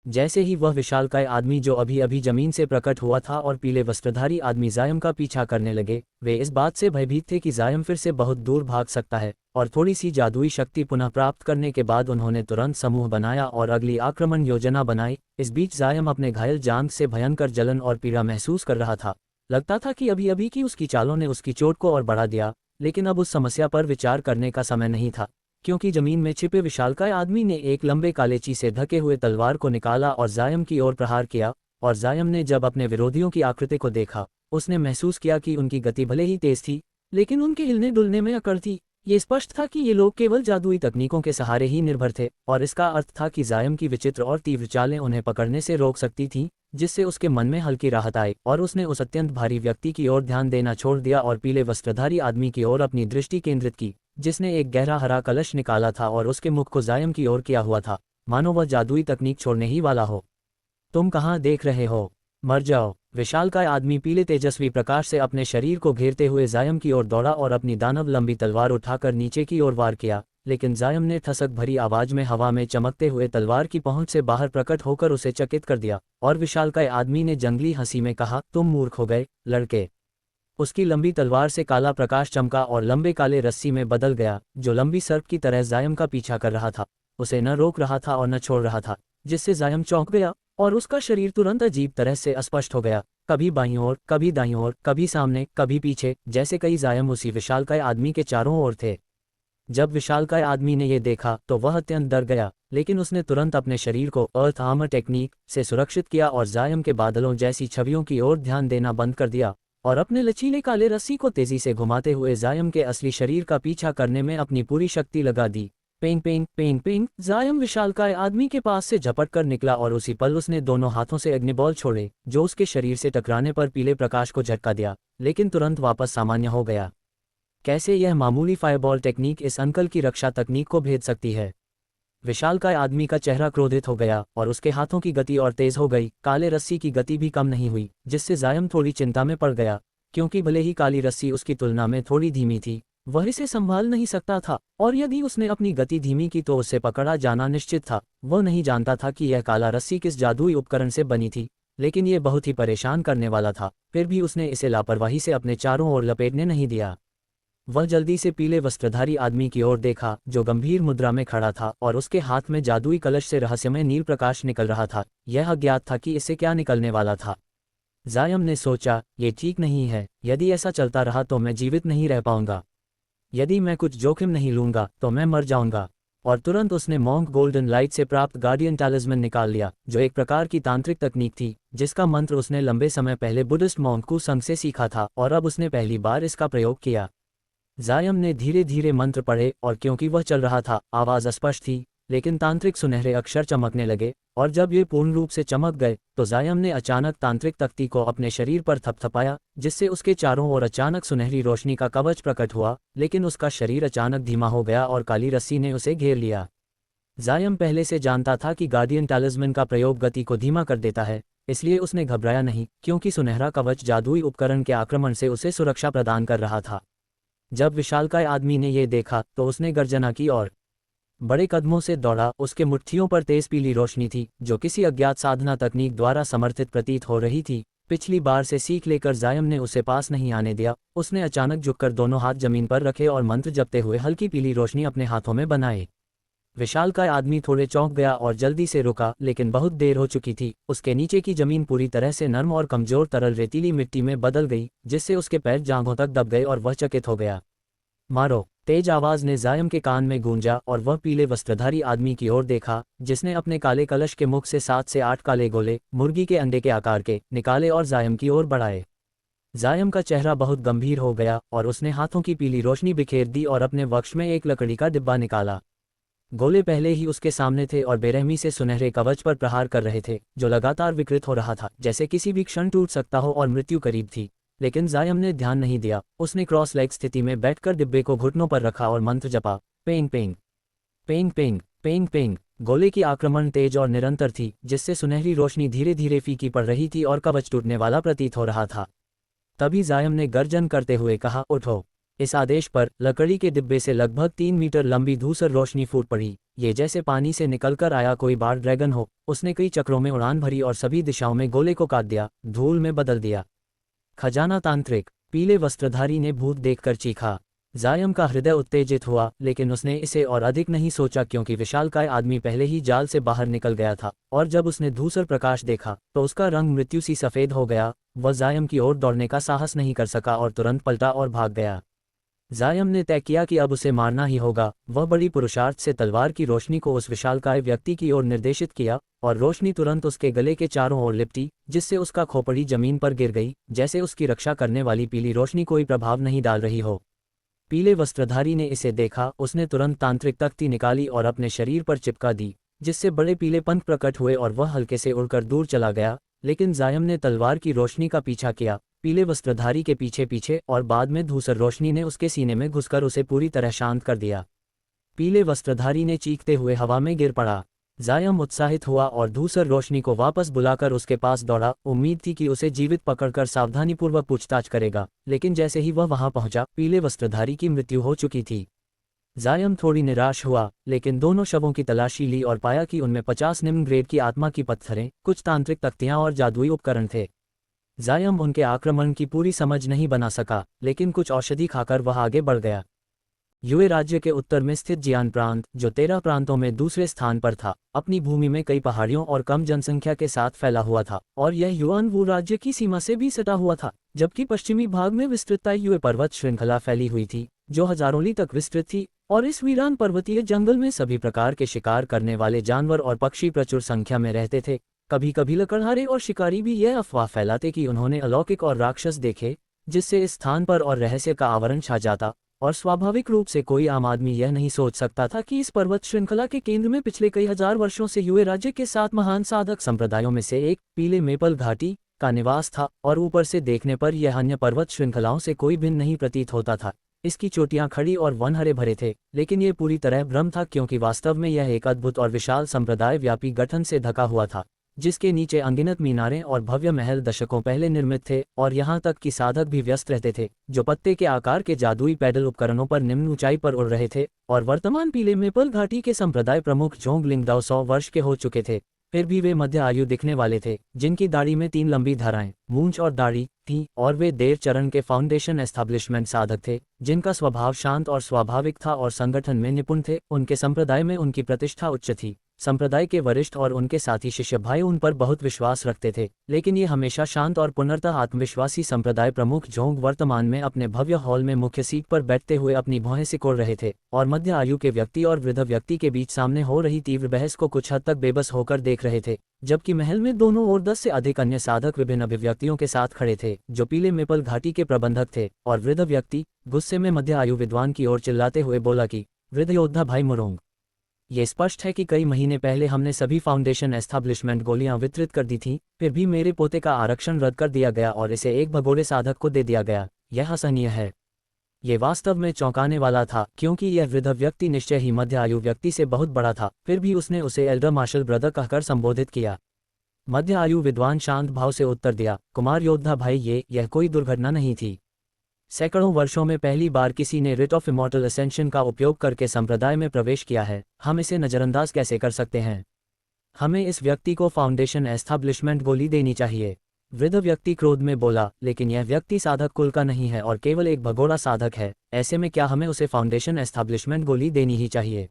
[SPEAKER 1] जैसे ही वह विशालकाय आदमी जो अभी अभी जमीन से प्रकट हुआ था और पीले वस्त्रधारी आदमी जायम का पीछा करने लगे, वे इस बात से भयभीत थे कि जायम फिर से बहुत दूर भाग सकता है, और थोड़ी सी जादुई शक्ति पुनः प्राप्त करने के बाद उन्होंने तुरंत समूह बनाया और अगली आक्रमण योजना बनाई। इस बीच जायम अपने घायल जांघ से भयंकर जलन और पीड़ा महसूस कर रहा था। लगता था कि अभी अभी की उसकी चालों ने उसकी चोट को और बढ़ा दिया, लेकिन अब उस समस्या पर विचार करने का समय नहीं था, क्योंकि जमीन में छिपे विशालकाय आदमी ने एक लंबे कालेची से ढके हुए तलवार को निकाला और जायम की ओर प्रहार किया। और जायम ने जब अपने विरोधियों की आकृति को देखा, उसने महसूस किया कि उनकी गति भले ही तेज थी, लेकिन उनके हिलने डुलने में अकड़ थी। ये स्पष्ट था कि ये लोग केवल जादुई तकनीकों के सहारे ही निर्भर थे, और इसका अर्थ था कि जायम की विचित्र और तीव्र चालें उन्हें पकड़ने से रोक सकती थीं, जिससे उसके मन में हल्की राहत आई, और उसने उस अत्यंत भारी व्यक्ति की ओर ध्यान देना छोड़ दिया और पीले वस्त्रधारी आदमी की ओर अपनी दृष्टि केंद्रित की, जिसने एक गहरा हरा कलश निकाला था और उसके मुख को जायम की ओर किया हुआ था, मानो वह जादुई तकनीक छोड़ने ही वाला हो। तुम कहाँ देख रहे हो? मर जाओ। विशालकाय आदमी पीले तेजस्वी प्रकाश से अपने शरीर को घेरते हुए जायम की ओर दौड़ा और अपनी दानव लंबी तलवार उठाकर नीचे की ओर वार किया, लेकिन जायम ने ठसक भरी आवाज में हवा में चमकते हुए तलवार की पहुंच से बाहर प्रकट होकर उसे चकित कर दिया, और विशालकाय आदमी ने जंगली हंसी में कहा, तुम मूर्ख हो गए, लड़के। उसकी लंबी तलवार से काला प्रकाश चमका और लंबे काले रस्सी में बदल गया, जो लंबी सर्प की तरह जायम का पीछा कर रहा था, उसे न रोक रहा था और न छोड़ रहा था, जिससे जायम चौंक गया और उसका शरीर तुरंत अजीब तरह से अस्पष्ट हो गया, कभी बाईं ओर, कभी दाईं ओर, कभी सामने, कभी पीछे, जैसे कई जायम उसी विशालकाय आदमी के चारों ओर थे। जब विशालकाय आदमी ने यह देखा तो वह अत्यंत डर गया, लेकिन उसने तुरंत अपने शरीर को अर्थ आर्मर टेक्निक से सुरक्षित किया और जायम के बादलों जैसी छवियों की ओर ध्यान देना बंद कर दिया, और अपने लचीले काले रस्सी को तेजी से घुमाते हुए जायम के असली शरीर का पीछा करने में अपनी पूरी शक्ति लगा दी। पेंग पेंग पेंग पेंग, जायम विशालकाय आदमी के पास से झपट कर निकला और उसी पल उसने दोनों हाथों से अग्निबॉल छोड़े, जो उसके शरीर से टकराने पर पीले प्रकाश को झटका दिया, लेकिन तुरंत वापस सामान्य हो गया। कैसे यह मामूली फायरबॉल टेक्निक इस अंकल की रक्षा तकनीक को भेद सकती है? विशालकाय आदमी का चेहरा क्रोधित हो गया और उसके हाथों की गति और तेज हो गई। काले रस्सी की गति भी कम नहीं हुई, जिससे जायम थोड़ी चिंता में पड़ गया, क्योंकि भले ही काली रस्सी उसकी तुलना में थोड़ी धीमी थी, वह इसे संभाल नहीं सकता था, और यदि उसने अपनी गति धीमी की तो उससे पकड़ा जाना निश्चित था। वह नहीं जानता था कि यह काला रस्सी किस जादुई उपकरण से बनी थी, लेकिन यह बहुत ही परेशान करने वाला था। फिर भी उसने इसे लापरवाही से अपने चारों ओर लपेटने नहीं दिया। वह जल्दी से पीले वस्त्रधारी आदमी की ओर देखा, जो गंभीर मुद्रा में खड़ा था और उसके हाथ में जादुई कलश से रहस्यमय नील प्रकाश निकल रहा था। यह अज्ञात था कि इससे क्या निकलने वाला था। जायम ने सोचा, ये ठीक नहीं है। यदि ऐसा चलता रहा तो मैं जीवित नहीं रह पाऊंगा। यदि मैं कुछ जोखिम नहीं लूंगा तो मैं मर जाऊंगा। और तुरंत उसने मॉन्क गोल्डन लाइट से प्राप्त गार्डियन टैलिस्मन निकाल लिया, जो एक प्रकार की तांत्रिक तकनीक थी, जिसका मंत्र उसने लंबे समय पहले बुद्धिस्ट मॉन्क कु संग से सीखा था, और अब उसने पहली बार इसका प्रयोग किया। जायम ने धीरे धीरे मंत्र पढ़े, और क्योंकि वह चल रहा था, आवाज अस्पष्ट थी, लेकिन तांत्रिक सुनहरे अक्षर चमकने लगे, और जब ये पूर्ण रूप से चमक गए तो जायम ने अचानक तांत्रिक तख्ती को अपने शरीर पर थपथपाया, जिससे उसके चारों ओर अचानक सुनहरी रोशनी का कवच प्रकट हुआ, लेकिन उसका शरीर अचानक धीमा हो गया और काली रस्सी ने उसे घेर लिया। जायम पहले से जानता था कि गार्डियन टैलिस्मन का प्रयोग गति को धीमा कर देता है, इसलिए उसने घबराया नहीं, क्योंकि सुनहरा कवच जादुई उपकरण के आक्रमण से उसे सुरक्षा प्रदान कर रहा था। जब विशालकाय आदमी ने यह देखा तो उसने गर्जना की और बड़े कदमों से दौड़ा। उसके मुट्ठियों पर तेज पीली रोशनी थी, जो किसी अज्ञात साधना तकनीक द्वारा समर्थित प्रतीत हो रही थी। पिछली बार से सीख लेकर जायम ने उसे पास नहीं आने दिया। उसने अचानक झुककर दोनों हाथ जमीन पर रखे और मंत्र जपते हुए हल्की पीली रोशनी अपने हाथों में बनाए। विशालकाय आदमी थोड़े चौंक गया और जल्दी से रुका, लेकिन बहुत देर हो चुकी थी। उसके नीचे की जमीन पूरी तरह से नर्म और कमजोर तरल रेतीली मिट्टी में बदल गई, जिससे उसके पैर जांघों तक दब गए और वह चकित हो गया। मारो! तेज आवाज ने जायम के कान में गूंजा, और वह पीले वस्त्रधारी आदमी की ओर देखा, जिसने अपने काले कलश के मुख से 7 से 8 काले गोले, मुर्गी के अंडे के आकार के, निकाले और जायम की ओर बढ़ाए। जायम का चेहरा बहुत गंभीर हो गया और उसने हाथों की पीली रोशनी बिखेर दी और अपने वक्ष में एक लकड़ी का डिब्बा निकाला। गोले पहले ही उसके सामने थे और बेरहमी से सुनहरे कवच पर प्रहार कर रहे थे, जो लगातार विकृत हो रहा था, जैसे किसी भी क्षण टूट सकता हो और मृत्यु करीब थी। लेकिन जायम ने ध्यान नहीं दिया। उसने क्रॉस लेग स्थिति में बैठकर डिब्बे को घुटनों पर रखा और मंत्र जपा। पेंग पेंग पेंग पेंग पेंग पेंग। गोले की आक्रमण तेज और निरंतर थी, जिससे सुनहरी रोशनी धीरे धीरे फीकी पड़ रही थी और कवच टूटने वाला प्रतीत हो रहा था। तभी जायम ने गर्जन करते हुए कहा, उठो! इस आदेश पर लकड़ी के डिब्बे से लगभग 3 मीटर लंबी धूसर रोशनी फूट पड़ी। ये जैसे पानी से निकलकर आया कोई बार ड्रैगन हो। उसने कई चक्रों में उड़ान भरी और सभी दिशाओं में गोले को काट दिया, धूल में बदल दिया। खजाना तांत्रिक! पीले वस्त्रधारी ने भूत देखकर चीखा। जायम का हृदय उत्तेजित हुआ, लेकिन उसने इसे और अधिक नहीं सोचा, क्योंकि विशालकाय आदमी पहले ही जाल से बाहर निकल गया था, और जब उसने धूसर प्रकाश देखा तो उसका रंग मृत्यु सी सफेद हो गया। वह जायम की ओर दौड़ने का साहस नहीं कर सका और तुरंत पलटा और भाग गया। जायम ने तय किया कि अब उसे मारना ही होगा। वह बड़ी पुरुषार्थ से तलवार की रोशनी को उस विशालकाय व्यक्ति की ओर निर्देशित किया, और रोशनी तुरंत उसके गले के चारों ओर लिपटी, जिससे उसका खोपड़ी जमीन पर गिर गई, जैसे उसकी रक्षा करने वाली पीली रोशनी कोई प्रभाव नहीं डाल रही हो। पीले वस्त्रधारी ने इसे देखा। उसने तुरंत तांत्रिक तख्ती निकाली और अपने शरीर पर चिपका दी, जिससे बड़े पीले पंख प्रकट हुए और वह हल्के से उड़कर दूर चला गया। लेकिन जायम ने तलवार की रोशनी का पीछा किया, पीले वस्त्रधारी के पीछे पीछे, और बाद में धूसर रोशनी ने उसके सीने में घुसकर उसे पूरी तरह शांत कर दिया। पीले वस्त्रधारी ने चीखते हुए हवा में गिर पड़ा। जायम उत्साहित हुआ और धूसर रोशनी को वापस बुलाकर उसके पास दौड़ा। उम्मीद थी कि उसे जीवित पकड़कर सावधानीपूर्वक पूछताछ करेगा, लेकिन जैसे ही वह वहां पहुंचा, पीले वस्त्रधारी की मृत्यु हो चुकी थी। जायम थोड़ी निराश हुआ, लेकिन दोनों शवों की तलाशी ली और पाया कि उनमें 50 निम्न ग्रेड की आत्मा की पत्थरें, कुछ तांत्रिक तख्तियां और जादुई उपकरण थे। जायम उनके आक्रमण की पूरी समझ नहीं बना सका, लेकिन कुछ औषधि खाकर वह आगे बढ़ गया। युए राज्य के उत्तर में स्थित जियान प्रांत, जो 13 प्रांतों में दूसरे स्थान पर था, अपनी भूमि में कई पहाड़ियों और कम जनसंख्या के साथ फैला हुआ था, और यह युआन वू राज्य की सीमा से भी सटा हुआ था। जबकि पश्चिमी भाग में विस्तृत युए पर्वत श्रृंखला फैली हुई थी, जो हजारों ली तक विस्तृत थी, और इस वीरान पर्वतीय जंगल में सभी प्रकार के शिकार करने वाले जानवर और पक्षी प्रचुर संख्या में रहते थे। कभी कभी लकड़हारे और शिकारी भी यह अफवाह फैलाते कि उन्होंने अलौकिक और राक्षस देखे, जिससे इस स्थान पर और रहस्य का आवरण छा जाता, और स्वाभाविक रूप से कोई आम आदमी यह नहीं सोच सकता था कि इस पर्वत श्रृंखला के केंद्र में पिछले कई हजार वर्षों से यूए राज्य के 7 महान साधक संप्रदायों में से एक पीले मेपल घाटी का निवास था, और ऊपर से देखने पर यह अन्य पर्वत श्रृंखलाओं से कोई भिन्न नहीं प्रतीत होता था। इसकी चोटियां खड़ी और वन हरे भरे थे, लेकिन ये पूरी तरह भ्रम था, क्योंकि वास्तव में यह एक अद्भुत और विशाल संप्रदाय व्यापी गठन से ढका हुआ था, जिसके नीचे अनगिनत मीनारें और भव्य महल दशकों पहले निर्मित थे, और यहाँ तक कि साधक भी व्यस्त रहते थे जो पत्ते के आकार के जादुई पैडल उपकरणों पर निम्न ऊंचाई पर उड़ रहे थे। और वर्तमान पीले मेपल घाटी के संप्रदाय प्रमुख जोंग लिंगदाओ 100 वर्ष के हो चुके थे, फिर भी वे मध्य आयु दिखने वाले थे, जिनकी दाढ़ी में 3 लंबी धाराएं, मूंछ और दाढ़ी थी, और वे देर चरण के फाउंडेशन एस्टैब्लिशमेंट साधक थे, जिनका स्वभाव शांत और स्वाभाविक था और संगठन में निपुण थे। उनके संप्रदाय में उनकी प्रतिष्ठा उच्च थी। संप्रदाय के वरिष्ठ और उनके साथी शिष्य भाई उन पर बहुत विश्वास रखते थे, लेकिन ये हमेशा शांत और पूर्णतः आत्मविश्वासी संप्रदाय प्रमुख जोंग वर्तमान में अपने भव्य हॉल में मुख्य सीट पर बैठते हुए अपनी भौहें सिकोड़ रहे थे, और मध्य आयु के व्यक्ति और वृद्ध व्यक्ति के बीच सामने हो रही तीव्र बहस को कुछ हद तक बेबस होकर देख रहे थे, जबकि महल में दोनों ओर 10 से अधिक अन्य साधक विभिन्न अभिव्यक्तियों के साथ खड़े थे, जो पीले मेपल घाटी के प्रबंधक थे। और वृद्ध व्यक्ति गुस्से में मध्य आयु विद्वान की ओर चिल्लाते हुए बोला कि वृद्ध योद्धा भाई मुरोंग, ये स्पष्ट है कि कई महीने पहले हमने सभी फाउंडेशन एस्टैब्लिशमेंट गोलियां वितरित कर दी थीं, फिर भी मेरे पोते का आरक्षण रद्द कर दिया गया और इसे एक भगोड़े साधक को दे दिया गया। यह असहनीय है। ये वास्तव में चौंकाने वाला था, क्योंकि यह वृद्ध व्यक्ति निश्चय ही मध्य आयु व्यक्ति से बहुत बड़ा था, फिर भी उसने उसे एल्डर मार्शल ब्रदर कहकर संबोधित किया। मध्य आयु विद्वान शांत भाव से उत्तर दिया, कुमार योद्धा भाई, यह कोई दुर्घटना नहीं थी। सैकड़ों वर्षों में पहली बार किसी ने रिट ऑफ इमॉर्टल असेंशन का उपयोग करके संप्रदाय में प्रवेश किया है। हम इसे नज़रअंदाज कैसे कर सकते हैं? हमें इस व्यक्ति को फाउंडेशन एस्टैब्लिशमेंट गोली देनी चाहिए। वृद्ध व्यक्ति क्रोध में बोला, लेकिन यह व्यक्ति साधक कुल का नहीं है और केवल एक भगोड़ा साधक है। ऐसे में क्या हमें उसे फाउंडेशन एस्टैब्लिशमेंट गोली देनी ही चाहिए?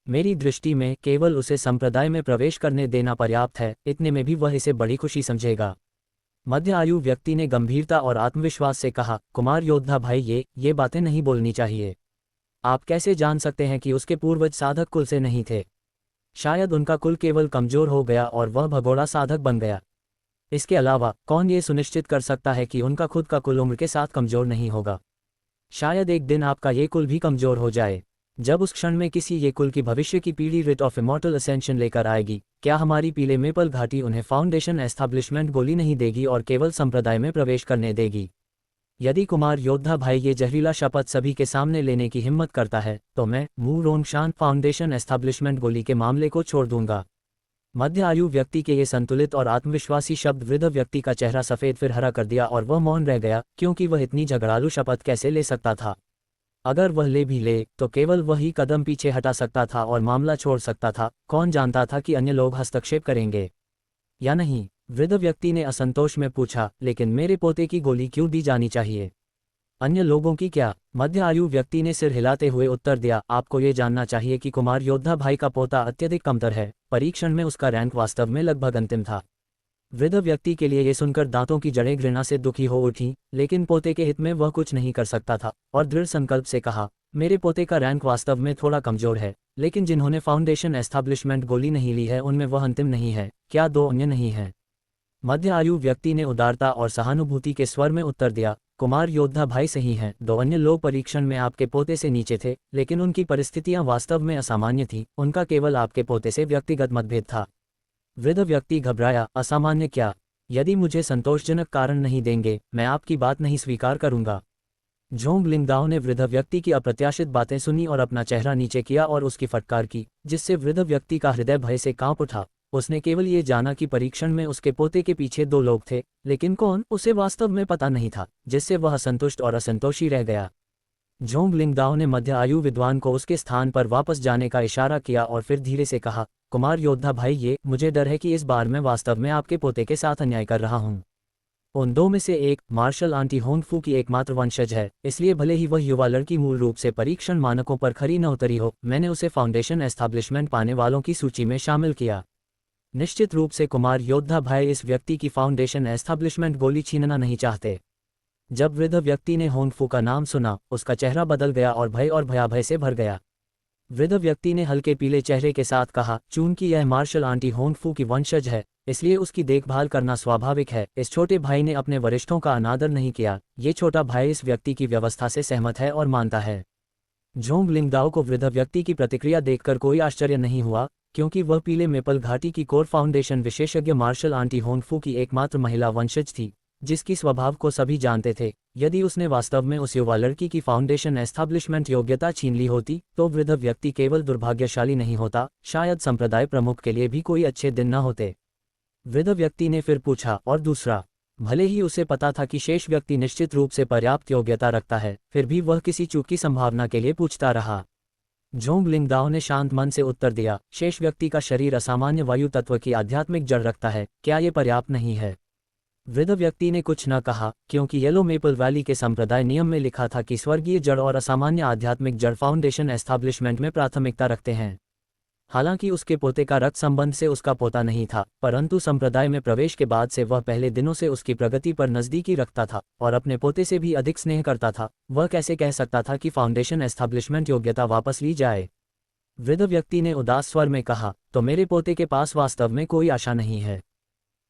[SPEAKER 1] मेरी दृष्टि में केवल उसे संप्रदाय में प्रवेश करने देना पर्याप्त है। इतने में भी वह इसे बड़ी खुशी समझेगा। मध्य आयु व्यक्ति ने गंभीरता और आत्मविश्वास से कहा, कुमार योद्धा भाई, ये बातें नहीं बोलनी चाहिए। आप कैसे जान सकते हैं कि उसके पूर्वज साधक कुल से नहीं थे? शायद उनका कुल केवल कमजोर हो गया और वह भगोड़ा साधक बन गया। इसके अलावा कौन ये सुनिश्चित कर सकता है कि उनका खुद का कुल उम्र के साथ कमजोर नहीं होगा? शायद एक दिन आपका ये कुल भी कमजोर हो जाए। जब उस क्षण में किसी ये कुल की भविष्य की पीढ़ी रिट ऑफ इमॉर्टल असेंशन लेकर आएगी, क्या हमारी पीले मेपल घाटी उन्हें फाउंडेशन एस्टैब्लिशमेंट गोली नहीं देगी और केवल संप्रदाय में प्रवेश करने देगी? यदि कुमार योद्धा भाई ये जहरीला शपथ सभी के सामने लेने की हिम्मत करता है, तो मैं मू रोंगशान फाउंडेशन एस्टैब्लिशमेंट गोली के मामले को छोड़ दूंगा। मध्य आयु व्यक्ति के ये संतुलित और आत्मविश्वासी शब्द वृद्ध व्यक्ति का चेहरा सफेद फिर हरा कर दिया और वह मौन रह गया, क्योंकि वह इतनी झगड़ालू शपथ कैसे ले सकता था? अगर वह ले भी ले तो केवल वही कदम पीछे हटा सकता था और मामला छोड़ सकता था। कौन जानता था कि अन्य लोग हस्तक्षेप करेंगे या नहीं? वृद्ध व्यक्ति ने असंतोष में पूछा, लेकिन मेरे पोते की गोली क्यों दी जानी चाहिए? अन्य लोगों की क्या? मध्य आयु व्यक्ति ने सिर हिलाते हुए उत्तर दिया, आपको ये जानना चाहिए कि कुमार योद्धा भाई का पोता अत्यधिक कमतर है। परीक्षण में उसका रैंक वास्तव में लगभग अंतिम था। वृद्ध व्यक्ति के लिए ये सुनकर दांतों की जड़ें घृणा से दुखी हो उठी, लेकिन पोते के हित में वह कुछ नहीं कर सकता था और दृढ़ संकल्प से कहा, मेरे पोते का रैंक वास्तव में थोड़ा कमजोर है, लेकिन जिन्होंने फाउंडेशन एस्टैब्लिशमेंट गोली नहीं ली है उनमें वह अंतिम नहीं है। क्या 2 अन्य नहीं हैं? मध्य आयु व्यक्ति ने उदारता और सहानुभूति के स्वर में उत्तर दिया, कुमार योद्धा भाई सही हैं। 2 अन्य लोग परीक्षण में आपके पोते से नीचे थे, लेकिन उनकी परिस्थितियां वास्तव में असामान्य थीं। उनका केवल आपके पोते से व्यक्तिगत मतभेद था। वृद्ध व्यक्ति घबराया, असामान्य क्या? यदि मुझे संतोषजनक कारण नहीं देंगे, मैं आपकी बात नहीं स्वीकार करूंगा। जोंग लिंगदाओ ने वृद्ध व्यक्ति की अप्रत्याशित बातें सुनी और अपना चेहरा नीचे किया और उसकी फटकार की, जिससे वृद्ध व्यक्ति का हृदय भय से कांप उठा। उसने केवल ये जाना कि परीक्षण में उसके पोते के पीछे 2 लोग थे, लेकिन कौन, उसे वास्तव में पता नहीं था, जिससे वह असंतुष्ट और असंतोषी रह गया। जोंग लिंगदाओ ने मध्य आयु विद्वान को उसके स्थान पर वापस जाने का इशारा किया और फिर धीरे से कहा, कुमार योद्धा भाई, मुझे डर है कि इस बार मैं वास्तव में आपके पोते के साथ अन्याय कर रहा हूँ। उन 2 में से एक मार्शल आंटी होंगफू की एकमात्र वंशज है, इसलिए भले ही वह युवा लड़की मूल रूप से परीक्षण मानकों पर खरी न उतरी हो, मैंने उसे फाउंडेशन एस्टैब्लिशमेंट पाने वालों की सूची में शामिल किया। निश्चित रूप से कुमार योद्धा भाई इस व्यक्ति की फाउंडेशन एस्टैब्लिशमेंट गोली छीनना नहीं चाहते। जब वृद्ध व्यक्ति ने होंगफू का नाम सुना, उसका चेहरा बदल गया और भय से भर गया। वृद्ध व्यक्ति ने हल्के पीले चेहरे के साथ कहा, चूंकि यह मार्शल आंटी होंगफू की वंशज है, इसलिए उसकी देखभाल करना स्वाभाविक है। इस छोटे भाई ने अपने वरिष्ठों का अनादर नहीं किया। ये छोटा भाई इस व्यक्ति की व्यवस्था से सहमत है और मानता है। झोंग लिंगदाओ को वृद्ध व्यक्ति की प्रतिक्रिया देखकर कोई आश्चर्य नहीं हुआ, क्योंकि वह पीले मेपल घाटी की कोर फाउंडेशन विशेषज्ञ मार्शल आंटी होंगफू की एकमात्र महिला वंशज थी, जिसकी स्वभाव को सभी जानते थे। यदि उसने वास्तव में उस युवा लड़की की फाउंडेशन एस्टैब्लिशमेंट योग्यता छीन ली होती, तो वृद्ध व्यक्ति केवल दुर्भाग्यशाली नहीं होता, शायद संप्रदाय प्रमुख के लिए भी कोई अच्छे दिन न होते। वृद्ध व्यक्ति ने फिर पूछा, और दूसरा? भले ही उसे पता था कि शेष व्यक्ति निश्चित रूप से पर्याप्त योग्यता रखता है, फिर भी वह किसी चूक की संभावना के लिए पूछता रहा। झोंग लिंगदाओ ने शांत मन से उत्तर दिया, शेष व्यक्ति का शरीर असामान्य वायु तत्व की आध्यात्मिक जड़ रखता है, क्या ये पर्याप्त नहीं है? वृद्ध व्यक्ति ने कुछ न कहा, क्योंकि येलो मेपल वैली के संप्रदाय नियम में लिखा था कि स्वर्गीय जड़ और असामान्य आध्यात्मिक जड़ फाउंडेशन एस्टैब्लिशमेंट में प्राथमिकता रखते हैं। हालांकि उसके पोते का रक्त संबंध से उसका पोता नहीं था, परंतु संप्रदाय में प्रवेश के बाद से वह पहले दिनों से उसकी प्रगति पर नज़दीकी रखता था और अपने पोते से भी अधिक स्नेह करता था। वह कैसे कह सकता था कि फाउंडेशन एस्टैब्लिशमेंट योग्यता वापस ली जाए? वृद्ध व्यक्ति ने उदास स्वर में कहा, तो मेरे पोते के पास वास्तव में कोई आशा नहीं है।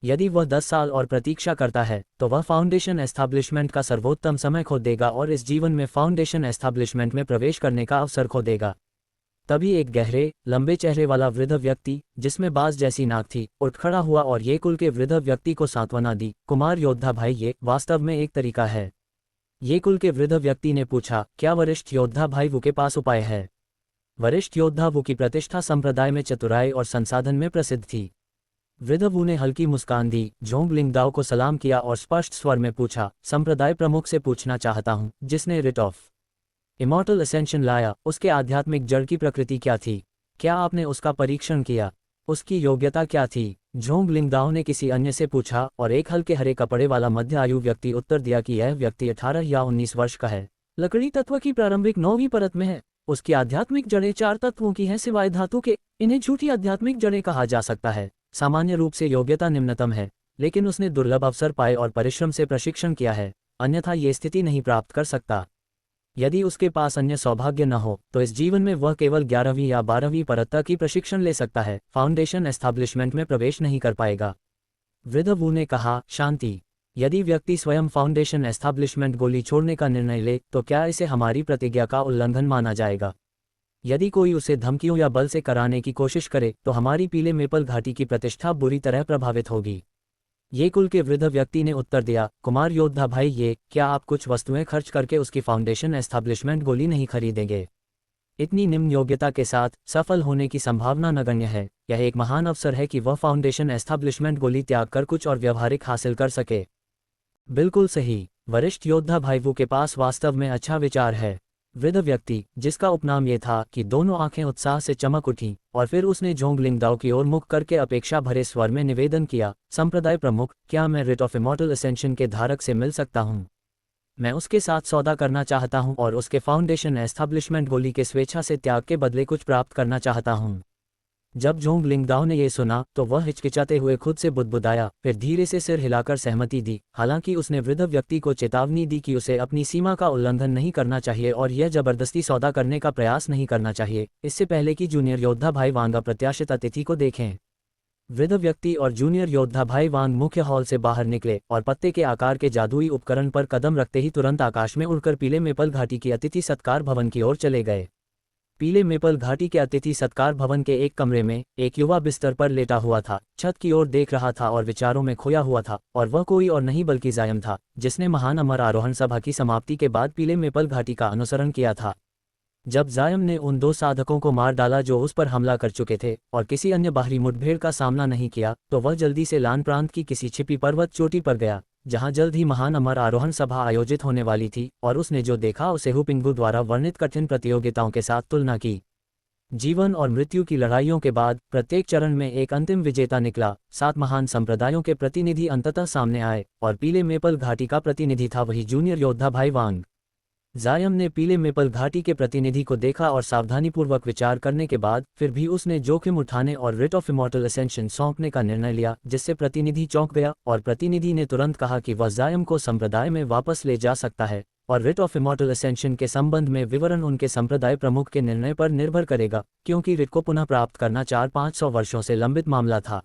[SPEAKER 1] यदि वह 10 साल और प्रतीक्षा करता है, तो वह फाउंडेशन एस्टैब्लिशमेंट का सर्वोत्तम समय खो देगा और इस जीवन में फाउंडेशन एस्टैब्लिशमेंट में प्रवेश करने का अवसर खो देगा। तभी एक गहरे, लंबे चेहरे वाला वृद्ध व्यक्ति, जिसमें बाज जैसी नाक थी, उठ खड़ा हुआ और ये कुल के वृद्ध व्यक्ति को सांत्वना दी, कुमार योद्धा भाई, ये वास्तव में एक तरीका है। ये कुल के वृद्ध व्यक्ति ने पूछा, क्या वरिष्ठ योद्धा भाई वू के पास उपाय है? वरिष्ठ योद्धा वू की प्रतिष्ठा संप्रदाय में चतुराई और संसाधन में प्रसिद्ध थी। वृद्ध वू ने हल्की मुस्कान दी, झोंग लिंगदाओ को सलाम किया और स्पष्ट स्वर में पूछा, संप्रदाय प्रमुख से पूछना चाहता हूँ, जिसने रिट ऑफ इमॉर्टल असेंशन लाया, उसके आध्यात्मिक जड़ की प्रकृति क्या थी? क्या आपने उसका परीक्षण किया? उसकी योग्यता क्या थी? झोंग लिंगदाओ ने किसी अन्य से पूछा और एक हल्के हरे कपड़े वाला मध्य आयु व्यक्ति उत्तर दिया कि यह व्यक्ति 18 या 19 वर्ष का है, लकड़ी तत्व की प्रारंभिक 9वीं परत में है। उसकी आध्यात्मिक जड़ें 4 तत्वों की हैं सिवाय धातु के। इन्हें झूठी आध्यात्मिक जड़ें कहा जा सकता है। सामान्य रूप से योग्यता निम्नतम है, लेकिन उसने दुर्लभ अवसर पाए और परिश्रम से प्रशिक्षण किया है, अन्यथा ये स्थिति नहीं प्राप्त कर सकता। यदि उसके पास अन्य सौभाग्य न हो, तो इस जीवन में वह केवल 11वीं या 12वीं परत तक ही प्रशिक्षण ले सकता है, फाउंडेशन एस्टैब्लिशमेंट में प्रवेश नहीं कर पाएगा। वृद्ध वू ने कहा, शांति। यदि व्यक्ति स्वयं फाउंडेशन एस्टैब्लिशमेंट गोली छोड़ने का निर्णय ले, तो क्या इसे हमारी प्रतिज्ञा का उल्लंघन माना जाएगा? यदि कोई उसे धमकियों या बल से कराने की कोशिश करे, तो हमारी पीले मेपल घाटी की प्रतिष्ठा बुरी तरह प्रभावित होगी। ये कुल के वृद्ध व्यक्ति ने उत्तर दिया, कुमार योद्धा भाई, ये क्या आप कुछ वस्तुएं खर्च करके उसकी फाउंडेशन एस्टैब्लिशमेंट गोली नहीं खरीदेंगे? इतनी निम्न योग्यता के साथ सफल होने की संभावना नगण्य है। यह एक महान अवसर है कि वह फाउंडेशन एस्टैब्लिशमेंट गोली त्याग कर कुछ और व्यवहारिक हासिल कर सके। बिल्कुल सही, वरिष्ठ योद्धा भाई, वो के पास वास्तव में अच्छा विचार है। वृद्ध व्यक्ति, जिसका उपनाम ये था, कि दोनों आंखें उत्साह से चमक उठीं और फिर उसने झोंग लिंगदाओ की ओर मुख करके अपेक्षा भरे स्वर में निवेदन किया, संप्रदाय प्रमुख, क्या मैं रिट ऑफ इमॉर्टल असेंशन के धारक से मिल सकता हूँ? मैं उसके साथ सौदा करना चाहता हूँ और उसके फाउंडेशन एस्टैब्लिशमेंट गोली के स्वेच्छा से त्याग के बदले कुछ प्राप्त करना चाहता हूँ। जब झोंग लिंगदाओ ने यह सुना, तो वह हिचकिचाते हुए खुद से बुदबुदाया, फिर धीरे से सिर हिलाकर सहमति दी। हालांकि उसने वृद्ध व्यक्ति को चेतावनी दी कि उसे अपनी सीमा का उल्लंघन नहीं करना चाहिए और यह जबरदस्ती सौदा करने का प्रयास नहीं करना चाहिए, इससे पहले कि जूनियर योद्धा भाई वांग अप्रत्याशित अतिथि को देखें। वृद्ध व्यक्ति और जूनियर योद्धा भाई वांग मुख्य हॉल से बाहर निकले और पत्ते के आकार के जादुई उपकरण पर कदम रखते ही तुरंत आकाश में उड़कर पीले मेपल घाटी की अतिथि सत्कार भवन की ओर चले गए। पीले मेपल घाटी के अतिथि सत्कार भवन के एक कमरे में एक युवा बिस्तर पर लेटा हुआ था, छत की ओर देख रहा था और विचारों में खोया हुआ था, और वह कोई और नहीं बल्कि जायम था, जिसने महान अमर आरोहण सभा की समाप्ति के बाद पीले मेपल घाटी का अनुसरण किया था। जब जायम ने उन 2 साधकों को मार डाला जो उस पर हमला कर चुके थे और किसी अन्य बाहरी मुठभेड़ का सामना नहीं किया, तो वह जल्दी से लान प्रांत की किसी छिपी पर्वत चोटी पर गया, जहां जल्द ही महान अमर आरोहण सभा आयोजित होने वाली थी, और उसने जो देखा उसे हुपिंगू द्वारा वर्णित कठिन प्रतियोगिताओं के साथ तुलना की। जीवन और मृत्यु की लड़ाइयों के बाद प्रत्येक चरण में एक अंतिम विजेता निकला। 7 महान संप्रदायों के प्रतिनिधि अंततः सामने आए, और पीले मेपल घाटी का प्रतिनिधि था वही जूनियर योद्धा भाई वांग। जायम ने पीले मेपल घाटी के प्रतिनिधि को देखा और सावधानीपूर्वक विचार करने के बाद फिर भी उसने जोखिम उठाने और रिट ऑफ इमॉर्टल असेंशन सौंपने का निर्णय लिया, जिससे प्रतिनिधि चौंक गया, और प्रतिनिधि ने तुरंत कहा कि वह जायम को संप्रदाय में वापस ले जा सकता है, और रिट ऑफ इमॉर्टल असेंशन के संबंध में विवरण उनके संप्रदाय प्रमुख के निर्णय पर निर्भर करेगा, क्योंकि रिट को पुनः प्राप्त करना 400-500 वर्षों से लंबित मामला था।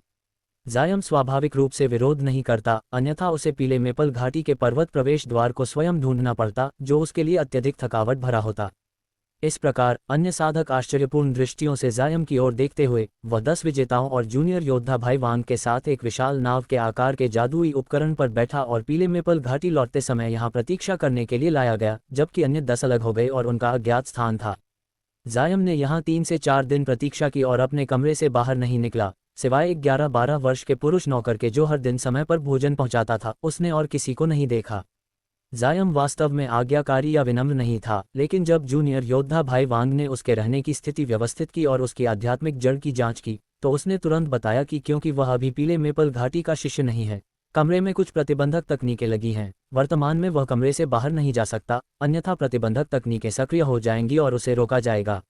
[SPEAKER 1] जायम स्वाभाविक रूप से विरोध नहीं करता, अन्यथा उसे पीले मेपल घाटी के पर्वत प्रवेश द्वार को स्वयं ढूंढना पड़ता, जो उसके लिए अत्यधिक थकावट भरा होता। इस प्रकार अन्य साधक आश्चर्यपूर्ण दृष्टियों से जायम की ओर देखते हुए वह 10 विजेताओं और जूनियर योद्धा भाई वांग के साथ एक विशाल नाव के आकार के जादुई उपकरण पर बैठा और पीले मेपल घाटी लौटते समय यहाँ प्रतीक्षा करने के लिए लाया गया, जबकि अन्य 10 अलग हो गए और उनका अज्ञात स्थान था। जायम ने यहाँ 3 से 4 दिन प्रतीक्षा की और अपने कमरे से बाहर नहीं निकला, सिवाय 11-12 वर्ष के पुरुष नौकर के जो हर दिन समय पर भोजन पहुंचाता था। उसने और किसी को नहीं देखा। जायम वास्तव में आज्ञाकारी या विनम्र नहीं था, लेकिन जब जूनियर योद्धा भाई वांग ने उसके रहने की स्थिति व्यवस्थित की और उसकी आध्यात्मिक जड़ की जांच की, तो उसने तुरंत बताया कि क्योंकि वह अभी पीले मेपल घाटी का शिष्य नहीं है, कमरे में कुछ प्रतिबंधक तकनीकें लगी हैं। वर्तमान में वह कमरे से बाहर नहीं जा सकता, अन्यथा प्रतिबंधक तकनीकें सक्रिय हो जाएंगी और उसे रोका जाएगा।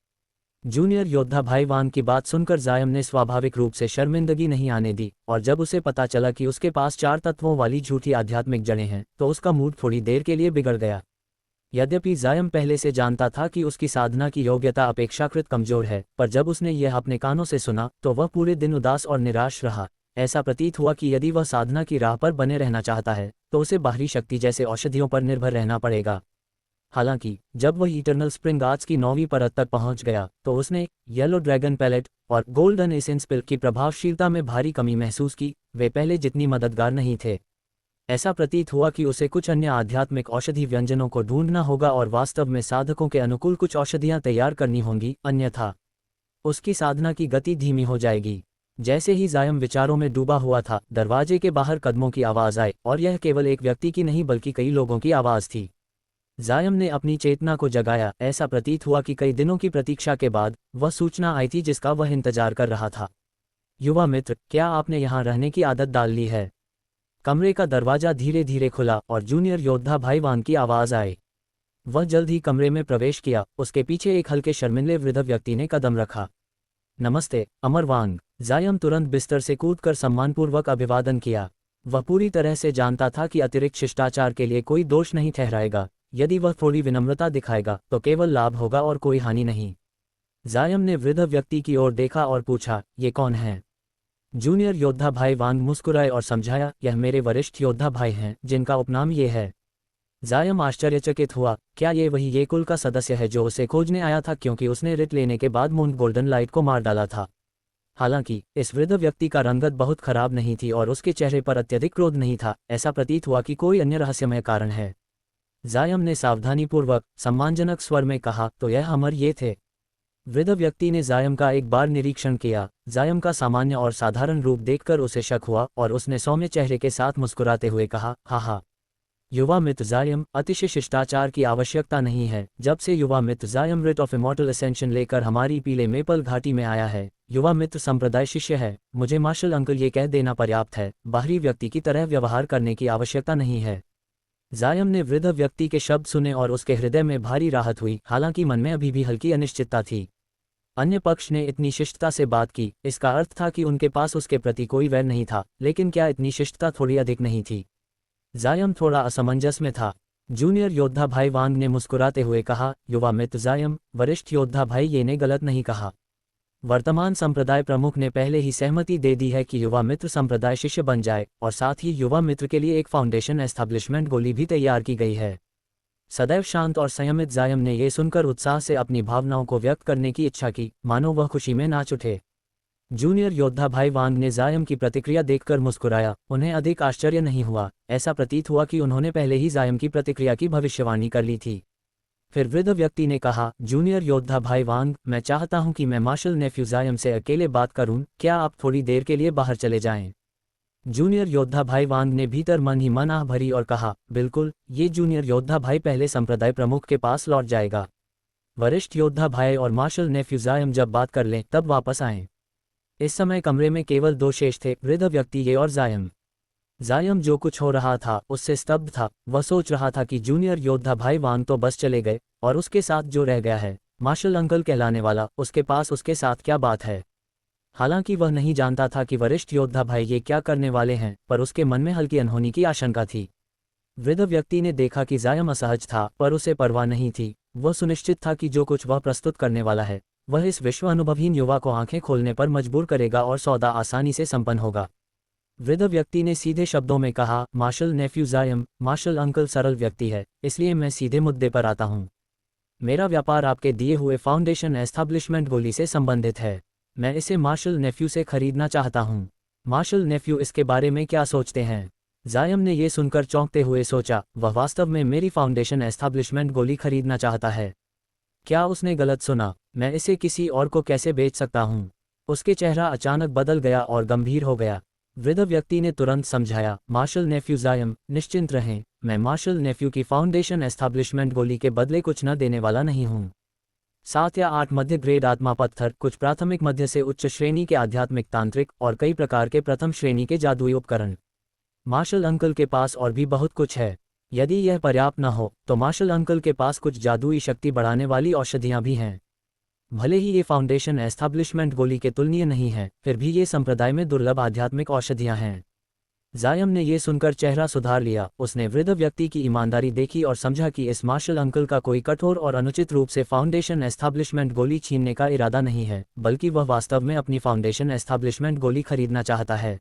[SPEAKER 1] जूनियर योद्धा भाई वांग की बात सुनकर जायम ने स्वाभाविक रूप से शर्मिंदगी नहीं आने दी, और जब उसे पता चला कि उसके पास 4 तत्वों वाली झूठी आध्यात्मिक जड़ें हैं, तो उसका मूड थोड़ी देर के लिए बिगड़ गया। यद्यपि जायम पहले से जानता था कि उसकी साधना की योग्यता अपेक्षाकृत कमजोर है, पर जब उसने यह अपने कानों से सुना तो वह पूरे दिन उदास और निराश रहा। ऐसा प्रतीत हुआ कि यदि वह साधना की राह पर बने रहना चाहता है तो उसे बाहरी शक्ति जैसे औषधियों पर निर्भर रहना पड़ेगा। हालांकि जब वह इटर्नल स्प्रिंग आर्ट्स की 9वीं परत तक पहुंच गया तो उसने येलो ड्रैगन पैलेट और गोल्डन एसेंस पिल की प्रभावशीलता में भारी कमी महसूस की। वे पहले जितनी मददगार नहीं थे। ऐसा प्रतीत हुआ कि उसे कुछ अन्य आध्यात्मिक औषधि व्यंजनों को ढूंढना होगा और वास्तव में साधकों के अनुकूल कुछ औषधियां तैयार करनी होंगी, अन्यथा उसकी साधना की गति धीमी हो जाएगी। जैसे ही जायम विचारों में डूबा हुआ था, दरवाजे के बाहर कदमों की आवाज आई, और यह केवल एक व्यक्ति की नहीं बल्कि कई लोगों की आवाज थी। जायम ने अपनी चेतना को जगाया। ऐसा प्रतीत हुआ कि कई दिनों की प्रतीक्षा के बाद वह सूचना आई थी जिसका वह इंतजार कर रहा था। युवा मित्र, क्या आपने यहाँ रहने की आदत डाल ली है? कमरे का दरवाजा धीरे धीरे खुला और जूनियर योद्धा भाई वांग की आवाज आई। वह जल्द ही कमरे में प्रवेश किया। उसके पीछे एक हल्के शर्मिंदे वृद्ध व्यक्ति ने कदम रखा। नमस्ते, अमर वांग। जायम तुरंत बिस्तर से कूदकर सम्मानपूर्वक अभिवादन किया। वह पूरी तरह से जानता था कि अतिरिक्त शिष्टाचार के लिए कोई दोष नहीं ठहराएगा। यदि वह थोड़ी विनम्रता दिखाएगा तो केवल लाभ होगा और कोई हानि नहीं। जायम ने वृद्ध व्यक्ति की ओर देखा और पूछा, ये कौन है? जूनियर योद्धा भाई वांग मुस्कुराए और समझाया, यह मेरे वरिष्ठ योद्धा भाई हैं जिनका उपनाम ये है। जायम आश्चर्यचकित हुआ। क्या ये वही ये कुल का सदस्य है जो उसे खोजने आया था, क्योंकि उसने रिट लेने के बाद मून गोल्डन लाइट को मार डाला था। हालांकि इस वृद्ध व्यक्ति का रंगत बहुत खराब नहीं थी और उसके चेहरे पर अत्यधिक क्रोध नहीं था। ऐसा प्रतीत हुआ कि कोई अन्य रहस्यमय कारण है। जायम ने सावधानीपूर्वक सम्मानजनक स्वर में कहा, तो यह अमर ये थे। वृद्ध व्यक्ति ने जायम का एक बार निरीक्षण किया। जायम का सामान्य और साधारण रूप देखकर उसे शक हुआ और उसने सौम्य चेहरे के साथ मुस्कुराते हुए कहा, हा। युवा मित्र जायम, अतिशय शिष्टाचार की आवश्यकता नहीं है। जब से युवा मित्र जायम रिट ऑफ इमॉर्टल असेंशन लेकर हमारी पीले मेपल घाटी में आया है, युवा मित्र संप्रदाय शिष्य है। मुझे मार्शल अंकल ये कह देना पर्याप्त है। बाहरी व्यक्ति की तरह व्यवहार करने की आवश्यकता नहीं है। जायम ने वृद्ध व्यक्ति के शब्द सुने और उसके हृदय में भारी राहत हुई, हालांकि मन में अभी भी हल्की अनिश्चितता थी। अन्य पक्ष ने इतनी शिष्टता से बात की, इसका अर्थ था कि उनके पास उसके प्रति कोई वैर नहीं था, लेकिन क्या इतनी शिष्टता थोड़ी अधिक नहीं थी? जायम थोड़ा असमंजस में था। जूनियर योद्धा भाई वांग ने मुस्कुराते हुए कहा, युवा मित्र जायम, वरिष्ठ योद्धा भाई ये ने गलत नहीं कहा। वर्तमान संप्रदाय प्रमुख ने पहले ही सहमति दे दी है कि युवा मित्र संप्रदाय शिष्य बन जाए, और साथ ही युवा मित्र के लिए एक फाउंडेशन एस्टैब्लिशमेंट गोली भी तैयार की गई है। सदैव शांत और संयमित जायम ने यह सुनकर उत्साह से अपनी भावनाओं को व्यक्त करने की इच्छा की, मानो वह खुशी में नाच उठे। जूनियर योद्धा भाई वांग ने जायम की प्रतिक्रिया देखकर मुस्कुराया। उन्हें अधिक आश्चर्य नहीं हुआ। ऐसा प्रतीत हुआ कि उन्होंने पहले ही जायम की प्रतिक्रिया की भविष्यवाणी कर ली थी। फिर वृद्ध व्यक्ति ने कहा, जूनियर योद्धा भाई वांग, मैं चाहता हूं कि मैं मार्शल नेफ्यू जायम से अकेले बात करूं। क्या आप थोड़ी देर के लिए बाहर चले जाएं? जूनियर योद्धा भाई वांग ने भीतर मन ही मन आह भरी और कहा, बिल्कुल। ये जूनियर योद्धा भाई पहले संप्रदाय प्रमुख के पास लौट जाएगा। वरिष्ठ योद्धा भाई और मार्शल नेफ्यू जायम जब बात कर लें तब वापस आएं। इस समय कमरे में केवल 2 शेष थे, वृद्ध व्यक्ति ये और जायम। जायम जो कुछ हो रहा था उससे स्तब्ध था। वह सोच रहा था कि जूनियर योद्धा भाई वांग तो बस चले गए, और उसके साथ जो रह गया है, मार्शल अंकल कहलाने वाला, उसके पास उसके साथ क्या बात है। हालांकि वह नहीं जानता था कि वरिष्ठ योद्धा भाई ये क्या करने वाले हैं, पर उसके मन में हल्की अनहोनी की आशंका थी। वृद्ध व्यक्ति ने देखा कि जायम असहज था, पर उसे परवाह नहीं थी। वह सुनिश्चित था कि जो कुछ वह प्रस्तुत करने वाला है वह इस विश्व अनुभवहीन युवा को आंखें खोलने पर मजबूर करेगा और सौदा आसानी से संपन्न होगा। वृद्ध व्यक्ति ने सीधे शब्दों में कहा, मार्शल नेफ्यू जायम, मार्शल अंकल सरल व्यक्ति है, इसलिए मैं सीधे मुद्दे पर आता हूँ। मेरा व्यापार आपके दिए हुए फाउंडेशन एस्टैब्लिशमेंट गोली से संबंधित है। मैं इसे मार्शल नेफ्यू से खरीदना चाहता हूँ। मार्शल नेफ्यू इसके बारे में क्या सोचते हैं? जायम ने यह सुनकर चौंकते हुए सोचा, वह वास्तव में मेरी फाउंडेशन एस्टैब्लिशमेंट गोली खरीदना चाहता है। क्या उसने गलत सुना? मैं इसे किसी और को कैसे बेच सकता हूँ? उसके चेहरा अचानक बदल गया और गंभीर हो गया। वृद्ध व्यक्ति ने तुरंत समझाया, मार्शल नेफ्यू जायम, निश्चिंत रहें, मैं मार्शल नेफ्यू की फाउंडेशन एस्टैब्लिशमेंट गोली के बदले कुछ न देने वाला नहीं हूँ। 7 या 8 मध्य ग्रेड आत्मा पत्थर, कुछ प्राथमिक मध्य से उच्च श्रेणी के आध्यात्मिक तांत्रिक और कई प्रकार के प्रथम श्रेणी के जादुई उपकरण। मार्शल अंकल के पास और भी बहुत कुछ है। यदि यह पर्याप्त न हो तो मार्शल अंकल के पास कुछ जादुई शक्ति बढ़ाने वाली औषधियाँ भी हैं। भले ही ये फाउंडेशन एस्टैब्लिशमेंट गोली के तुलनीय नहीं है, फिर भी ये संप्रदाय में दुर्लभ आध्यात्मिक औषधियाँ हैं। जायम ने ये सुनकर चेहरा सुधार लिया। उसने वृद्ध व्यक्ति की ईमानदारी देखी और समझा कि इस मार्शल अंकल का कोई कठोर और अनुचित रूप से फाउंडेशन एस्टैब्लिशमेंट गोली छीनने का इरादा नहीं है, बल्कि वह वास्तव में अपनी फाउंडेशन एस्टैब्लिशमेंट गोली खरीदना चाहता है।